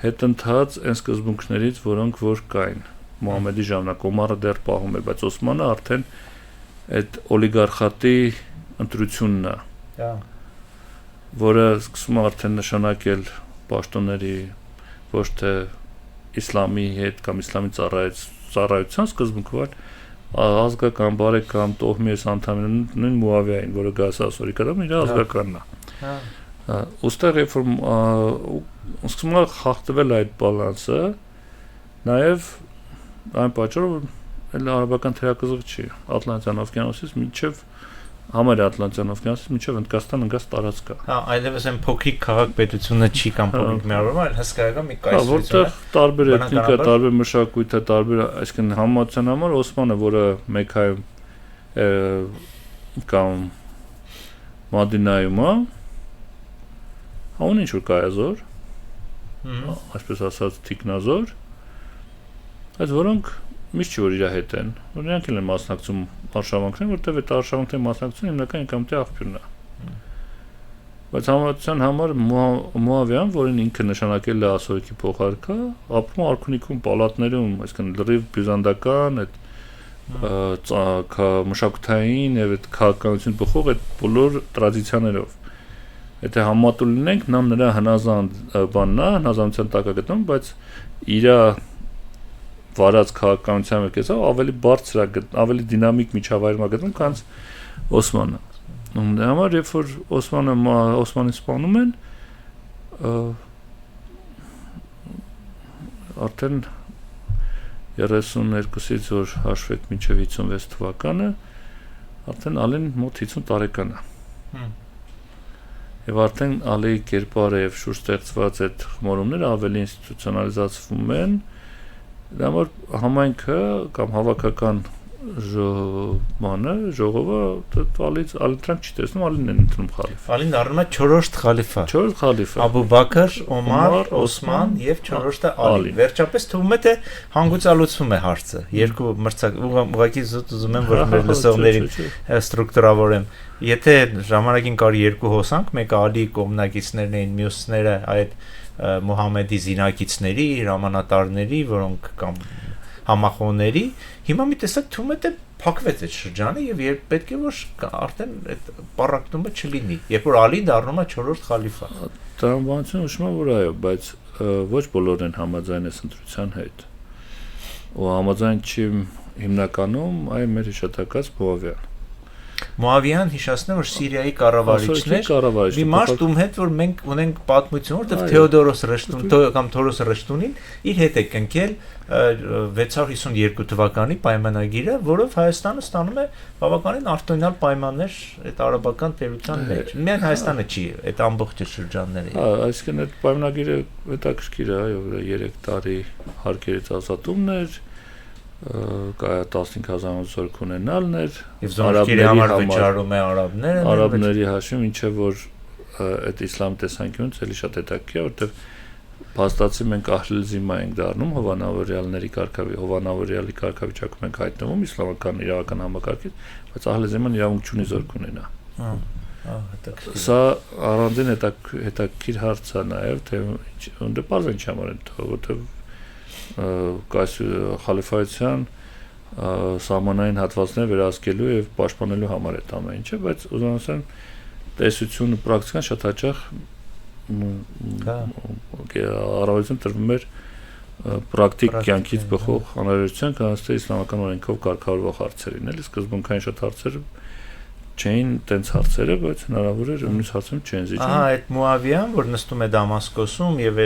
հետընթաց այն սկզբունքներից, որոնք որ կային Մուհամեդի ժամանակ, Օմարը դեռ պահում էր, բայց Օսմանը արդեն այդ օլիգարխատի ընտրությունն է, որը սկսում է արդեն նշանակել պաշտոնների ոչ թե իսլամի հետ կամ իսլամի ծառայության սկզբունքը, այլ ազգական բարեկամ տոհմի անդամին նույն Մուավիային, որը գաս ասորի կդամ իր ազգականն է։ Ուստեղ երբ որ սկսում է խախտվել այդ բալանսը, նաև այն պատճառով էլ արաբական թերակղզի չի, Ատլանտյան օվկիանոսից մինչև համարյա Ատլանտյան օվկիանոսից մինչև Հնդկաստան ընկած տարածք է։ Այլևս այն փոքրիկ քաղաք-պետությունը չի կամ փոքրիկ միավորվում, այլ հսկայական մի կայսրություն է։ Որտեղ տարբեր էթնիկա, տարբեր մշակույթ է, տարբեր, այսինքն համացան համար Օսմանը, որը Մեքքայում կամ Մադինայում է, ունի ինչ-որ կայազոր, այսպես ասած թիկնազոր, այս որոնք միշտ չի որ իր հետ են, որ նրանք էլ են մասնակցում արշավանքներին, որտեղ այդ արշավանքների մասնակցությունը հիմնական ինքնամտի աղբյուրն է։ Բայց համացան համար Մուավիան, որին ինքը նշանակել է ասորիքի փոխարկը, ապրում արքունիքում, պալատներում, այսինքն լրիվ բյուզանդական, այդ մշակութային եւ այդ քաղաքականություն բխող այդ բոլոր տրադիցիաներով։ Եթե համատու լինենք, նրա հնազանդ բանն է, հնազանդության տակ է գտնում, բայց իր վարած քաղաքականության մեջ ավելի բարձր է, ավելի դինամիկ միջավայրում է գտնում, քան Օսմանը։ Դրա համար, երբ որ Օսմանին սպանում են, արդեն 32-ից որ հաշվեք մինչև 56 թվականը, արդեն Ալին մոտ 50 տարեկան է։ Եվ արդեն Ալիի կերպարը եւ շուրջ ստեղծված այդ խմորումները ավելի ինստիտուցիոնալիզացվում են, դա որ համայնքը կամ հավաքական ժողովը Ալին չի տեսնում, Ալին են ընդունում խալիֆա։ Ալին դառնում է 4-րդ խալիֆա։ 4-րդ խալիֆա։ Աբու Բաքր, Օմար, Օսման եւ 4-րդը Ալի։ Վերջապես թվում է թե հանգուցալուծվում է հարցը։ Երկու ուղղակի ուզում եմ որ մեր լսողներին ստրուկտուրավորեմ։ Եթե ժամանակին կար երկու հոսանք, մեկը Ալիի կողմնակիցներն էին, մյուսները այդ Մուհամեդի զինակիցների, հրամանատարների, որոնք կամ համախոհների, հիմա մի տեսակ թվում է թե փակվեց այդ շրջանը եւ երբ պետք է որ արդեն այդ պարակտումը չլինի, երբ որ Ալին դառնում է 4-րդ խալիֆա։ Տրամաբանությունը նշում է որ այո, բայց ոչ բոլորն են համաձայն այս ընտրության հետ։ Ու համաձայն չի հիմնականում այ մեր հիշատակած Մուավիան հիշացնեմ որ Սիրիայի կառավարիչն էր։ Մի մարդ ում հետ որ մենք ունենք պատմություն, որտեղ Թեոդորոս Ռշտուն կամ Թորոս Ռշտունին իր հետ է կնքել 652 թվականի պայմանագիրը, որով Հայաստանը ստանում է բավականին արտոնյալ պայմաններ այդ արաբական տերության մեջ։ Միայն Հայաստանը չի, այդ ամբողջ շրջանները։ Այսինքն այդ պայմանագիրը հետաքրքիր է, այո, 3 տարի հարկերից ազատումն էր, 15,000 զորք ունենալն էր եւ զորքերի համար վճարում է արաբների հաշիվ, ինչը որ այդ իսլամ տեսանկյունից էլի շատ հետաքրքիր է, որտեղ փաստացի մենք Ահլիզիմա ենք դառնում Հովանավորյալի կարգավիճակում ենք հայտնվում իսլամական իրավական համակարգից, բայց Ահլիզիման իրավունք չունի զորք ունենա։ Սա առանձին հետաքրքիր հարց է նաեւ, թե դե բարձր ինչ համար են, որտեղ խալիֆայության սահմանային հատվածները վերահսկելու եւ պաշտպանելու համար է ամեն ինչը, բայց ուզում ասեմ տեսությունը պրակտիկան շատ հաճախ առավելություն տրվում էր պրակտիկ կյանքից բխող անհրաժեշտության, քանզի թե իսլամական օրենքով կարգավորվող հարցերին, էլի սկզբունքային շատ հարցեր չէին տենց հարցերը, բայց հնարավոր էր նույնիսկ հարցում չեն զիջում։ Այդ Մուավիան, որ նստում է Դամասկոսում եւ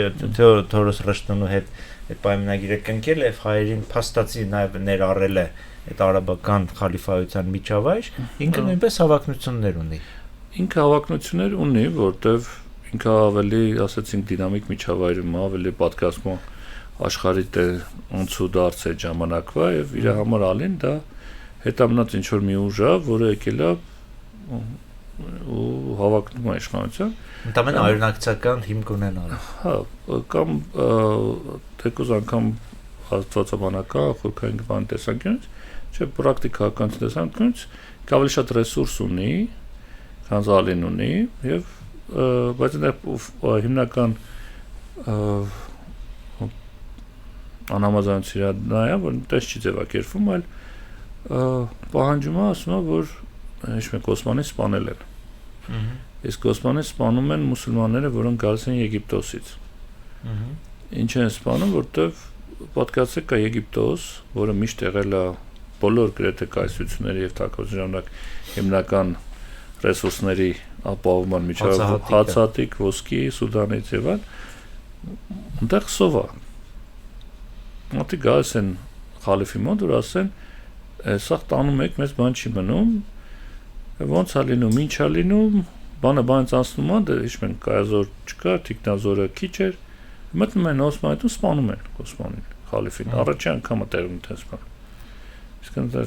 Թորոս Ռշտունու հետ այդ պայմանագիրը կնքել եւ հայերին փաստացի նաեւ ներառել է այդ արաբական խալիֆայության միջավայր, ինքը նույնպես հավակնություններ ունի։ Ինքը հավակնություններ ունի, որտեվ ինքը ավելի, ասեցինք, դինամիկ միջավայրում ավելի պատկասմո աշխարհի անցու դարձ է ժամանակվա եւ իր համար Ալին դա հետամնաց ինչ որ մի ուժ է, որը եկել է ու հավակնում է իշխանության։ Ընդամենը այրնակցական հիմք ունենալ։ Հա, կամ թեկուզ անգամ աստվածաբանական, խորքային բան տեսանկյունից, չէ, պրակտիկական տեսանկյունից ավելի շատ ռեսուրս ունի, քան Ալին ունի եւ բայց դա հիմնական անհամաձայնությունն նա է, որ տես չի ձևակերպվում, այլ պահանջումը ասում է, որ հիշում եք Օսմանին սպանել են։ Իսկ Օսմանին սպանում են մուսուլմանները, որոնք գալիս են Եգիպտոսից։ Ինչ են սպանում, որտեվ պատկացեք կա Եգիպտոս, որը միշտ եղել է բոլոր գրեթե կայսրությունների եւ թագավորության ժամանակ հիմնական ռեսուրսների ապահովման միջավայր, հացատիկ, ոսկի, Սուդանից եւ այլ, այնտեղ սովա։ Մոտի գալիս են խալիֆի մոտ, որ ասեն, սա տանում եք, մեզ բան չի մնում, ոնց է լինում, ինչ է լինում, բանից անցնում է, դե հիշում են կայազոր չկար, թիկնազորը քիչ էր, մտնում են Օսմանին, սպանում են Օսմանին, խալիֆին, առաջի անգամ է տեղում տես բան։ Իսկ դա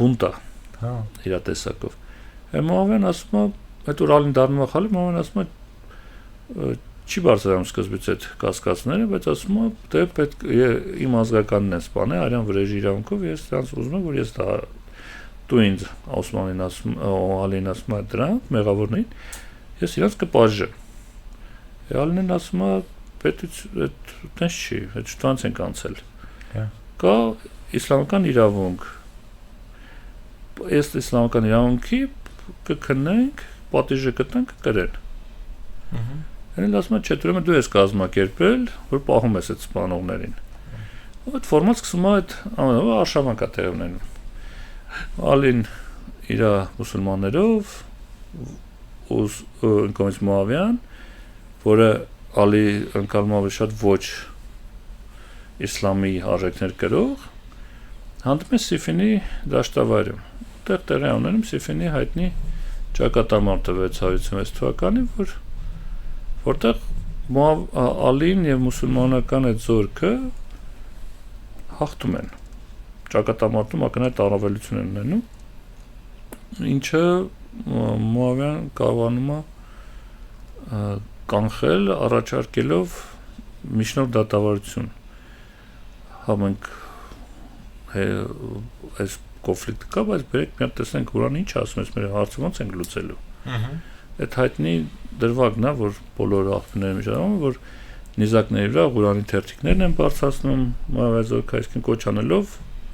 բունտ է, իր տեսակով։ Մուավիան ասում է, այդ որ Ալին դառնում է խալիֆ, Մուավիան ասում է, չի բարձրանում սկզբից այդ կասկածները, բայց ասում է, դե պետք իմ ազգականն են սպանել արյան վրեժի իրավունքով, ես դրանց ուզում եմ, որ ես դա դու ինձ Օսմանին ասում, Ալին ասում է դրան, մեղավորներին, ես իրանց կպաշտեմ։ Ալին ասում է, պետք տենց չի, այդ շտանց ենք անցել։ կա իսլամական իրավունք։ Ըստ իսլամական իրավունքի կքննենք, պատիժը կտանք կրեն։ Այն ասում է, չէ, ուրեմն դու ես կազմակերպել, որ պահում ես այդ սպանողներին։ Այդ ֆորմալ սկսում է այդ արշավանք է տեղի ունենում։ Ալին իր մուսուլմաններով ընկալից Մուավիան, որը Ալի ընկալում ավելի շատ ոչ իսլամի արժեքներ կրող, հանդիպում է Սիֆինի դաշտավայրում։ Այդտեղ տեղի ունենում Սիֆինի հայտնի ճակատամարտը 656 թվականին, որտեղ Ալին եւ մուսուլմանական այդ զորքը հաղթում են։ Ճակատամարտում ակնհայտ առավելություն են ունենում, ինչը Մուավիան կարողանում է կանխել առաջարկելով միջնորդ դատավարություն համենք այս կոնֆլիկտը կա, բայց բերեք մի հատ տեսնենք Ղուրանը ինչ ասում է, մեր հարցը ոնց ենք լուծելու։ Այդ հայտնի դրվագն է, որ բոլոր աղբյուրները միջանում, որ նիզակների վրա Ղուրանի թերթիկներն են բարձրացնում, Մուավիա զորքը այսինքն կոչ անելով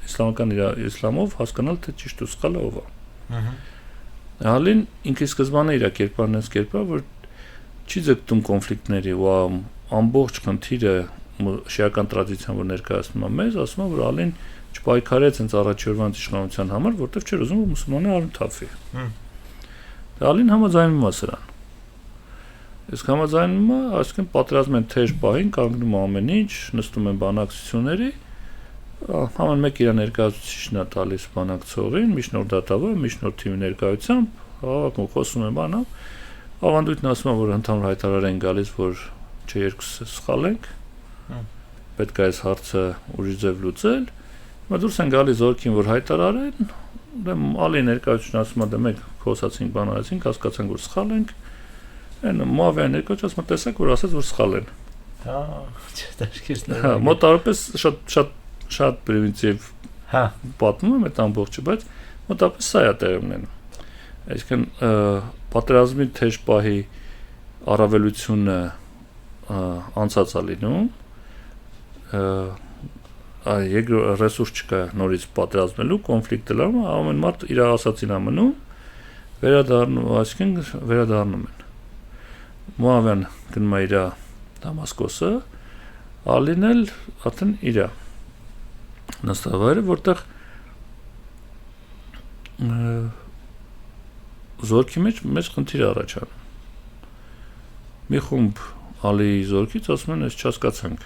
իսլամական իսլամով հասկանալ թե ճիշտ ու սխալը ով է։ Ալին ինքը սկզբանե իր կերպարն էս կերպա, որ չի ձգտում կոնֆլիկտների ու ամբողջ խնդիրը շիական տրադիցիան, որ ներկայացնում է մեզ, ասում է, որ Ալին չպայքարեց հենց առաջորդված իշխանության համար, որտեղ չէր ուզում, որ մուսուլմանները արմթափվի։ Ալին համաձայնում է սրան։ Իսկ համաձայնում է, այսինքն պատերազմեն թեժ պահին, կանգնում ամեն ինչ, նստում են բանակցությունների, համեն մեկ իր ներկայացուցիչն է տալիս բանակցողին, միջնորդ դատավոր, միջնորդ թիմի ներկայությամբ, հավաքում խոսում են բանով, ավանդույթն ասում է, որ ընդհանուր հայտարար են գալիս, որ չէ երկուսս սխալ ենք, պետք է այս հարցը ուրիշ ձև լուծել, հիմա դուրս են գալիս զորքին, որ հայտարարեն, Ալի ներկայացուցիչն ասում է, դե մենք խոսացինք, բան արեցինք, հասկացանք, որ սխալ ենք, այն Մուավիան ներկայացուցիչը ասում է, տեսեք, որ ասաց, որ սխալ են։ Մոտավորապես շատ պրիմիտիվ պատմում եմ այդ ամբողջը, բայց մոտավորապես սա է տեղի ունենում։ Այսինքն պատերազմի թեժ պահի առավելությունը անցած է լինում, ռեսուրս չկա նորից պատերազմելու, կոնֆլիկտը լարում, ամեն մարդ իր ասածին է մնում, վերադառնում են։ Մուավիան գնում է իր Դամասկոսը, Ալին էլ արդեն իր նստավայրը, որտեղ զորքի մեջ մեծ խնդիր առաջանում։ Մի խումբ Ալիի զորքից ասում են, ես չհասկացանք։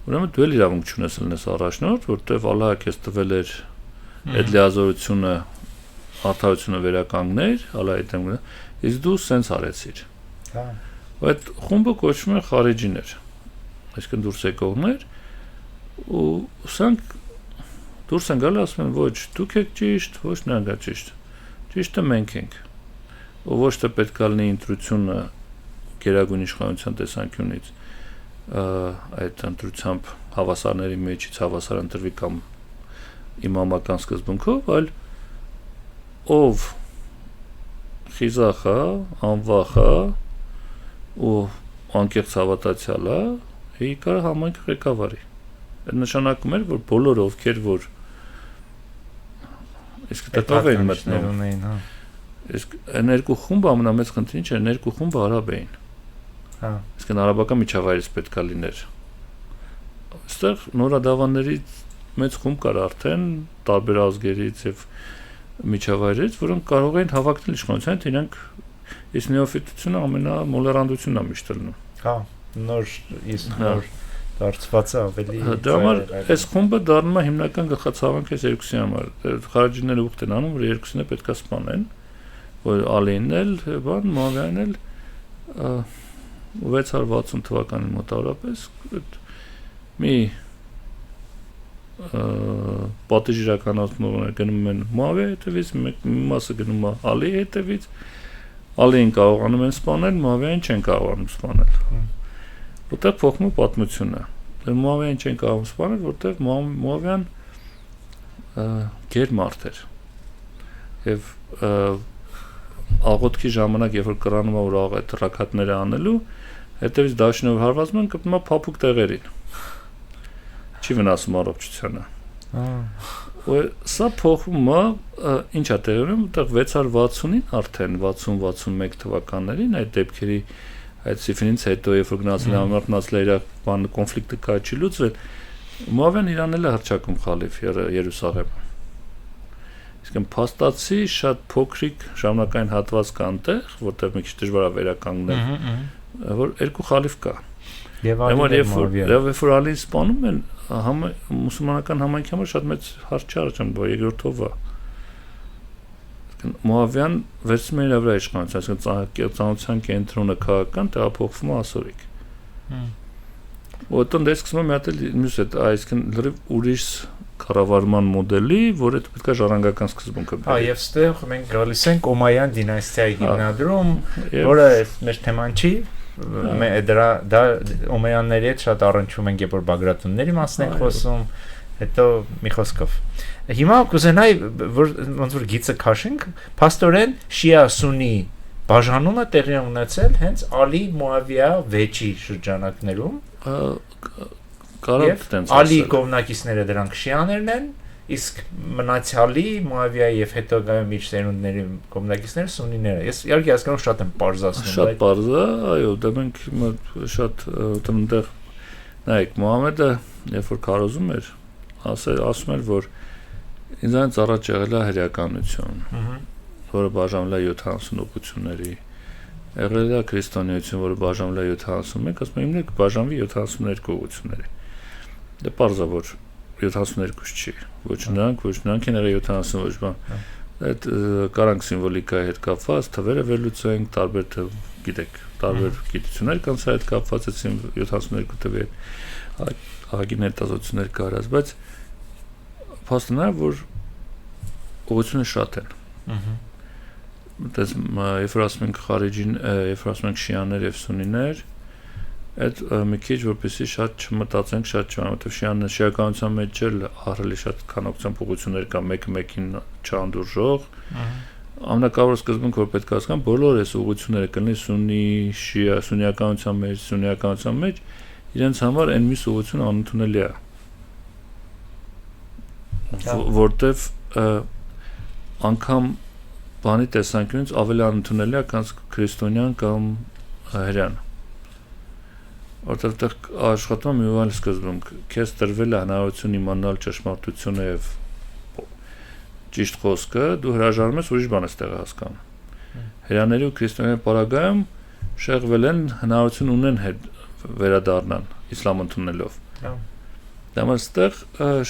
Ուրեմն դու էլ իրավունք չունես լինես առաջնորդ, որտեղ Ալլահը քեզ տվել էր այդ լիազորությունը, արդարությունը վերականգներ, Ալլահի դեմ, իսկ դու սենց արեցիր։ Այդ խումբը կոչվում է խարիջիներ, այսինքն դուրս եկողներ, ու սրանք դուրս են գալի, ասում են, ոչ դուք եք ճիշտ, ոչ նրանք եք ճիշտ, ճիշտը մենք ենք, ու ոչ թե պետք է լինի ընտրությունը գերագույն իշխանության տեսանկյունից այդ ընտրությամբ հավասարների մեջից հավասար ընտրվի կամ իմամական սկզբունքով, այլ ով խիզախ է, անվախ է ու անկեղծ հավատացյալ է, կարող համայնքը ղեկավարի։ Այդ նշանակում էր, որ բոլորը ովքեր որ իսկ դատավ էին մտնում, իսկ այն երկու խումբը ամենամեծ խնդիրն չէ, երկու խումբը արաբ էին։ Իսկ արաբական միջավայրից պետք է լիներ։ Այստեղ նորադավանների մեծ խումբ կար արդեն տարբեր ազգերից եւ միջավայրից, որոնք կարող էին հավակնել իշխանության, թե իրենք իսկ նեոֆիտությունը ամենամոլերանդությունն է միշտ լինում։ Նոր դարձված է ավելի։ Դա համար այս խումբը դառնում է հիմնական գլխացավանք այս երկուսի համար։ Խարիջիները ուխտ են անում, որ երկուսին է պետք է սպանեն, որ Ալին էլ, Մուավիան էլ 660 թվականին մոտավորապես մի պատիժ իրականացնողներ գնում են Մուավիայի հետևից, մի մասը գնում է Ալիի հետևից, Ալիին կարողանում են սպանել, Մուավիային չեն կարողանում սպանել։ Որտեղ փոխվում է պատմությունը։ Մուավիային չեն կարողանում սպանել, որտեղ Մուավիան գեր մարդ էր։ Եվ աղոթքի ժամանակ, երբ որ կրանում է որ այդ ռակատները անելու, հետևից դաշինով հարվածում են գտնում է փափուկ տեղերին։ չի վնասում առողջությանը։ Սա փոխումը ինչ է տեղի ունենում, այդտեղ 660-ին արդեն 60-61 թվականներին այդ դեպքերի այդ սիֆինից հետո երբ որ գնացել համապատասխանել իր բան կոնֆլիկտը կա չի լուծվել, Մուավիան իրանել է հռչակում խալիֆ Երուսաղեմը։ Իսկ փաստացի շատ փոքրիկ ժամանակային հատված կա այնտեղ, որտեղ մի քիչ դժվար է վերականգնել, որ երկու խալիֆ կա։ Եվ երբ որ Ալին սպանում են, մուսուլմանական համայնքի համար շատ մեծ հարց չի առաջանում, որ երկրորդով է։ Մուավիան վերցնում է իր վրա իշխանություն, այսինքն ծանոթության կենտրոնը քաղաքական տեղափոխվում է ասորիկ։ Որտեղ դες սկսում է մի հատ մյուս այդ, այսինքն լրիվ ուրիշ կառավարման մոդելի, որը պետք է ժառանգական սկզբունքը բերի։ Եվ ստեղ մենք գալիս ենք Օմայան դինաստիայի հիմնադրում, որը մեր թեման չի, դա Օմայանների հետ շատ առնչվում ենք, երբ որ Բագրատունների մասն ենք խոսում, հետո մի խոսքով։ Հիմա կուզենայի, որ ոնց որ գիծը քաշենք, փաստորեն շիա-սունի բաժանումը տեղի ունեցել հենց Ալի Մուավիա վեճի շրջանակներում։ Կարող տենց Ալի կողմնակիցները դրանք շիաներն են, իսկ մնացյալի Մուավիայի եւ հետագայում իր սերունդների կողմնակիցները սունիները։ Ես իհարկե հասկանում շատ եմ պարզացնում, շատ պարզ է, այո, դա մենք շատ այդտեղ նայեք Մուհամեդը, երբ որ քարոզում էր, ասում էր, որ ինձանից առաջ եղել է հրեականություն, որը բաժանվել է 70 ուղղությունների, եղել է քրիստոնեություն, որը բաժանվել է 71, ասում եմ, ինքը բաժանվի 72 ուղղությունների։ Դա պարզ է, որ 72 չի, ոչ նրանք են եղել 70 ոչ բան։ Այդ կարանք սիմվոլիկայի հետ կապված թվերը վերլուծենք, տարբեր գիտեք, տարբեր գիտություններ կան սա հետ կապված այդ 72 թվի հետ, ահագին հետազոտություններ կա արած, բայց փաստն է, որ ուղղությունները շատ են։ Երբ որ ասում ենք խարիջին, երբ որ ասում ենք շիաներ եւ սունիներ, այդ մի քիչ որպեսզի շատ չմտածենք, շատ չանալու, շիականության մեջ էլ ահռելի շատ քանակությամբ ուղղություններ կա, մեկը մեկին չանդուրժող։ Ամենակարևոր սկզբունքը, որ պետք է հասկանան, բոլոր այս ուղղությունները կլինի սունի, շիա, սունիականության մեջ, իրենց համար այն մյուս ուղղությունը անընդունելի է։ Որտեվ անգամ բանի տեսանկյունից ավելի անընդունելի է, քան քրիստոնյան կամ հրեան։ Որտեղ աշխատում մի ուղղակի սկզբունք, քեզ տրվել է հնարավորություն իմանալ ճշմարտությունը եւ ճիշտ խոսքը, դու հրաժարվում ես ուրիշ բան ես տեղը հասկանում։ Հրեաների ու քրիստոնյաների պարագայում շեղվել են հնարավորություն ունեն հետ վերադառնան իսլամ ընդունելով։ Դա մստեղ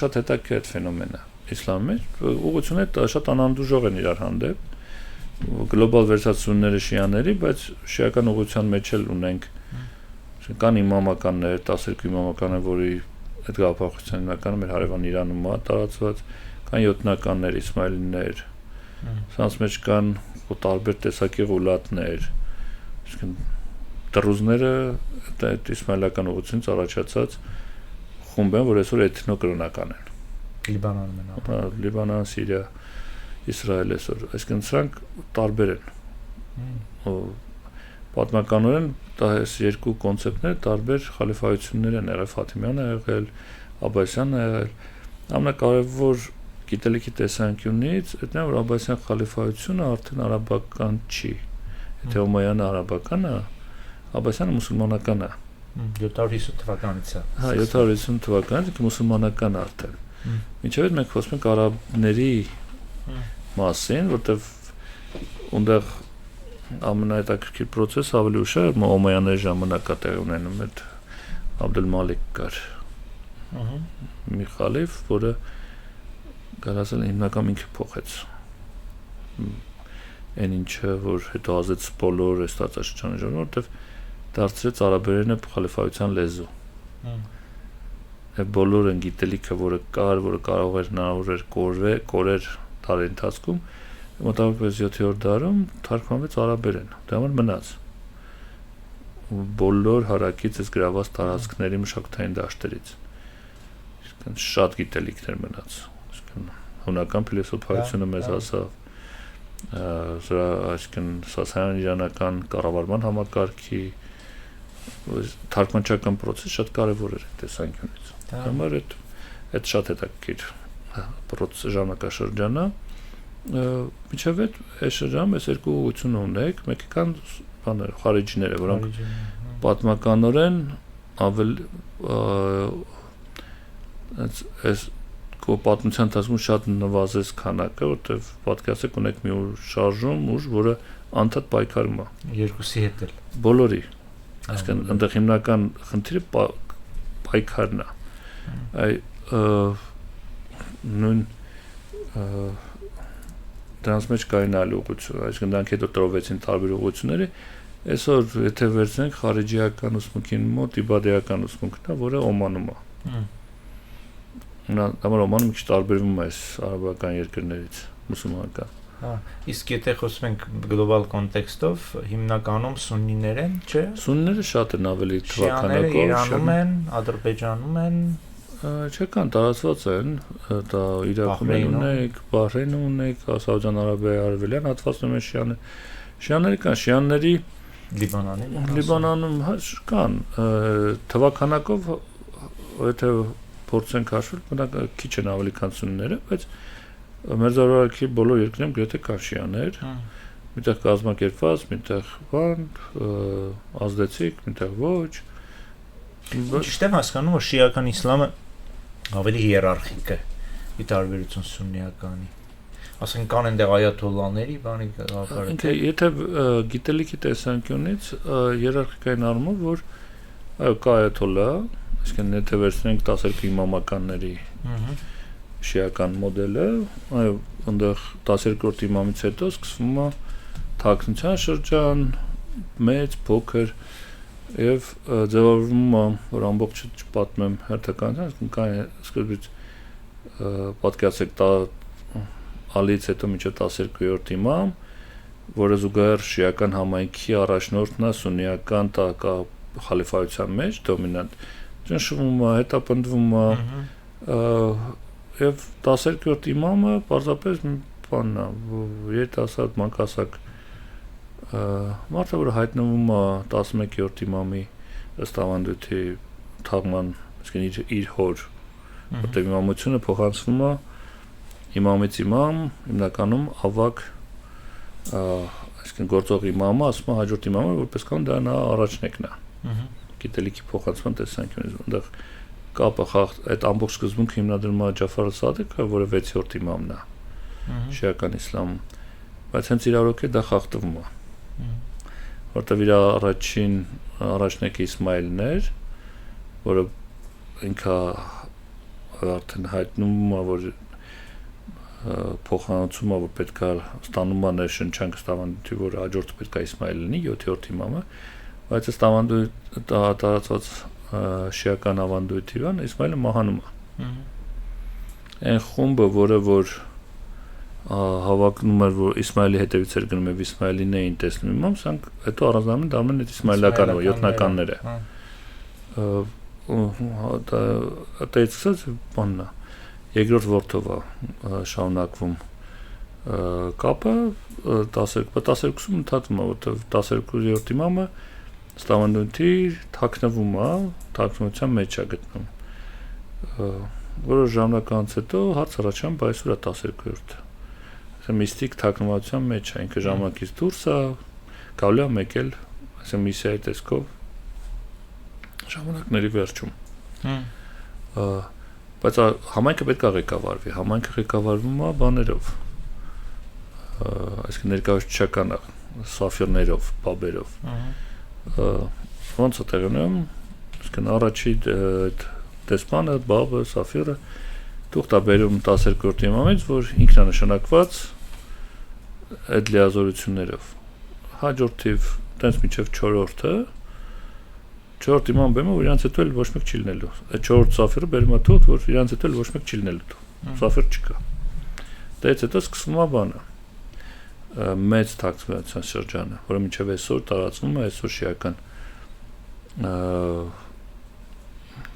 շատ հետաքրքիր է ֆենոմենը իսլամի մեջ, ուղղությունները շատ անանդուժող են իրար հանդեպ, գլոբալ վերցածությունները շիաների, բայց շիական ուղղության մեջ էլ ունենք կան իմամականներ, 12 իմամականներ, որի այդ գաղափարության հիմնականը մեր հարևան Իրանում է տարածված, կան յոթնականներ, իսմայելիներ, սրանց մեջ կան տարբեր տեսակի ղուլատներ, դրուզները այդ իսմայելական ուղղությունից առաջացած խումբ են, որ այսօր էթնոկրոնական են։ Լիբանանում են։ Լիբանան, Սիրիա, Իսրայել այսօր, այսինքն սրանք տարբեր են։ Պատմականորեն այս երկու կոնցեպտները տարբեր խալիֆայություններ են եղել, Ֆաթիմյանն է եղել, Աբբասյանն է եղել։ Ամենակարևոր գիտելիքի տեսանկյունից այդ նա որ Աբբասյան խալիֆայությունը արդեն արաբական չի։ Եթե Օմայանը արաբական է, Աբբասյանը մուսուլմանական է։ 750 թվականից է։ Հա, 750 թվականից մուսուլմանական է արդեն։ Մինչև այդ մենք խոսում ենք արաբների մասին, որտեղ ունդեղ ամենահետաքրքիր process ավելի ուշ է Օմայանների ժամանակա տեղ ունենում այդ Աբդուլմալիկ կար մի խալիֆ, որը գարասել հիմնական ինքը փոխեց այն ինչը, որ հետո ազեց բոլոր այս տարածաշրջանի ժողովուրդը, որտեղ դարձրեց արաբերենը խալիֆայության լեզու։ Այդ բոլոր այն գիտելիքը, որը կար, որը կարող էր հնարավոր էր կորեր տարի ընթացքում, մոտավորապես 7-րդ դարում թարգմանվեց արաբերեն, դա համար մնաց։ Բոլոր հարակից այս գրաված տարածքների մշակութային դաշտերից։ Իսկ շատ գիտելիքներ մնաց։ Իսկ հունական փիլիսոփայությունը մեզ հասավ, այսինքն սասանյան իրանական կառավարման համակարգի թարգմանչական process շատ կարևոր էր տեսանկյունից։ Համար այդ շատ հետաքրքիր ժամանակաշրջանը միջև այս շրջանում այս երկու ուղղություն ունեք, մեկը կան բաներ, խարիջիները, որոնք պատմականորեն ավելի այս պատմության ընթացքում շատ նվազեց քանակը, որտեղ պատկերացեք ունեք մի շարժում, որը անդադ պայքարում է երկուսի հետ էլ բոլորի, այսինքն այնտեղ հիմնական խնդիրը պայքարն է, նույն դրանց մեջ կային այլ ուղղություն, այսինքն դրանք հետո տրովեցին տարբեր ուղղությունների, այսօր եթե վերցնենք խարիջիական ուսմունքին մոտ իբադիական ուսմունքն է, որը Օմանում է։ Համար Օմանը մի քիչ տարբերվում է այս արաբական երկրներից, մուսուլմանական։ Իսկ եթե խոսում ենք գլոբալ կոնտեքստով, հիմնականում սուննիներ են, չէ՞։ Սուննիները շատ են ավելի թվականակով, Իրանում են, Ադրբեջանում են, չկան տարածված են, դա Իրաքում ունեք, Բահրեյնում ունեք, Սաուդյան Արաբիայի արևելյան հատվածում են շիաները կան, շիաների Լիբանանում կան, թվականակով եթե փորձենք հաշվել, բնակ քիչ են ավելի քան սուննիները, բայց մերձարարքի բոլոր երկրներում գրեթե կան շիաներ, միտեղ կազմակերպված, միտեղ բան, ազդեցիկ, միտեղ ոչ։ Ճիշտ եմ հասկանում, որ շիական իսլամը ավելի հիերարխիկ է ի տարբերություն սուննիականի։ Ասենք կան այնտեղ այաթոլլաների, բանի գաղափարը։ Եթե գիտելիքի տեսանկյունից հիերարխիկային առումով, որ այո, կա այաթոլլա, այսինքն եթե վերցնենք 12 իմամականների շիական մոդելը, այո, այնտեղ 12-րդ իմամից հետո սկսվում է թաքնության շրջան, մեծ, փոքր եւ ձևավորվում է, որ ամբողջը չպատմեմ հերթականության, այսինքն կա սկզբից պատկերացեք Ալիից հետո մինչև 12-րդ իմամ, որը զուգահեռ շիական համայնքի առաջնորդն է սուննիական խալիֆայության մեջ, դոմինանտ, ճնշվում է, հետապնդվում է, եւ 12-րդ իմամը պարզապես մի բանն է, երիտասարդ մանկասակ մարդը, որը հայտնվում է 11-րդ իմամի ըստ ավանդույթի թաղման, այսինքն իր հոր, որտեղ իմամությունը փոխանցվում է իմամից իմամ, հիմնականում ավակ, այսինքն գործող իմամը ասում է հաջորդ իմամը, որպես կանոն դա նա առաջնեկն է։ Գիտելիքի փոխանցման տեսանկյունից, այնտեղ կապը այդ ամբողջ սկզբունքը հիմնադրում է Ջաֆար Սադիկը, որը 6-րդ իմամն է շիական իսլամում, բայց հենց իր օրոք դա խախտվում է, որտեղ իր առաջին առաջնեկը Իսմայիլն էր, որը ինքը արդեն հայտնում է, որ փոխանցում է, որ պետք է ստանում է ներշնչանք ստավանդույթի, որ հաջորդը պետք է Իսմայիլ լինի, 7-րդ իմամը, բայց ըստ ավանդույթի տարածված շիական ավանդույթի բան Իսմայիլը մահանում է։ Այն խումբը, որը որ հավակնում էր, որ Իսմայիլի հետևից էր գնում եւ Իսմայիլին էին տեսնում իմամ, սրանք հետո առանձնանում դառնում են իսմայիլականները, 7-ականները։ Դա սկսած բանն է։ Երկրորդ որդով է շարունակվում կապը 12-ում ընդհատվում է, որտեղ 12-րդ իմամը ստավանդույթի թաքնվում է, թաքնության մեջ է գտնում։ Որոշ ժամանակ անց հետո հարց առաջանում, բայց այսօր է 12-րդը։ Այսինքն միստիկ թաքնվածության մեջ է, ինքը ժամանակից դուրս է, կարելի է մեկել, այսինքն միսիայի տեսքով ժամանակների վերջում։ Բայց համայնքը պետք է ղեկավարվի, համայնքը ղեկավարվում է բաներով, այսինքն ներկայացուցչական սաֆիրներով, բաբերով։ Ոնց է տեղնում, այսինքն առաջի դեսպանը, բաբը, սաֆիրը թուղթ է բերում 12-րդ իմամից, որ ինքնանշանակված այդ լիազորություններով։ Հաջորդիվ տենց մինչև 4-րդը 4-րդ իմամ բեմը, որ իրանց հետո էլ ոչ մեկ չի լինելու։ Այդ 4-րդ սաֆիրը բերում է թուղթ, որ իրանց հետո էլ ոչ մեկ չի լինելու։ Սաֆիր չկա։ Դից հետո սկսվում է բանը։ Մեծ թաքնվածության շրջանը, որը մինչև այսօր տարածվում է, այսօր շիական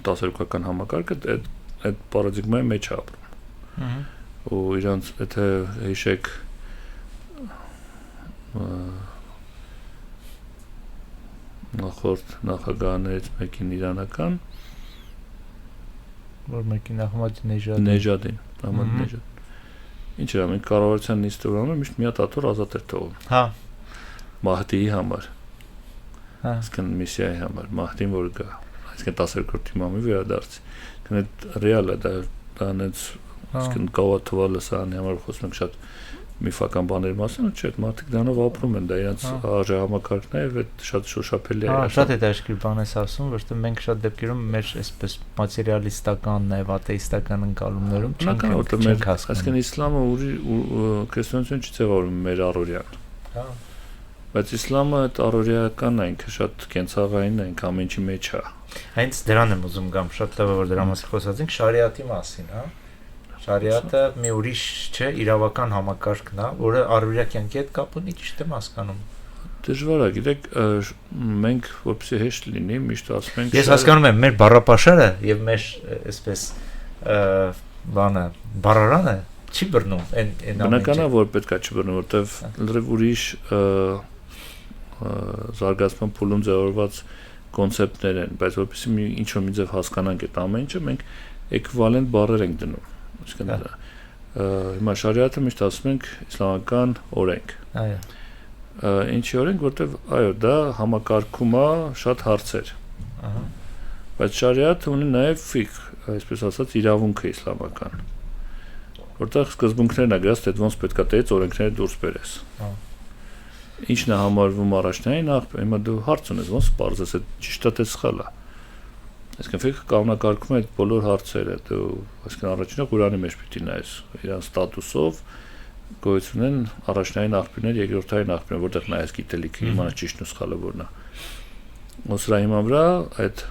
12-ական համակարգը այդ պարադիգմայի մեջ է ապրում։ Ու իրանց եթե հիշեք նախորդ նախագահներից մեկին իրանական որ մեկին Ահմադինեժադին, Ինչ էր ամեն կառավարության նիստը ուրանում միշտ մի հատ աթոռ ազատ էր թողում։ Հա։ Մահդիի համար։ Հա։ Այսինքն միսիայի համար, Մահդին որ գա, այսինքն 12-րդ իմամի վերադարձ։ Այդ ռեալ է դա հենց այսինքն կավա թվալը սանի համար խոսում ենք շատ միֆական բաների մասին, չէ, այդ մարդիկ դրանով ապրում են, դա իրենց արժեհամակարգն է եւ այդ շատ շոշափելի է։ Շատ հետաքրքիր բան ես ասում, որովհետեւ մենք շատ դեպքերում մեր այսպես մատերիալիստական եւ աթեիստական ընկալումներում չենք հասկանում։ Այսինքն իսլամը քրիստոնեությունը չի ձևավորում մեր առօրյան։ Հա։ Բայց իսլամը այդ առօրյական է, ինքը շատ կենցաղային է, ինքը ամեն ինչի մեջ է։ Հենց դրան եմ ուզում գամ, շատ լավ է որ դրա մասին խոսացինք, շարիաթի մասին, հա։ Շարիաթը մի ուրիշ չէ, իրավական համակարգն է, որը առօրյա կյանքի հետ կապ ունի, ճիշտ եմ հասկանում։ Դժվար է, գիտեք, մենք որպեսզի հեշտ լինի, միշտ ասում ենք։ Ես հասկանում եմ, մեր բառապաշարը եւ մեր այսպես բանը, բառարանը չի բռնում այն բնական է, որ պետքա չբռնի, որտեվ լրիվ ուրիշ զարգացման փուլում ձևավորված կոնցեպտներ են, բայց որպեսզի ինչ-որ մի ձև հասկանանք այդ ամեն ինչը, մենք էկվիվալենտ բառեր ենք դնում։ Այսինքն հիմա շարիաթը միշտ ասում ենք իսլամական օրենք։ Այո։ Ինչի օրենք, որտեվ այո, դա համակարգում է շատ հարցեր։ Ահա։ Բայց շարիաթը ունի նաև ֆիղ, այսպես ասած, իրավունքը իսլամական։ Որտեղ սկզբունքներն է գրած, թե ոնց պետքա դից օրենքները դուրս բերես։ Հա։ Ինչն է համարվում առաջնային աղբյուր, հիմա դու հարց ունես, ոնց պարզես, այդ ճիշտ է թե սխալ է։ Այսինքն ֆիղը կանոնակարգում է այդ բոլոր հարցերը, դու այսինքն առաջինը Ղուրանի մեջ պիտի նայես, իրան ստատուսով գոյություն են առաջնային աղբյուրներ, երկրորդային աղբյուրներ, որտեղ նայես գիտելիքը, իմանաս ճիշտն ու սխալը որն է։ Ոսրա հիման վրա այդ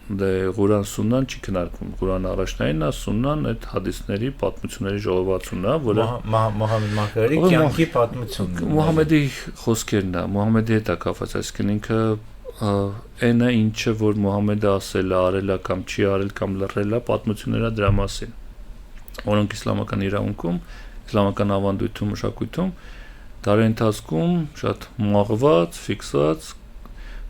Ղուրան Սուննան չի քննարկվում, Ղուրանը առաջնայինն է, Սուննան այդ հադիսների պատմությունների ժողովածուն է, որը Մուհամմեդ Մաքարի կյանքի պատմությունն է։ Մուհամմեդի խոսքերն է, Մուհամմեդի հետ է կապված, այսինքն ինքը այն է ինչը որ Մուհամմեդը ասել է, արել է կամ չի արել կամ լռել է, պատմությունները դրա մասին, որոնք իսլամական իրավունքում, իսլամական ավանդույթում, մշակույթում դարերի ընթացքում շատ մաղված, ֆիքսված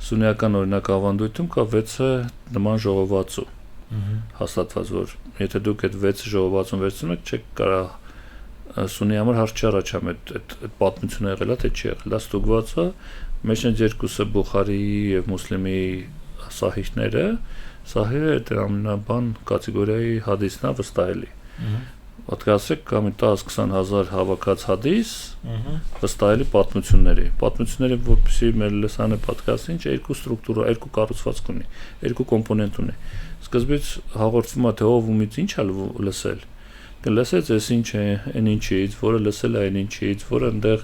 սուննիական օրինակ ավանդույթում կա 6 նման ժողովածու հաստատված, որ եթե դուք այդ 6 ժողովածուն վերցնում եք, չեք կարող սուննի համար հարց չառաջամ այդ պատմությունը եղել է, թե չի եղել, դա ստուգված է, մեջն երկուսը Բուխարիի եւ Մուսլիմի սահիհները, սահիհը այդ ամենաբան կատեգորիայի հադիսն է վստահելի։ Պատկերացրեք կամ 10-20 հազար հավաքած հադիս վստահելի պատմությունների, որպեսզի մեր լսանը պատկասի, ինչ երկու ստրուկտուրա, երկու կառուցվածք ունի, երկու կոմպոնենտ ունի։ Սկզբից հաղորդվում է թե ով ումից ինչ է լսել։ Լսեց այս ինչ է, այն ինչից, որը լսել է այն ինչից, որը այնտեղ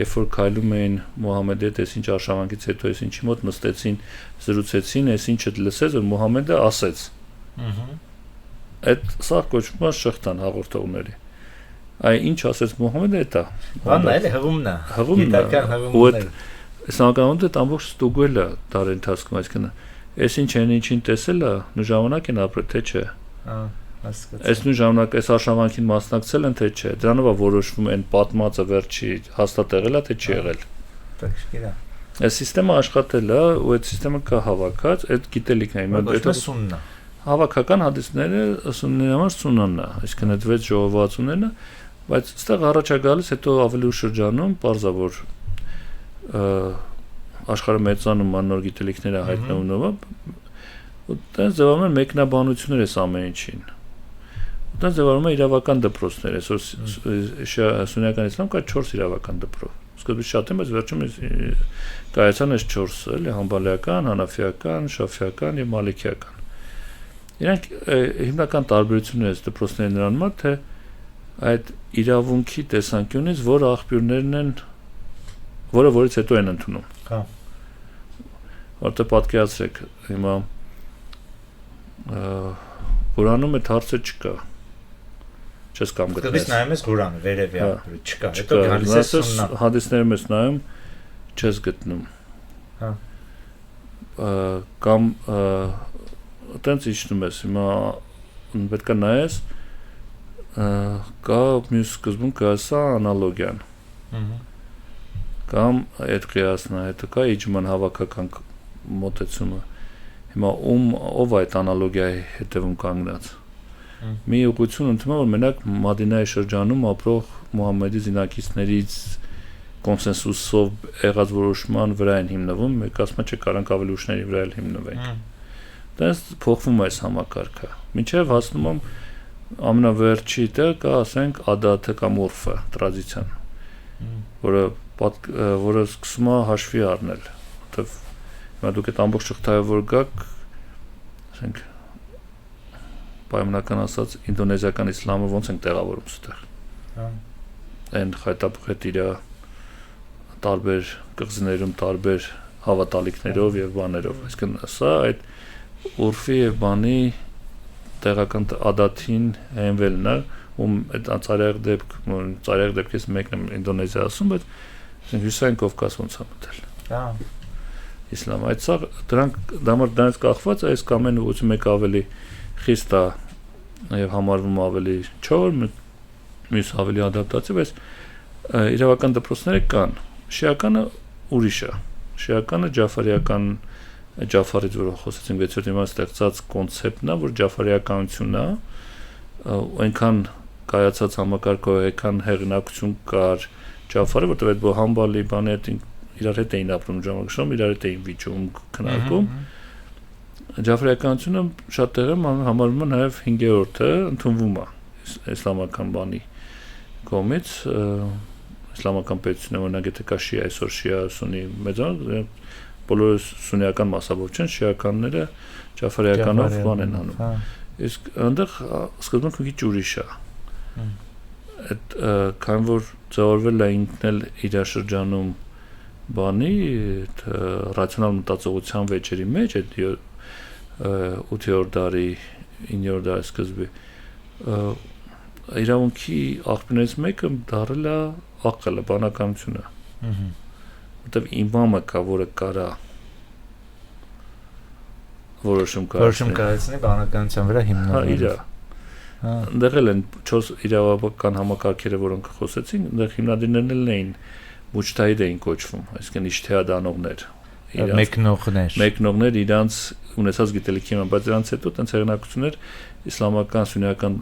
երբ որ քայլում էին Մուհամմեդի հետ, այս ինչ արշավանքից հետո այս ինչի մոտ նստեցին, զրուցեցին, այս ինչը լսեց, որ Մուհամմեդը ասեց։ Այդ սա կոչվում է շղթան հաղորդողների։ Այ ինչ ասեց Մուհամմեդը, դա է։ Բանն է, հղումն է։ Գիտական հղումն է։ Իսլամական այդ ամբողջ ստուգել է դարի ընթացքում, այսինքն այս ինչ են ինչին տեսել է, նույն ժամանակ են ապրել, թե չէ։ Այս նույն ժամանակ այս արշավանքին մասնակցել են, թե չէ։ Դրանով է որոշվում այն պատմածը վերջի հաստատ եղել է, թե չի եղել։ Տեքստիլ է։ Այս համակարգը աշխատել է, ու այդ համակարգը կա հավաքած, այդ գիտելիքն է, դա սուննն է։ Հավաքական հադիսները սուննիների համար սուննան է, այսինքն այդ 6 ժողովածուներն է, բայց այստեղ առաջ է գալիս հետո ավելի ուշ շրջանում, պարզա որ աշխարհը մեծանում նոր գիտելիքները հայտնվում են, ու դա ձևավորում է մեկնաբանություններ էս ամեն ինչին։ Դա ձևավորում է իրավական դպրոցներ, այսօր սուննիական իսլամ կա 4 իրավական դպրոց։ Սկզբից շատ են, բայց վերջում կայացան այս 4-ը, էլի համբալիական, հանաֆիական, շաֆիական եւ մալիքիական։ Իրանք հիմնական տարբերությունն է դպրոցների նրան մոտ, թե այդ իրավունքի տեսանկյունից որ աղբյուրներն են, որից հետո են ընդունում։ Հա։ Որտե պատկերացրեք, հիմա Ղուրանում այդ հարցը չկա։ Չես կամ գտնես։ Դες նայում ես Ղուրանը, վերևի աղբյուրը չկա, հետո գալիս է սուննա։ Հադիսներում ես նայում, չես գտնում։ Հա։ Կամ այտենց իջնում ես, հիմա պետք է նայես, կա մյուս սկզբում կա սա անալոգիան։ Կամ այդ կիասն է, հետո կա իջման հավաքական մոտեցումը։ Հիմա ով այդ անալոգիայի հետևում կանգնած։ Մի ուղղություն ընդունում որ մենակ Մադինայի շրջանում ապրող Մուհամմեդի զինակիցներից կոնսենսուսով եղած որոշման վրա են հիմնվում, մեկ ասում չէ կարանք ավելի ուշների վրա էլ հիմնվենք։ Դες փոխվում է այս համակարգը։ Մինչև հասնում եմ ամենավերջի տեղ կա, ասենք, ադաթը կամ օրֆը, տրադիցիան, որը սկսում է հաշվի առնել, որտեվ հիմա դուք այդ ամբողջ շղթայով որ գաք, ասենք, պայմանական ասած, ինդոնեզիական իսլամը ոնց են տեղավորում ստեղ։ Այն խայտապղետ իր տարբեր կղզիներում, տարբեր հավատալիքներով եւ բաներով, այսինքն սա այդ ուրֆի եւ բանի տեղական ադաթին հենվելն է, ում այդ ծայրահեղ դեպքից մեկն է Ինդոնեզիա ասում, բայց հյուսային Կովկաս ոնց է մտել։ Իսլամ այդ սա դրանից կախված այս կամ այն ուղղություն մեկ ավելի խիստ է եւ համարվում ավելի չոր, մյուս ավելի ադապտացիվ, բայց իրավական դպրոցները կան։ Շիականը ուրիշ է։ Շիականը ջաֆարիական Ջաֆարից որ խոսեցինք 6-րդ իմաստը ստեղծած կոնցեպտն է, որ ջաֆարիականությունն է, այնքան կայացած համակարգով, այնքան հեղինակություն կար Ջաֆարը, որտեղ այդ Համբալի բանը իրար հետ էին ապրում ժամանակաշրջանում, իրար հետ էին վիճում, քննարկում։ Ջաֆարիականությունը շատ տեղում համարվում է նաև 5-րդը ընդունվում է իսլամական բանի կողմից, իսլամական պետությունը օրինակ եթե կա շիա, այսօր շիա, սունի, մեծան բոլորը սունիական մասամբ չեն, շիականները ջաֆարիականով բան են անում։ Իսկ այնտեղ սկզբում մի քիչ ուրիշ է։ Այդ քան որ ձևավորվել է ինքն էլ իր շրջանում բանի ռացիոնալ մտածողության վեճերի մեջ այդ 8-րդ դարի 9-րդ դարի սկզբի իրավունքի աղբյուրներից մեկը դարել է աղքալը բանականությունը։ Որտեվ իմամը կա, որը կարա որոշում կայացնի բանականության վրա հիմնավորված։ Այնտեղ էլ են 4 իրավաբանական համակարգերը, որոնք խոսեցին, այնտեղ հիմնադիրներն էին մուջթահիդ էին կոչվում, այսինքն իշթիհադանողներ, մեկնողներ իրանց ունեցած գիտելիքի հիման, բայց դրանց հետո տենց հեղինակություններ իսլամական սուննիական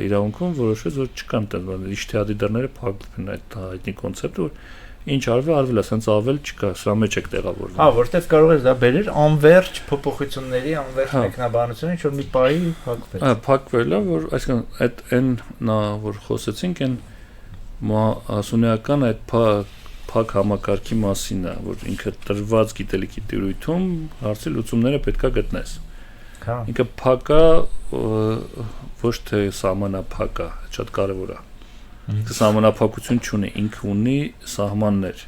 իրավունքում որոշվեց, որ չկան տենց իշթիհադի դռները փակվում են այդ հայտնի կոնցեպտը, որ ինչ արվել է, ասենց ավել չկա, սրա մեջ եք տեղավորվում։ Որտեվ կարող է դա բերել անverջ փոփոխությունների, անverջ մեկնաբանություն, ինչ որ մի պահի փակվեց։ Փակվել է, որ այսինքն այդ այն որ խոսեցինք, այն սուննիական այդ փակ համակարգի մասին է, որ ինքը տրված գիտելիքի տիրույթում հարցի լուծումները պետքա գտնես։ Ինքը փակ է, ոչ թե սահմանափակ է, շատ կարևոր է։ Սահմանափակություն չունի, ինքը ունի սահմաններ։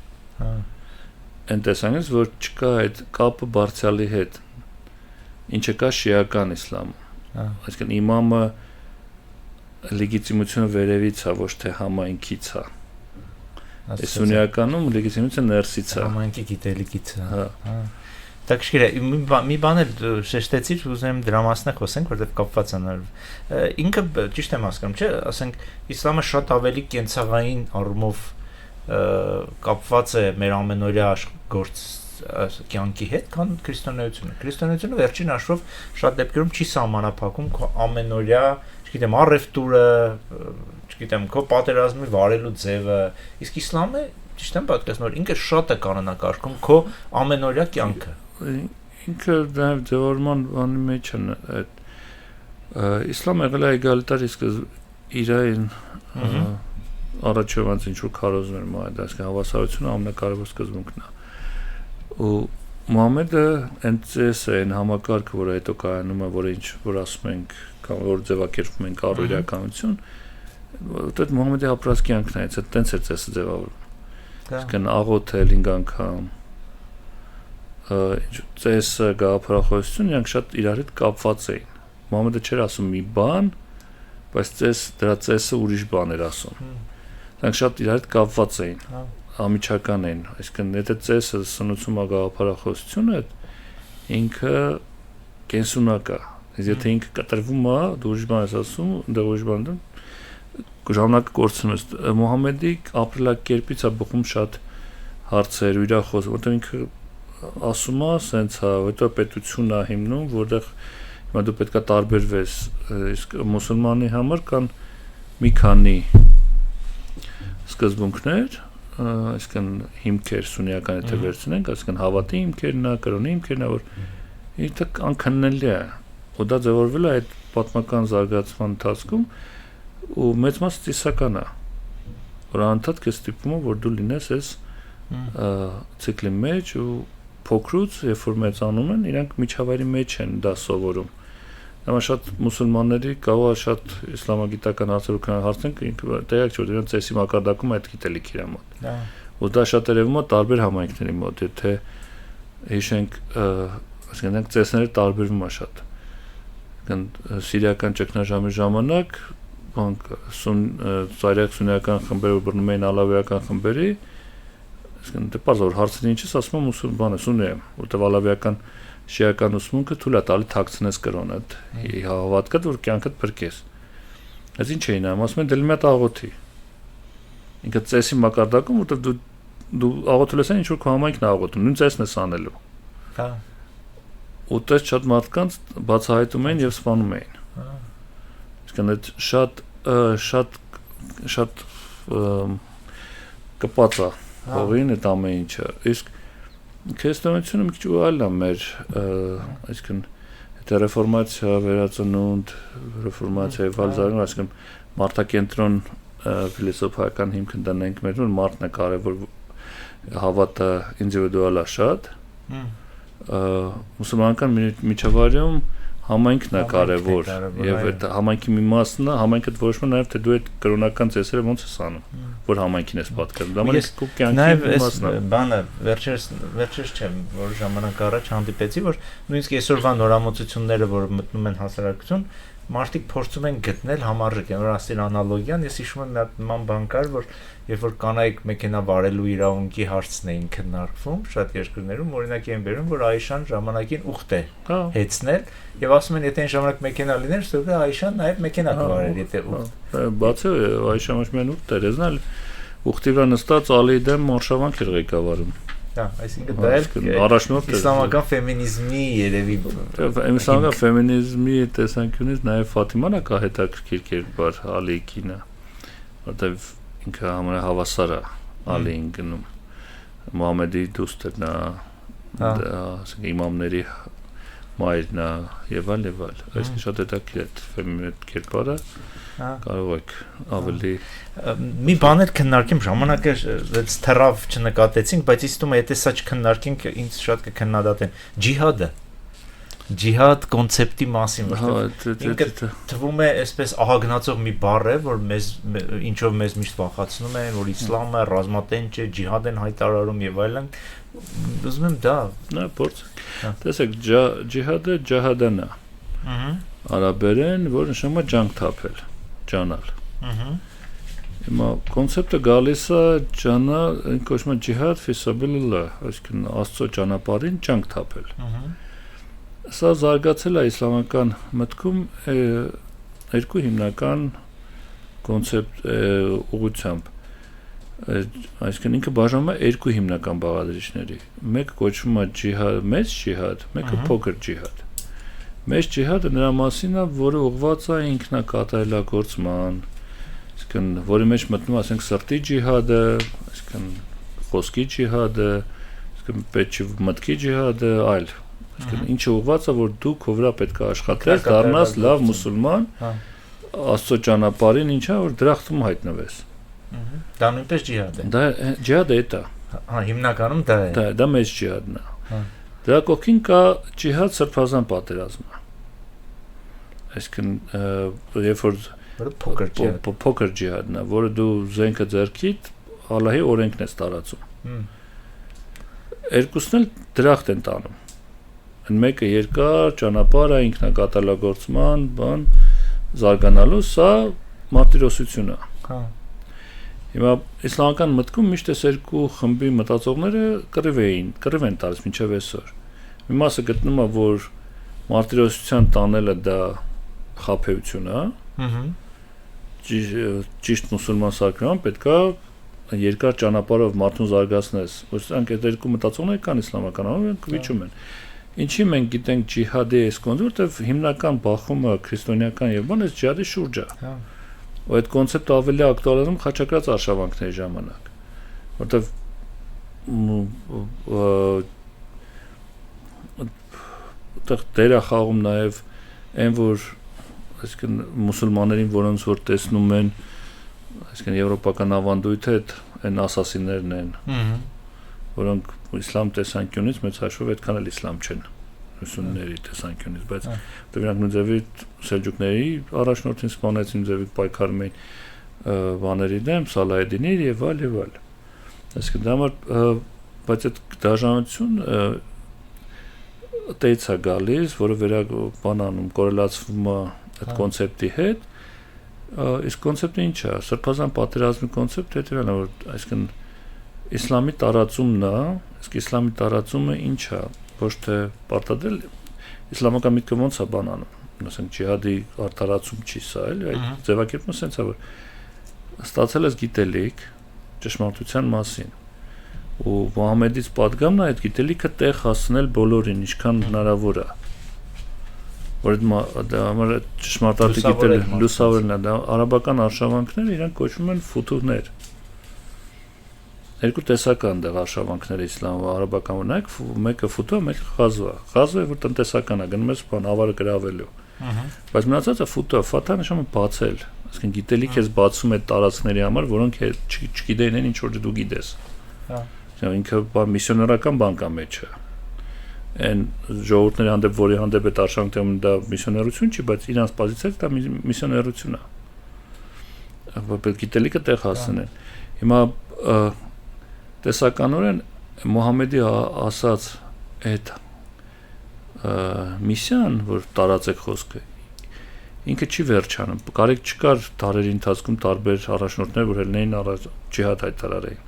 Այն տեսանկյունից, որ չկա այդ կապը բարձրալի հետ, ինչը կա շիական իսլամում։ Այսինքն իմամը լեգիտիմությունը վերևից է, ոչ թե համայնքից է։ Սուննիականում լեգիտիմությունը ներսից է։ Համայնքի գիտելիքից է։ Տակշկիր է, մի բան էլ շեշտեցիր, ուզում եմ դրա մասին խոսենք, որտեղ կապված է նոր։ Ինքը ճիշտ եմ հասկանում, չէ՞, ասենք իսլամը շատ ավելի կենցաղային առումով կապված է մեր ամենօրյա գործ կյանքի հետ, քան քրիստոնեությունը։ Քրիստոնեությունը վերջին հաշվով շատ դեպքերում չի սահմանափակում քո ամենօրյա, չգիտեմ, առևտուրը, չգիտեմ, քո պատերազմի վարելու ձևը, իսկ իսլամը ճիշտ եմ պատկերացնում, որ ինքը շատ է կանոնակարգում քո ամենօրյա կյանքը։ Ինքը նաև ձևավորման բանի մեջ են այդ իսլամը եղել է էգալիտար, իսկ իրային առաջևանց ինչ-որ քարոզներ մայդ, այսինքն հավասարությունը ամենակարևոր սկզբունքն է։ Ու Մուհամմեդը այն ծեսը, այն համակարգը, որը հետո կայանում է, որը ինչ որ ասում ենք, կամ որ ձևակերպում ենք առօրյականություն, որտեղ Մուհամմեդի ապրած կյանքն է, այդ տենց է ծեսը ձևավորվում։ Այսինքն աղոթը 5 անգամ ծեսը գաղափարախոսություն իրանք շատ իրար հետ կապված էին։ Մուհամմեդը չէր ասում մի բան, բայց դրա ծեսը ուրիշ բան էր ասում։ Դրանք շատ իրար հետ կապված էին, ամիջական էին, այսինքն եթե ծեսը սնուցում է գաղափարախոսությունը, ինքը կենսունակ է։ Եթե ինքը կտրվում է, դու ուրիշ բան ես ասում, դեռ ուրիշ բան ժամանակ կորցնում ես։ Մուհամմեդի ապրելակերպից է բխում շատ հարցեր ու իր խոսքը, որտեղ ինքը ասում է, սենց հա, հետո պետությունն է հիմնում, որտեղ հիմա դու պետքա տարբերվես, իսկ մուսուլմանի համար կան մի քանի սկզբունքներ, այսինքն հիմքեր սուննիական եթե վերցնենք, այսինքն հավատի հիմքերն է, կրոնի հիմքերն է, որ ինքը անքննելի է, ու դա ձևավորվել է այդ պատմական զարգացման ընթացքում ու մեծ մասը ծիսական է, որ անընդհատ քեզ ստիպում է, որ դու լինես այս ցիկլի մեջ ու փոքրուց, երբ որ մեծանում են, իրանք միջավայրի մեջ են դա սովորում։ Դա շատ մուսուլմանների կարող է շատ իսլամագիտական հարցերով հարցնենք, տեղյակ չէ, որ իրենց ծեսի մակարդակում այդ գիտելիք իր մոտ։ Ու դա շատ երևում է տարբեր համայնքների մոտ, եթե հիշենք, ասենք ծեսները տարբերվում է շատ։ Սիրիական ճգնաժամի ժամանակ ծայրակ սուննիական խմբերը բռնում էին ալավիական խմբերի, դե պարզ որ հարցին ինչից ասում եմ մուսուլման է, սուննի եմ, որտեղ ալավիական շիական ուսմունքը թույլ է տալի թաքցնես կրոնդ, հավատքդ, որ կյանքդ փրկես։ Այս ինչ էին անում, ասում են դե մի հատ աղոթի։ Ինքը ծեսի մակարդակում, որտեղ դու աղոթել ես ինչ որ քո համայնքն է աղոթում, նույն ծեսն ես անելու։ Հա։ Ու դες շատ մարդկանց բացահայտում էին եւ սպանում էին։ Իսկն այդ շատ կպած է հողին այդ ամեն ինչը։ Իսկ քրիստոնեությունը մի քիչ այլ է մեր, այսինքն դա ռեֆորմացիա, վերածնունդ, ռեֆորմացիա եւ այլն, այսինքն մարդակենտրոն ֆիլոսոֆիական հիմք դնենք մեր, որ մարդն է կարևոր, հավատը ինդիվիդուալ է շատ։ Մուսուլմանական միջավայրում համայնքն է կարևոր եւ այդ համայնքի մի մասն է, համայնքը որոշում է նաեւ թե դու այդ կրոնական ծեսերը ոնց ես անում, որ համայնքին ես պատկերում։ Դա մենակ քո կյանքի մասն է։ Բանը վերջերս չէ, որ ժամանակ առաջ հանդիպեցի, որ նույնիսկ այսօրվա նորամուծությունները, որ մտնում են հասարակություն, մարդիկ փորձում են գտնել համարժեք, որ ասել անալոգիան, ես հիշում եմ մի հատ նման բան կար, որ երբ որ կանայք մեքենա վարելու իրավունքի հարցն էին քննարկվում շատ երկրներում, օրինակ են բերում, որ Այշան ժամանակին ուխտ է հեծնել եւ ասում են, եթե այն ժամանակ մեքենա լիներ, ստորը Այշան նաեւ մեքենա կվարեր, եթե ուխտ։ Բացի Այշան ոչ միայն ուխտ էր, զնալ ուխտի վրա նստած Ալիի դեմ մարշավանք էր ղեկավարում։ Այսինքն դա էլ իսլամական ֆեմինիզմի երևի իսլամական ֆեմինիզմի տեսանկյունից նաև Ֆաթիման է կա հետաքրքիր կերպար Ալիի կինը, որտեվ ինքը ամենահավասար է Ալիին գնում, Մուհամեդի դուստերն է, ասենք իմամների մայրն է եւ այլ, այսինքն շատ հետաքրքիր է ֆեմինիստ կերպարը, կարող եք ավելի մի բաներ քննարկեմ, ժամանակը թռավ չնկատեցինք, բայց ինձ թվում է եթե սա չքննարկենք, ինձ շատ կքննադատեն ջիհադը, ջիհադ կոնցեպտի մասին, ինքը թվում է այսպես ահագնացող մի բառ է, որ ինչով մեզ միշտ վախեցնում են, որ իսլամը ռազմատենչ է, ջիհադ են հայտարարում եւ այլն, ուզում եմ դա փորձ տեսեք ջիհադը ջահադան է արաբերեն, որ նշանակում է ջանք թափել, ջանալ։ Հիմա կոնցեպտը գալիս է ջանա, կոչվում է ջիհադ ֆի սաբիլիլլահ, այսինքն Աստծո ճանապարհին ջանք թափել։ Սա զարգացել է իսլամական մտքում երկու հիմնական կոնցեպտ ուղղությամբ։ Այսինքն ինքը բաժանում է երկու հիմնական բաղադրիչների։ Մեկը կոչվում է ջիհադ, մեծ ջիհադ, մեկը փոքր ջիհադ։ Մեծ ջիհադը նրա մասին է, որը ուղղված է ինքնակատարելագործման, այսինքն որի մեջ մտնում ասենք սրտի ջիհադը, այսինքն խոսքի ջիհադը, այսինքն պետք մտքի ջիհադը, այլ։ Այսինքն ինչը ուղղված է, որ դու քո վրա պետք է աշխատես, դառնաս լավ մուսուլման, Աստծո ճանապարհին ինչա, որ դրախտում հայտնվես։ Դա նույնպես ջիհադ է։ Դա ջիհադը է դա։ Հա, հիմնականում դա է։ Դա մեծ ջիհադն է։ Դրա կողքին կա ջիհադ սրբազան պատերազմը։ Այսինքն երբ որ փոքր ջիհադն է, որը դու զենքը ձեռքիդ Ալլահի օրենքն ես տարածում։ Երկուսն էլ դրախտ են տանում։ Այն մեկը երկար ճանապարհ է ինքնակատարելագործման, բան զարգանալու, սա մարտիրոսություն է։ Հա։ Հիմա իսլամական մտքում միշտ այս երկու խմբի մտածողները կռիվ են տալիս մինչև այսօր։ Մի մասը գտնում է, որ մարտիրոսության տանելը դա խաբեություն է, ճիշտ մուսուլման սակրման պետք է երկար ճանապարհով մարդուն զարգացնես, որ սրանք այդ երկու մտածողներ կան իսլամական անունով վիճում են։ Ինչի մենք գիտենք ջիհադի այս կոնցեպտը, որտեղ հիմնական բախումը քրիստոնեական եւ բան է ջիհադի շուրջ է։ Ու այդ կոնցեպտը ավելի ակտուալանում խաչակրած արշավանքների ժամանակ, որտեղ դեր է խաղում նաեւ այն որ այսինքն մուսուլմաններին, որոնց որ տեսնում են այսինքն եվրոպական ավանդույթը այն ասասիններն են, որոնք իսլամ տեսանկյունից մեծ հաշվով այդքան էլ իսլամ չեն մուսուլմանների տեսանկյունից, բայց դրանք նույն ձևի սելջուկների առաջնորդին սպանեցին, նույն ձևի պայքարում էին բաների դեմ, Սալահեդդինի եւ այլ եւ այլ։ Այսինքն դա բայց այդ դաժանությունը դեից է գալիս, որը բանանում կորելացվում է այդ կոնցեպտի հետ, իսկ կոնցեպտը ինչ է, սրբազան պատերազմի կոնցեպտը հետևյալն է, որ այսինքն իսլամի տարածումն է, իսկ իսլամի տարածումը ինչ է, ոչ թե պարտադիր իսլամական միտքը ոնց է բանանում, ասենք ջիհադի տարածում չի սա, էլի, այդ ձևակերպումը սենց է, որ ստացել ես գիտելիք ճշմարտության մասին, ու Մուհամեդից պատգամն է այդ գիտելիքը տեղ հասցնել բոլորին, ինչքան հնարավոր է, որ դա համար ճշմարտատի գիտելիքը լուսավորելն է, դա արաբական արշավանքները իրանք կոչվում են ֆուտուհներ։ Երկու տեսական դեղ արշավանքները իսլամը արաբական ունենք, մեկը ֆուտուհ, մեկը ղազվա։ Ղազվը որ տնտեսական է, գնում ես բան ավարը գրավելու։ Բայց մնացածը ֆուտուհ, ֆաթա նշանակում բացել, այսինքն գիտելիք ես բացում այդ տարածքների համար, որոնք չգիտեն ինչ որ դու գիտես։ Ինքը միսիոներական բան կա մեջը։ Այն ժողովուրդների հանդեպ, որի հանդեպ այդ արշավանքներում դա միսիոներություն չի, բայց իրանց պոզիցիայից դա միսիոներություն է։ Որպես գիտելիքը տեղ հասնեն։ Հիմա տեսականորեն Մուհամեդի ասած այդ միսիան, որ տարածեք խոսքը, ինքը չի վերջանում։ Կարիք չկար դարերի ընթացքում տարբեր առաջնորդներ, որ ելնեին ջիհադ հայտարարեին։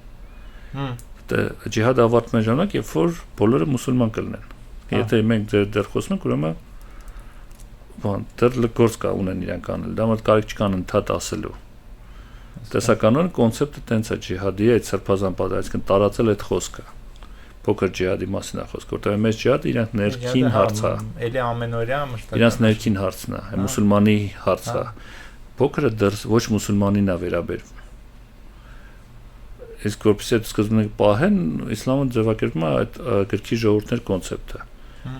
Ջիհադը ավարտվում է ժամանակ, երբ որ բոլորը մուսուլման կլինեն։ Եթե մենք դեռ խոսում ենք, ուրեմն բան դեռ գործ կա ունեն իրանք անել, դա մոտ կարիք չկան ընդհատ ասելու։ Տեսականորեն կոնցեպտը տենց է ջիհադի այդ սրբազան պատերազմը, այսինքն տարածել այդ խոսքը։ Փոքր ջիհադի մասին է խոսքը, որտեղ մեծ ջիհադը իրանք ներքին հարց է։ Էլի ամենօրյա մշտական։ Իրանք ներքին հարցն է, մուսուլմանի հարցը։ Փոքրը դեռ ոչ մուսուլմանին է վերաբերվում։ Իսկ որպեսզի այդ սկզբնը պահեն, իսլամը ձևակերպում է այդ գրքի ժողովուրդներ կոնցեպտը,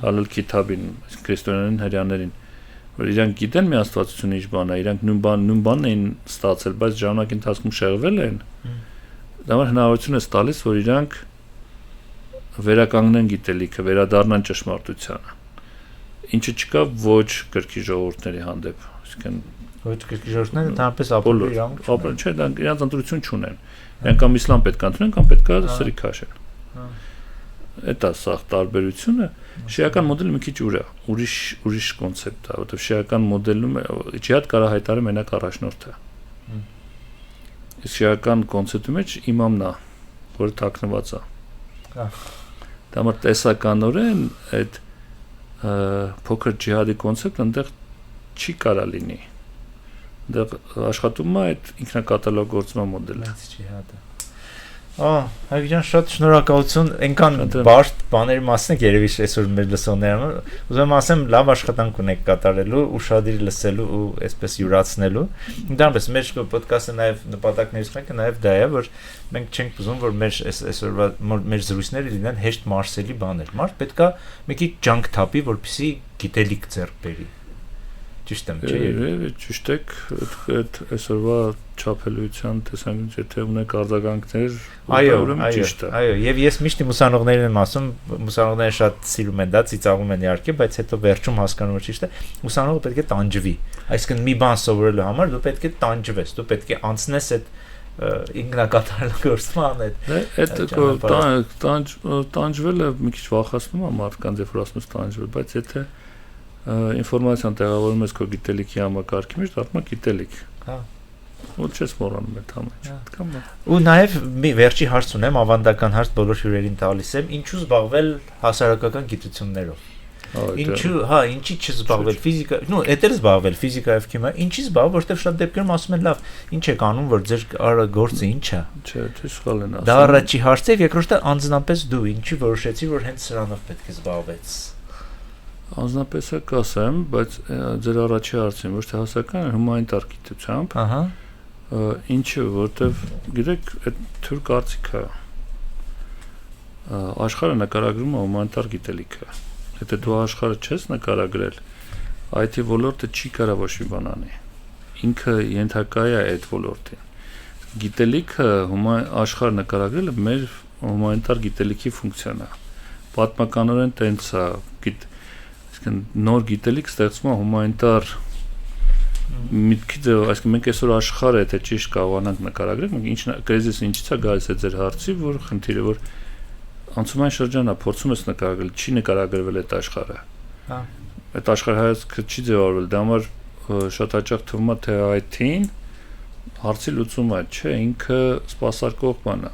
ալել քիթաբին, քրիստոնյաներին, հրեաներին, որ իրանք գիտեն մի աստվածությունը ինչ բան է, իրանք նույն բանն էին ստացել, բայց ժամանակի ընթացքում շեղվել են, դա հնարավորություն է տալիս, որ իրանք վերականգնեն գիտելիքը, վերադառնան ճշմարտությանը, ինչը չկա ոչ գրքի ժողովուրդների հանդեպ, այսինքն ոչ գրքի ժողովուրդները ընդհանրապես ապրել իրավունք չունեն, չէ, դա իրանք ընտրություն չունեն։ Իրանք կամ իսլամ պետք է ընդունեն, կամ պետք է սրի քաշեն։ Այդ է սա տարբերությունը, շիական մոդելը մի քիչ ուրիշ կոնցեպտ է, որովհետև շիական մոդելում ջիհադ կարա հայտարարի մենակ առաջնորդը։ Իսկ շիական կոնցեպտի մեջ իմամն է, որը թաքնված է։ Դա համար տեսականորեն այդ փոքր ջիհադի կոնցեպտը այնտեղ չի կարա լինի։ Դեռ աշխատում է այդ ինքնակատալոգործման մոդելը։ Հայգիջան, շատ շնորհակալություն, այնքան բարդ բաների մասին եք երևի այսօր մեր լսողներն, ուզում եմ ասեմ, լավ աշխատանք ունեք կատարելու, ուշադիր լսելու ու այսպես յուրացնելու։ Դրանպես մեր ոդկասթը նաև նպատակներից մեկը նաև դա է, որ մենք չենք ուզում, որ մեր այսօրվա մեր զրույցները լինեն հեշտ մարսելի բաներ։ Մարդ պետքա մի քիչ ջանք թափի, որպեսզի գիտելիք ձեռք բերի։ Ճիշտ եմ, չէ՞։ Ճիշտ եք, այդ այսօրվա չափելիության տեսանկյունից եթե ունեք արձագանքներ, ուրեմն ճիշտ է։ Այո, եւ ես միշտ իմ ուսանողներին եմ ասում, ուսանողները շատ սիրում են դա, ծիծաղում են իհարկե, բայց հետո վերջում հասկանում որ ճիշտ է, ուսանողը պետք է տանջվի։ Այսինքն մի բան սովորելու համար դու պետք է տանջվես, դու պետք է անցնես այդ ինքնակատարելագործման այդ տանջվելը մի քիչ վախացնում է մարդկանց, երբ որ ասում ես տանջվել, բայց եթե ինֆորմացիան տեղավորում ես քո գիտելիքի համակարգի մեջ, դառնում է գիտելիք։ Հա։ Ու չես մոռանում այդ համը։ Ու նաև մի վերջի հարց ունեմ, ավանդական հարց բոլոր հյուրերին տալիս եմ, ինչու զբաղվել հասարակական գիտություններով։ Ինչու, հա, ինչի չզբաղվել ֆիզիկա, նո, էտեր զբաղվել ֆիզիկայով քիմիա, ինչի զբաղվել, որտեղ շատ դեպքերում ասում են, լավ, ինչ եք անում, որ ձեր գործը ինչ է։ Չէ, դու սխալ են ասում։ Դա առաջի հարցը եւ երկրորդը անձնապես դու ինչի որոշեցի, որ հենց սրանով պետք է զբաղվես։ Անձնապես է կասեմ, բայց ձեր առաջի հարցին ոչ թե հասարակական, հումանիտար գիտությամբ։ Ահա։ Ինչը, որտեվ գիտեք, այդ թյուր կարծիքը աշխարհը նկարագրում է հումանիտար գիտելիքը։ Եթե դու աշխարհը չես նկարագրել, IT ոլորտը չի կարող ոչ մի բան անի։ Ինքը ենթակա է այդ ոլորտին։ Գիտելիքը աշխարհը նկարագրելը մեր հումանիտար գիտելիքի ֆունկցիան է։ Պատմականորեն տենց է, այսինքն նոր գիտելիք ստեղծվում է հումանիտար միտքի ձևով, այսինքն մենք այսօր աշխարհը եթե ճիշտ կարողանանք նկարագրել, մենք ինչ կրեզիսը ինչից է գալիս է ձեր հարցի, որ խնդիրը որ անցումային շրջանա փորձում ես նկարագրել, չի նկարագրվել այդ աշխարհը։ Հա։ Այդ աշխարհայացքը չի ձևավորվել, դա համար շատ հաճախ թվում է թե IT-ին հարցի լուծումը չէ, ինքը սպասարկող բան է։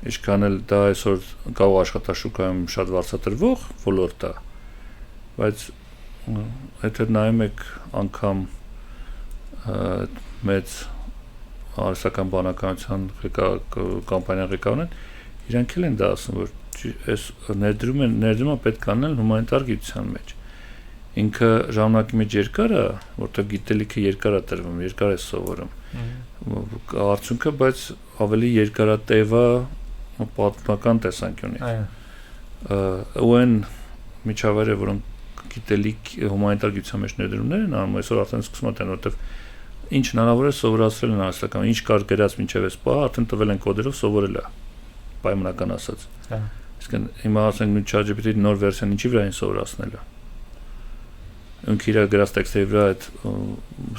Ինչքան էլ դա այսօր կարող աշխատաշուկայում շատ վարձատրվող ոլորտ է, բայց եթե նայում եք անգամ մեծ հարսական բանականության կամպանիա ղեկավարն իրանք էլ են դա ասում, որ այս ներդրումը պետք է անել հումանիտար գիտության մեջ։ Ինքը ժամանակի մեջ երկար է, որտեղ գիտելիքը երկար է տրվում, երկար է սովորում։ Արդյունքը, բայց ավելի երկարատև է պատմական տեսանկյունից։ Ու այն միջավայրը, որոնք գիտելիք հումանիտար գիտության մեջ ներդրումներ են անում, այսօր արդեն սկսում են, որտեղ ինչ հնարավոր է սովորացրել են հասարակական, ինչ կար գրած մինչև այս պահը, արդեն տվել են կոդերով սովորել է, պայմանական ասած։ Այսինքն հիմա ասենք նույն ChatGPT-ի նոր վերսիան ինչի վրա են սովորացնելը։ Ինքը իր գրած տեքստերի վրա այդ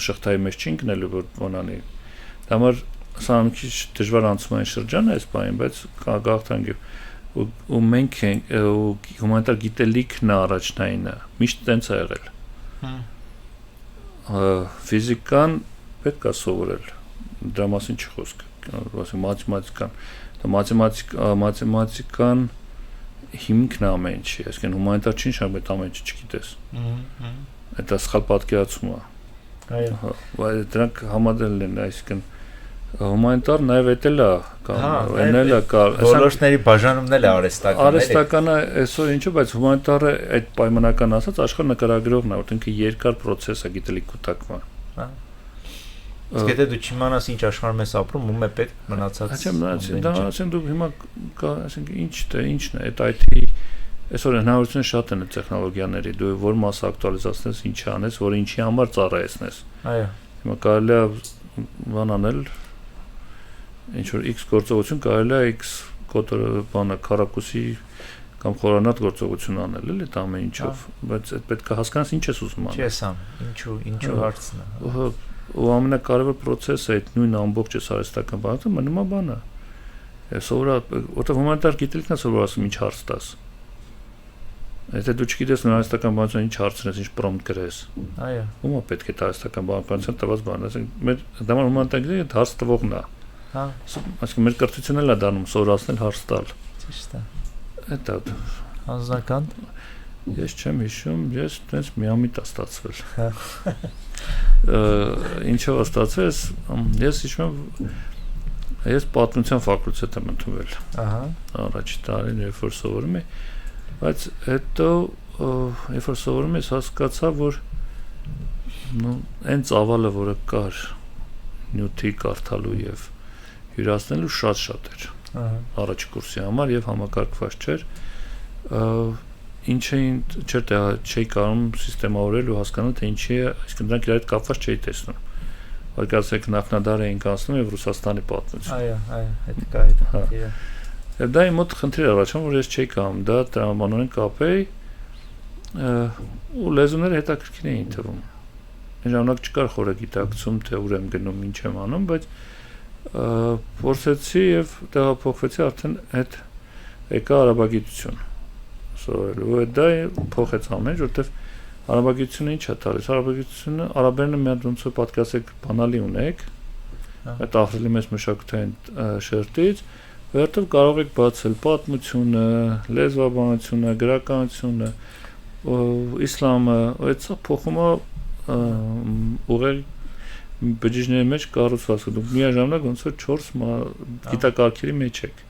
շղթայի մեջ չի ընկնելու, որ բանանի։ Դա համար սա մի քիչ դժվար անցումային շրջան է այս բանին, բայց գաղթանք ու մենք ենք հումանիտար գիտելիքն է առաջնայինը, միշտ տենց է եղել։ Ֆիզիկան պետք է սովորել, դրա մասին չի խոսք, ասենք մաթեմատիկան, մաթեմատիկան հիմքն է ամեն ինչի, այսինքն հումանիտար չի նշանակում այդ ամեն ինչը չգիտես։ Դա սխալ պատկերացում է։ Այո։ Բայց դրանք համադրել են, այսինքն հումանիտար նաև էտել է կամ էնել է կար ոլորտների բաժանումն էլ է արհեստական։ Արհեստականը այսօր ինչու, բայց հումանիտարը այդ պայմանական ասած աշխարհ նկարագրողն է, որտեղ ինքը երկար process է գիտելիք կուտակման։ Հա։ Իսկ եթե դու չիմանաս ինչ աշխարհում ես ապրում, ում է պետք մնացած։ Դա ասեն դու հիմա ասենք ինչն է, այդ IT այսօր հնարավորությունը շատ են տեխնոլոգիաների, դու որ մասը ակտուալիզացնես, ինչ անես, որ ինչի համար ծառայեցնես։ Այո։ Հիմա կարելի է բան անել ինչ որ X գործողություն կարելի է X բանը քառակուսի կամ խորանարդ գործողություն անել, էլի դա ամեն ինչով, բայց այդ պետք է հասկանաս ինչ ես ուզում անել։ Չես ամ, ինչու հարցն է։ Ու ամենակարևոր process-ը այդ նույն ամբողջ արհեստական բանը մնում է բանը։ Որտեղ հումանիտար գիտելիքն է սովորացում ինչ հարց տաս։ Եթե դու չգիտես արհեստական բանություն ինչ հարցնես, ինչ prompt գրես։ Այո։ Ո՞ւմ է պետք է արհեստական բանականության տված բանը, ասենք մեր դա հումանիտար գիտելիքը հարց տվողն է։ Հա։ Այսինքն մեր կրթությունն էլ է դառնում սովորացնել հարց տալ։ Ճիշտ է։ Դա Անձնական։ Ես չեմ հիշում, ես տենց միամիտ ստացվել։ Հա։ Ինչով ստացվեց, ես հիշում եմ, ես պատմության ֆակուլտետ եմ ընդունվել։ Ահա։ Առաջի տարին երբ որ սովորում էի, բայց հետո երբ որ սովորում ես հասկացա, որ այն ծավալը, որը կար նյութի կարդալու եւ յուրացնելու շատ էր։ Առաջի կուրսի համար եւ համակարգված չէր։ Ինչեին չէի կարող սիստեմավորել ու հասկանալ թե ինչի է, այսինքն դրանք իրար հետ կապված չէի տեսնում։ Որքանցեք նախնադար էինք անցնում եւ Ռուսաստանի պատմություն։ Այո, այդ կա այդ խնդիրը։ Եվ դա իմ մոտ խնդիր առաջանում, որ ես չէի կարող դա տրամաբանորեն կապեի ու լեզուները հետաքրքիր էին թվում։ Այն ժամանակ չկար խորագիտակցում, թե ուր եմ գնում, ինչ եմ անում, բայց փորձեցի եւ տեղափոխվեցի արդեն այդ եկա արաբագիտություն սովորելու։ Դա փոխեց ամեն ինչ, որտեվ արաբագիտությունը ինչ է տալիս։ Արաբագիտությունը արաբերենը մի հատ ոնց որ պատկասեք բանալի ունեք, այդ ախրելի մեծ մշակութային շերտից, որտեղ կարող եք բացել պատմությունը, լեզվաբանությունը, գրականությունը, իսլամը, այդ փոխում է ուղղել բջիջների մեջ կառուցվածքը, դուք միաժամանակ ոնց որ 4 գիտակարգերի մեջ եք։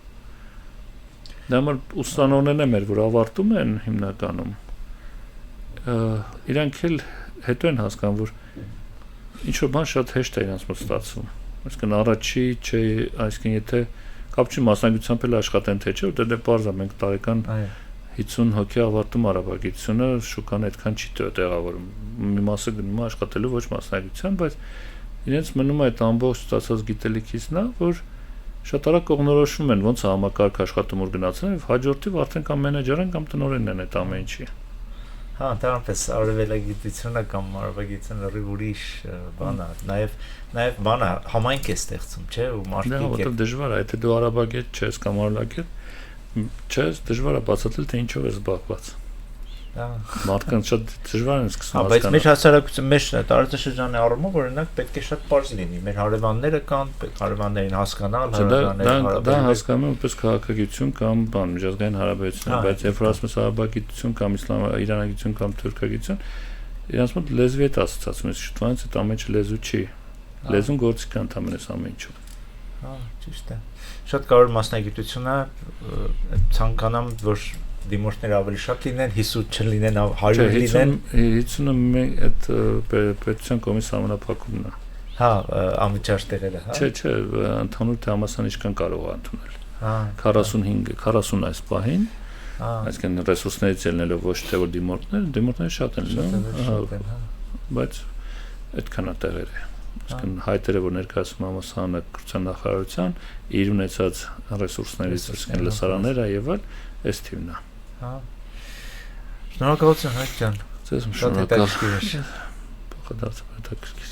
Դա մեր ուսանողներն են որ ավարտում են հիմնականում, իրանք էլ հետո են հասկանում, որ ինչ-որ բան շատ հեշտ է իրանց մոտ ստացվում։ Այսինքն առաջի չէ, այսինքն եթե կապ չի մասնագիտությամբ էլ աշխատեն թե չէ, որտեղ դե պարզ է, մենք տարեկան 50 հոգի ավարտում արաբագիտությունը, շուկան այդքան չի տեղավորում։ Մի մասը գնում է աշխատելու ոչ մասնագիտությամբ, բայց իրենց մնում է այդ ամբողջ ստացած գիտելիքից նա, որ շատ արագ կողնորոշվում են ոնց է համակարգ աշխատում գնացել եւ հաջորդիվ արդեն կամ մենեջեր են կամ տնօրենն են այդ ամեն ինչի։ Հա, դրանպես արևելագիտությունը կամ արաբագիտությունը ուրիշ բան է, նաև բանը համայնք է ստեղծում, չէ՞, ու մարդիկ Դա որտեղ դժվար է, եթե դու արաբագետ չես կամ արաբագետ չես, դժվար է բացատրել թե ինչով ես զբաղված։ Մարդկանց շատ դժվար են սկսում հասկանալ։ Բայց մեր հասարակություն, մեր տարածաշրջանի առումով օրինակ պետք է շատ པարզ լինի։ Մեր հարևանները կան, հարևաններին հասկանալ, հարևաններին դա հասկանում եմ որպես քաղաքագիտություն կամ բան միջազգային հարաբերություններ, բայց երբ որ ասում ես արաբագիտություն կամ իրանագիտություն կամ թուրքագիտություն, իրանց մոտ լեզվի հետ ասոցացում ես, շուտվանից այդ ամեն ինչը լեզու չի։ Լեզուն գործիք է ընդհանրապես ամեն ինչում։ Հա, ճիշտ է։ Շատ կարևոր մասնագիտություն է, ցանկանամ որ դիմորդները ավելի շատ լինեն, 50 չլինեն, 100 լինեն։ 50-ը մենք այդ պետության կողմից համանապակումն է։ Հա, ամիջար տեղերը, հա։ Չէ, ընդհանուր թե համասան ինչքան կարող է ընդունել։ Հա։ 40 այս պահին։ Այսինքն ռեսուրսներից ելնելով ոչ թե որ դիմորդները շատ են լինում, բայց այդքան է տեղերը։ Այսինքն հայտերը որ ներկայացում համասարանը կրթության նախարարության իր ունեցած ռեսուրսներից, այսինքն լսարանները եւ այլ, այս թիվն է։ Հա։ Շնորհակալություն, Հայկ ջան։ Ձեզ շնորհակալ։ Փոխադարձ հետաքրքիր։